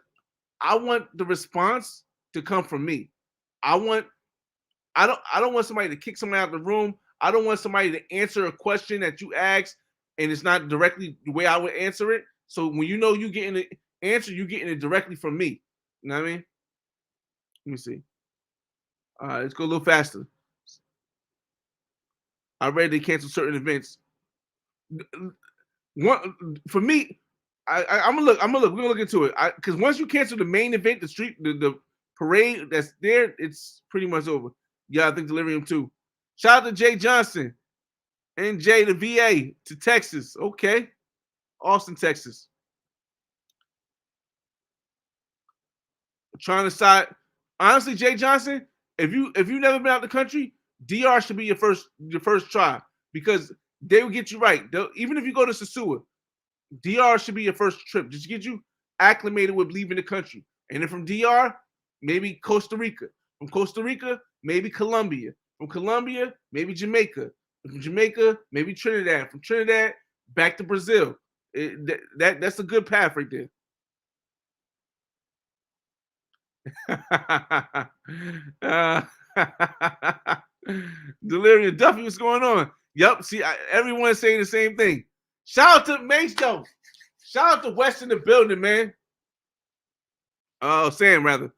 I want the response to come from me. I don't want somebody to kick somebody out of the room. I don't want somebody to answer a question that you ask and it's not directly the way I would answer it. So when you know you getting the answer, you're getting it directly from me. You know what I mean? Let me see. Let's go a little faster. I read they canceled certain events. One for me, I'm gonna look. We're gonna look into it. Because once you cancel the main event, the parade that's there, it's pretty much over. Yeah, I think Delirium too. Shout out to Jay Johnson and Jay the VA to Texas. Okay, Austin, Texas. Trying to decide. Honestly, Jay Johnson, if you've never been out the country, DR should be your first try, because they will get you right. Even if you go to Sasua, DR should be your first trip. Just get you acclimated with leaving the country. And then from DR, maybe Costa Rica. From Costa Rica, maybe Colombia. From Colombia, maybe Jamaica. From Jamaica, maybe Trinidad. From Trinidad, back to Brazil. That's a good path right there. Delirium Duffy, what's going on? Yep, see, everyone's saying the same thing. Shout out to Mace, though. Shout out to West in the building, man. Sam, rather.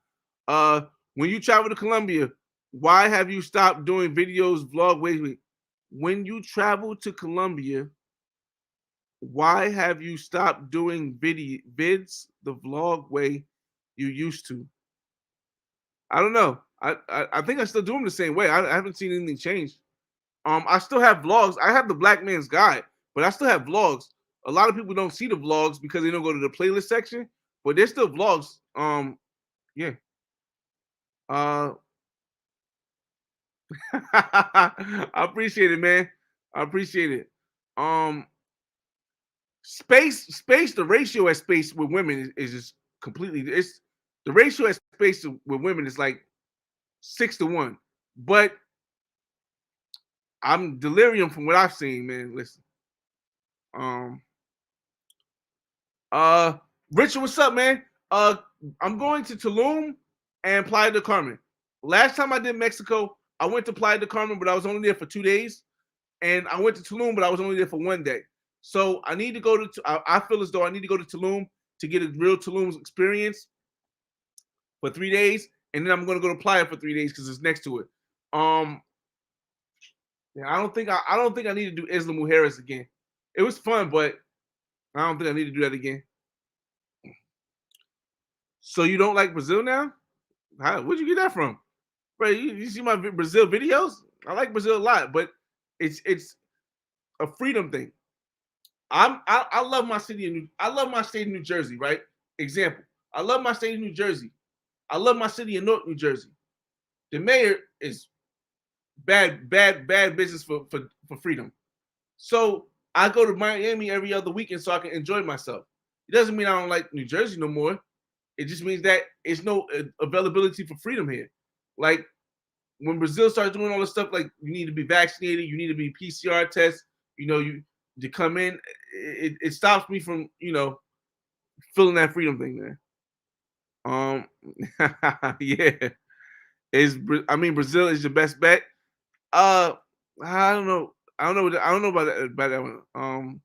When you travel to Colombia, why have you stopped doing videos, vlog? Wait. When you travel to Colombia, why have you stopped doing vids the vlog way you used to? I don't know. I think I still do them the same way. I haven't seen anything change. I still have vlogs. I have the Black Man's Guide, but I still have vlogs. A lot of people don't see the vlogs because they don't go to the playlist section, but there's still vlogs. Yeah. I appreciate it, man. I appreciate it. Space. The ratio at space with women is just completely. It's the ratio at space with women is like 6-1, but I'm Delirium from what I've seen, man. Listen. Richard, what's up, man? I'm going to Tulum and Playa del Carmen. Last time I did Mexico, I went to Playa del Carmen, but I was only there for 2 days. And I went to Tulum, but I was only there for 1 day. So I need to go to, I feel as though I need to go to Tulum to get a real Tulum experience for 3 days. And then I'm going to go to Playa for 3 days because it's next to it. Yeah, I don't think I need to do Isla Mujeres again. It was fun, but I don't think I need to do that again. So you don't like Brazil now? Where'd you get that from? Bro, you see my Brazil videos? I like Brazil a lot, but it's a freedom thing. I love my city I love my state of New Jersey, right? Example. I love my state of New Jersey. I love my city of North New Jersey. The mayor is bad business for freedom. So I go to Miami every other weekend so I can enjoy myself. It doesn't mean I don't like New Jersey no more. It just means that it's no availability for freedom here. Like when Brazil starts doing all this stuff, like you need to be vaccinated, you need to be PCR test, you to come in. It stops me from feeling that freedom thing, man. Yeah. Brazil is your best bet. I don't know. I don't know about that one.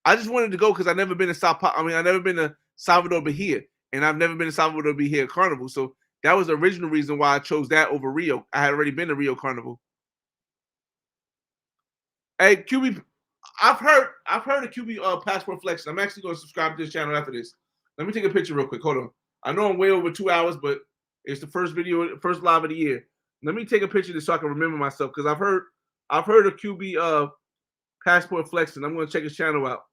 I just wanted to go because I've never been to I've never been to Salvador Bahia, and I've never been to Salvador Bahia Carnival. So that was the original reason why I chose that over Rio. I had already been to Rio Carnival. Hey, QB, I've heard of QB passport flexing. I'm actually going to subscribe to this channel after this. Let me take a picture real quick. Hold on. I know I'm way over 2 hours, but it's the first live of the year. Let me take a picture of this so I can remember myself because I've heard of QB passport flexing. I'm going to check his channel out.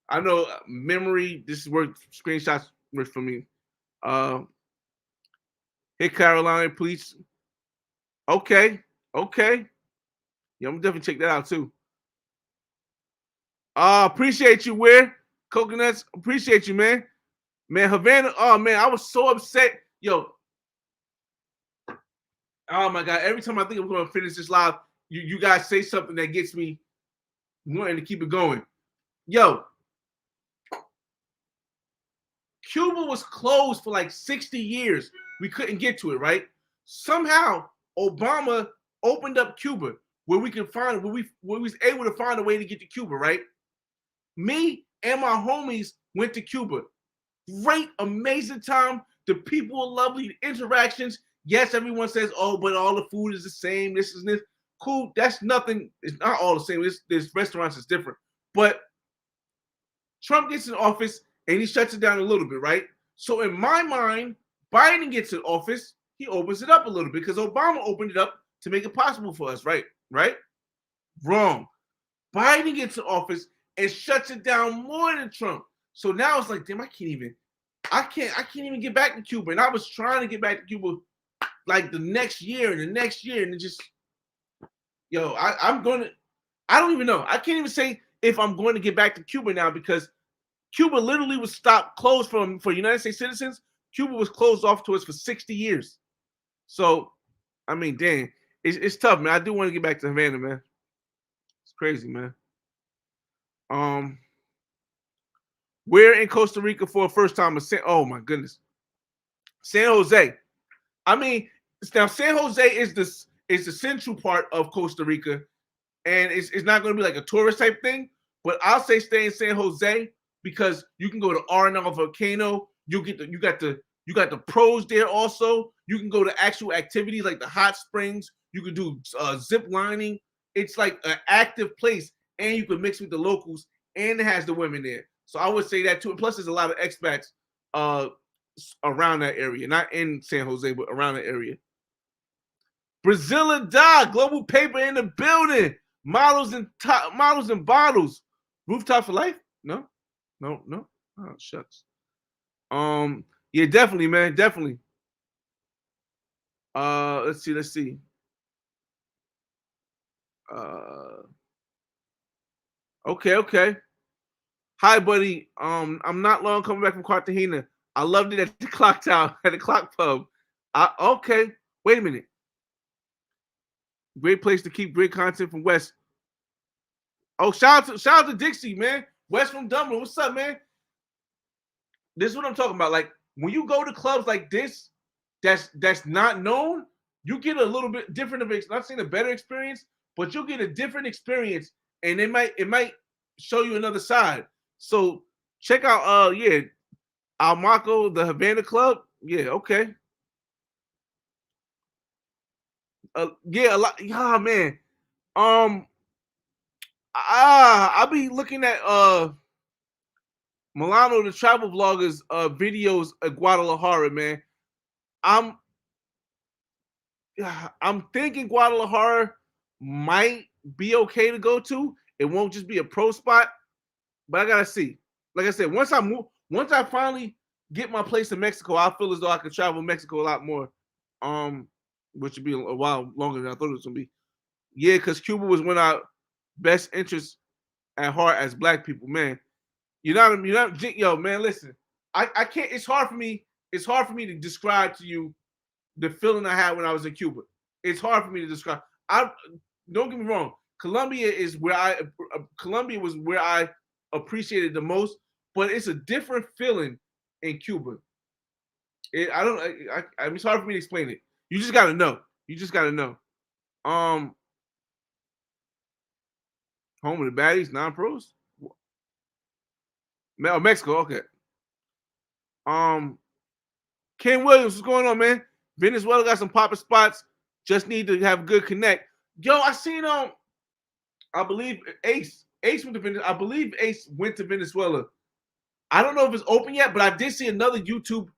I know memory. This is where screenshots work for me. Hey Caroline, please. Okay. Yeah, I'm definitely check that out too. Appreciate you, Where Coconuts. Appreciate you, man. Man, Havana. Oh man, I was so upset. Yo. Oh my god. Every time I think I'm gonna finish this live, you guys say something that gets me wanting to keep it going. Yo. Cuba was closed for like 60 years. We couldn't get to it, right? Somehow Obama opened up Cuba where we was able to find a way to get to Cuba, right? Me and my homies went to Cuba. Great, amazing time. The people are lovely, the interactions. Yes, everyone says, oh, but all the food is the same. This is this. Cool. That's nothing. It's not all the same. There's restaurants that's different. But Trump gets in office and he shuts it down a little bit, right? So in my mind, Biden gets in office, he opens it up a little bit because Obama opened it up to make it possible for us, right? Right? Wrong. Biden gets in office and shuts it down more than Trump. So now it's like, damn, I can't even get back to Cuba. And I was trying to get back to Cuba like the next year, and it just, I don't even know. I can't even say if I'm going to get back to Cuba now because Cuba literally was closed for United States citizens. Cuba was closed off to us for 60 years. So, I mean, dang, it's tough, man. I do want to get back to Havana, man. It's crazy, man. We're in Costa Rica for a first time. Oh my goodness, San Jose. I mean, now San Jose is the central part of Costa Rica, and it's not going to be like a tourist type thing. But I'll say stay in San Jose because you can go to Arenal Volcano. You got the pros there also. You can go to actual activities like the hot springs. You can do zip lining. It's like an active place, and you can mix with the locals, and it has the women there. So I would say that too. And plus, there's a lot of expats around that area, not in San Jose, but around the area. Brazil Global Paper in the building. Models and bottles. Rooftop for life? No. Oh, shucks. Yeah, definitely, man. Definitely. Let's see. Okay. Hi, buddy. I'm not long coming back from Cartagena. I loved it at the clock tower, at the clock pub. Okay. Wait a minute. Great place to keep great content from West. Oh, shout out to Dixie, man. West from Dublin. What's up, man? This is what I'm talking about. Like when you go to clubs like this, that's not known, you get a little bit different of it. Not saying a better experience, but you'll get a different experience, and it might show you another side. So check out Almaco, the Havana Club. Yeah, okay. Yeah, a lot. Yeah, man. I'll be looking at Milano, the travel vloggers, videos at Guadalajara, man. I'm thinking Guadalajara might be okay to go to. It won't just be a pro spot, but I gotta see. Like I said, once I finally get my place in Mexico, I feel as though I could travel Mexico a lot more. Which would be a while longer than I thought it was gonna be. Yeah, because Cuba was one of our best interests at heart as Black people, man. You're not, yo, man. Listen, I can't. It's hard for me to describe to you the feeling I had when I was in Cuba. It's hard for me to describe. Don't get me wrong. Colombia was where I appreciated the most, but it's a different feeling in Cuba. I don't. I mean, it's hard for me to explain it. You just gotta know. You just gotta know. Home of the baddies, non-pros. Mexico. Okay. Ken Williams, what's going on, man? Venezuela got some popping spots. Just need to have good connect. Yo, I seen I believe Ace went to Venezuela. I believe Ace went to Venezuela. I don't know if it's open yet, but I did see another YouTube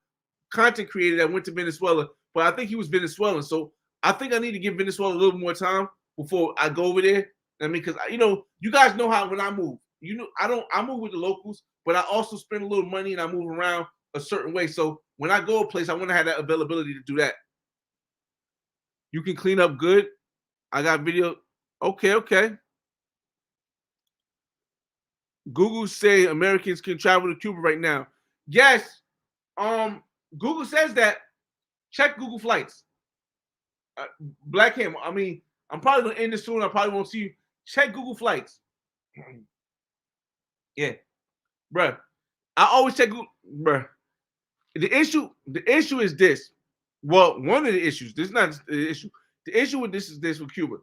content creator that went to Venezuela, but I think he was Venezuelan. So I think I need to give Venezuela a little more time before I go over there. I mean, because you guys know how when I move, I move with the locals, but I also spend a little money and I move around a certain way. So when I go a place, I want to have that availability to do that. You can clean up good. I got video. Okay. Google say Americans can travel to Cuba right now. Yes. Google says that. Check Google Flights. Black Ham. I mean, I'm probably gonna end this soon. I probably won't see you. Check Google Flights. Yeah, bruh. I always check Google, bruh. The issue is this. Well, one of the issues. This is not the issue. The issue with this is this with Cuba.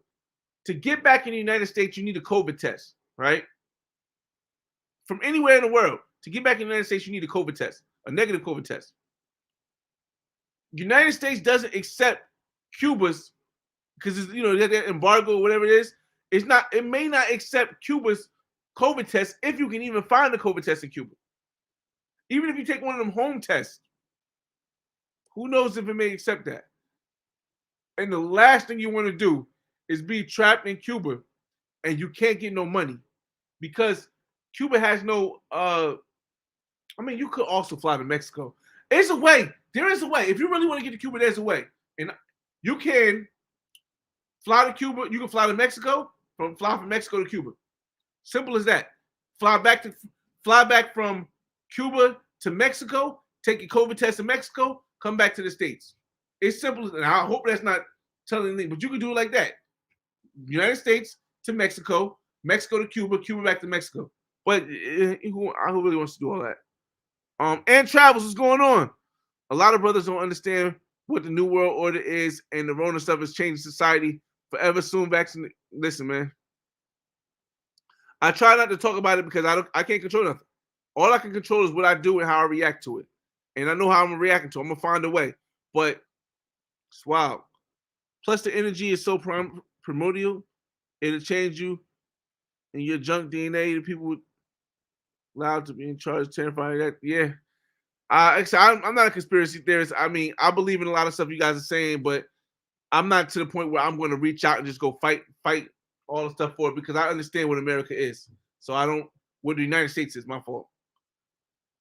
To get back in the United States, you need a COVID test, right? From anywhere in the world, to get back in the United States, you need a COVID test, a negative COVID test. United States doesn't accept Cuba's because that embargo, whatever it is. It may not accept Cuba's COVID test if you can even find a COVID test in Cuba. Even if you take one of them home tests, who knows if it may accept that? And the last thing you want to do is be trapped in Cuba and you can't get no money because Cuba has no I mean, you could also fly to Mexico. There's a way. There is a way. If you really want to get to Cuba, there's a way. And you can fly to Cuba. You can fly to Mexico. Fly from Mexico to Cuba. Simple as that. Fly back from Cuba to Mexico. Take your COVID test in Mexico. Come back to the States. It's simple. And I hope that's not telling anything, but you can do it like that. United States to Mexico. Mexico to Cuba. Cuba back to Mexico. But who really wants to do all that? And Travels, what's going on? A lot of brothers don't understand what the New World Order is, and the Rona stuff is changing society forever. Soon, vaccine. Listen, man. I try not to talk about it because I can't control nothing. All I can control is what I do and how I react to it, and I know how I'm reacting to it. I'm gonna find a way, but it's wild. Plus, the energy is so primordial; it'll change you and your junk DNA. The people allowed to be in charge, terrifying that. Yeah. I'm not a conspiracy theorist. I mean, I believe in a lot of stuff you guys are saying, but I'm not to the point where I'm going to reach out and just go fight all the stuff for it because I understand what America is. So I don't. What the United States is, my fault.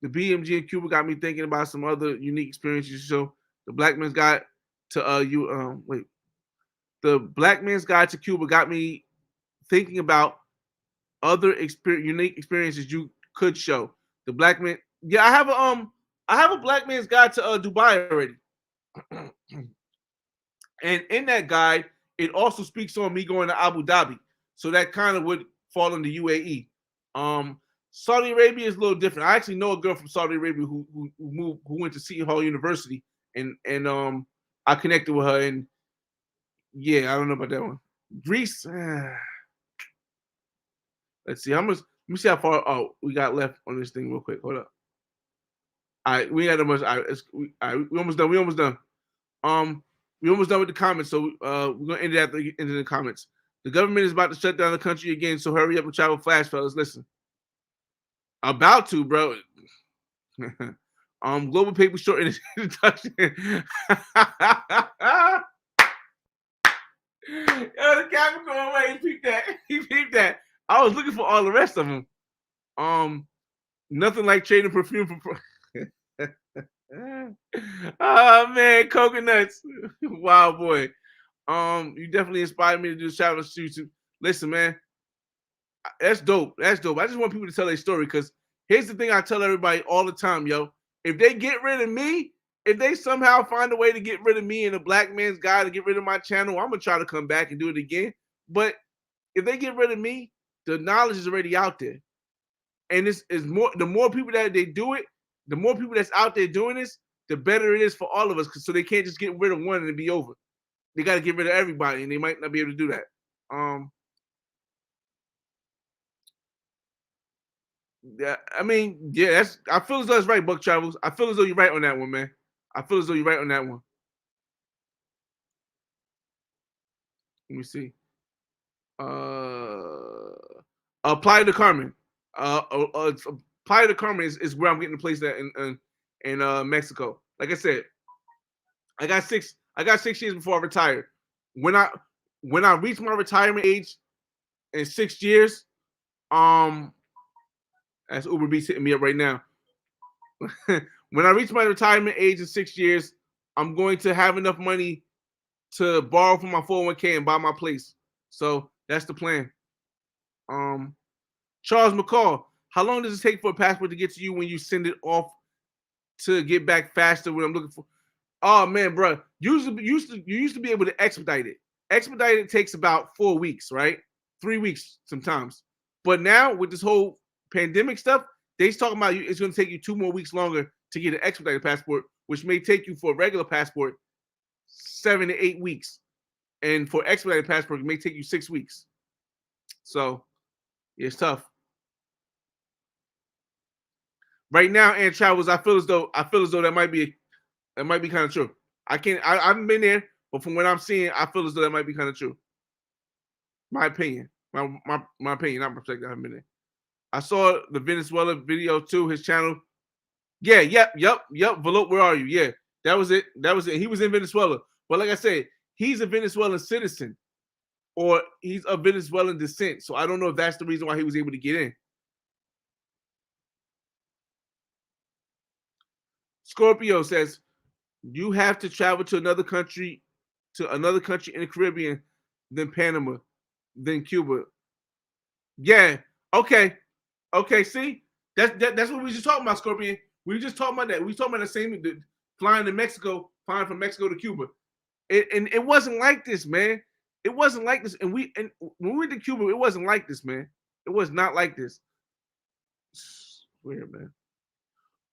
The BMG in Cuba got me thinking about some other unique experiences. So the Black Man's Guide to the Black Man's Guide to Cuba got me thinking about other unique experiences you could show. The Black Man. Yeah, I have a Black Man's Guide to Dubai already. And in that guide, it also speaks on me going to Abu Dhabi. So that kind of would fall into UAE. Saudi Arabia is a little different. I actually know a girl from Saudi Arabia who went to Seton Hall University, and I connected with her. And yeah, I don't know about that one. Greece. Let's see how much. Let me see how far we got left on this thing real quick. Hold up. All right, we got a much. All right, we almost done. We almost done with the comments. So we're gonna end it at the end of the comments. The government is about to shut down the country again, so hurry up and travel fast, fellas. Listen, about to, bro. Global paper short introduction. Yo, the Capricorn way. He peeped that. He peeped that. I was looking for all the rest of them. Nothing like trading perfume for. Oh man, coconuts. Wow, boy. You definitely inspired me to do travel shoots. Listen, man, that's dope. That's dope. I just want people to tell their story because here's the thing I tell everybody all the time, yo. If they get rid of me, if they somehow find a way to get rid of me and the Black Man's Guide to get rid of my channel, I'm gonna try to come back and do it again. But if they get rid of me, the knowledge is already out there. And this is more the more people that they do it, the more people that's out there doing this, the better it is for all of us. So they can't just get rid of one and it be over. They got to get rid of everybody, and they might not be able to do that. Yeah, I mean, yeah, that's. I feel as though it's right, Buck Travels. I feel as though you're right on that one, man. I feel as though you're right on that one. Let me see. Playa de Carmen. Playa de Carmen is where I'm getting the place that in Mexico. Like I said, I got 6 years before I retire. When I reach my retirement age in 6 years, that's Uber Beats hitting me up right now. When I reach my retirement age in 6 years, I'm going to have enough money to borrow from my 401k and buy my place. So that's the plan. Charles McCall, how long does it take for a passport to get to you when you send it off to get back faster? What I'm looking for. Oh man, bro, you used to be able to expedite it. Expedite it takes about 4 weeks, right? 3 weeks sometimes. But now with this whole pandemic stuff, they're talking about it's going to take you 2 more weeks longer to get an expedited passport, which may take you for a regular passport 7 to 8 weeks, and for expedited passport, it may take you 6 weeks. So yeah, it's tough. Right now, and Travels, I feel as though that might be kind of true. I haven't been there, but from what I'm seeing, I feel as though that might be kind of true. My opinion, my opinion, not perspective. I haven't been there. I saw the Venezuela video too. His channel. Yeah, yep. Velope, where are you? Yeah, that was it. He was in Venezuela, but like I said, he's a Venezuelan citizen, or he's of Venezuelan descent. So I don't know if that's the reason why he was able to get in. Scorpio says you have to travel to another country in the Caribbean, then Panama, then Cuba. Yeah. Okay. See, that's what we were just talking about, Scorpion. We were just talking about that. We were talking about the same flying to Mexico, flying from Mexico to Cuba. It wasn't like this, man. It wasn't like this. And when we went to Cuba, it wasn't like this, man. It was not like this. It's weird, man.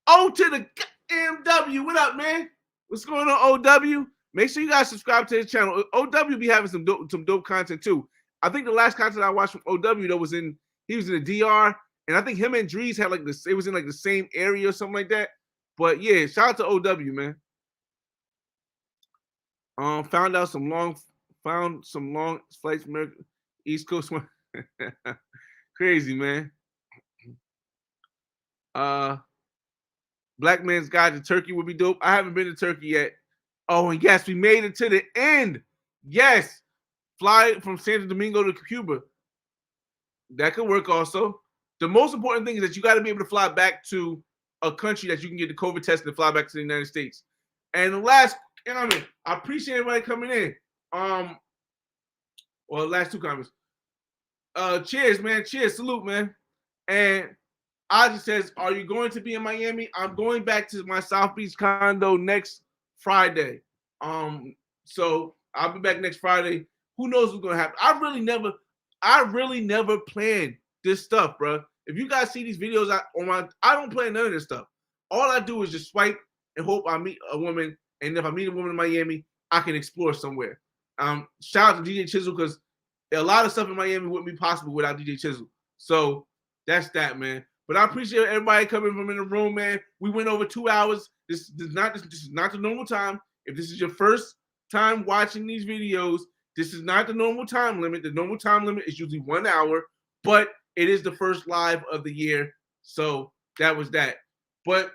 O to the MW. What up, man? What's going on, OW? Make sure you guys subscribe to his channel. OW be having some dope content too. I think the last content I watched from OW though was he was in the DR, and I think him and Drees had like this. It was in like the same area or something like that. But yeah, shout out to OW, man. Found some long flights from East Coast. Crazy, man. Black Man's Guide to Turkey would be dope. I haven't been to Turkey yet. Oh, and yes, we made it to the end. Yes. Fly from Santo Domingo to Cuba. That could work also. The most important thing is that you got to be able to fly back to a country that you can get the COVID test and fly back to the United States. And the last, I appreciate everybody coming in. Well, last 2 comments. Cheers, man. Cheers. Salute, man. And Ozzy says, are you going to be in Miami? I'm going back to my South Beach condo next Friday. So I'll be back next Friday. Who knows what's gonna happen? I really never planned this stuff, bro. If you guys see these videos I don't plan none of this stuff. All I do is just swipe and hope I meet a woman. And if I meet a woman in Miami, I can explore somewhere. Shout out to DJ Chisel, because a lot of stuff in Miami wouldn't be possible without DJ Chisel. So that's that, man. But I appreciate everybody coming from in the room, man. We went over 2 hours. This is not the normal time. If this is your first time watching these videos, this is not the normal time limit. The normal time limit is usually 1 hour, but it is the first live of the year. So that was that. But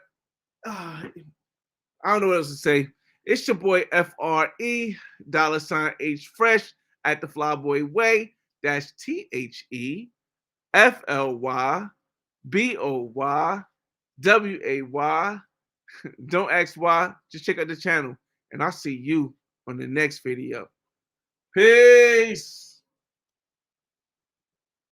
I don't know what else to say. It's your boy FRE $H Fresh at the Flyboy Way. That's THEFLYBOYWAY. Don't ask why. Just check out the channel. And I'll see you on the next video. Peace.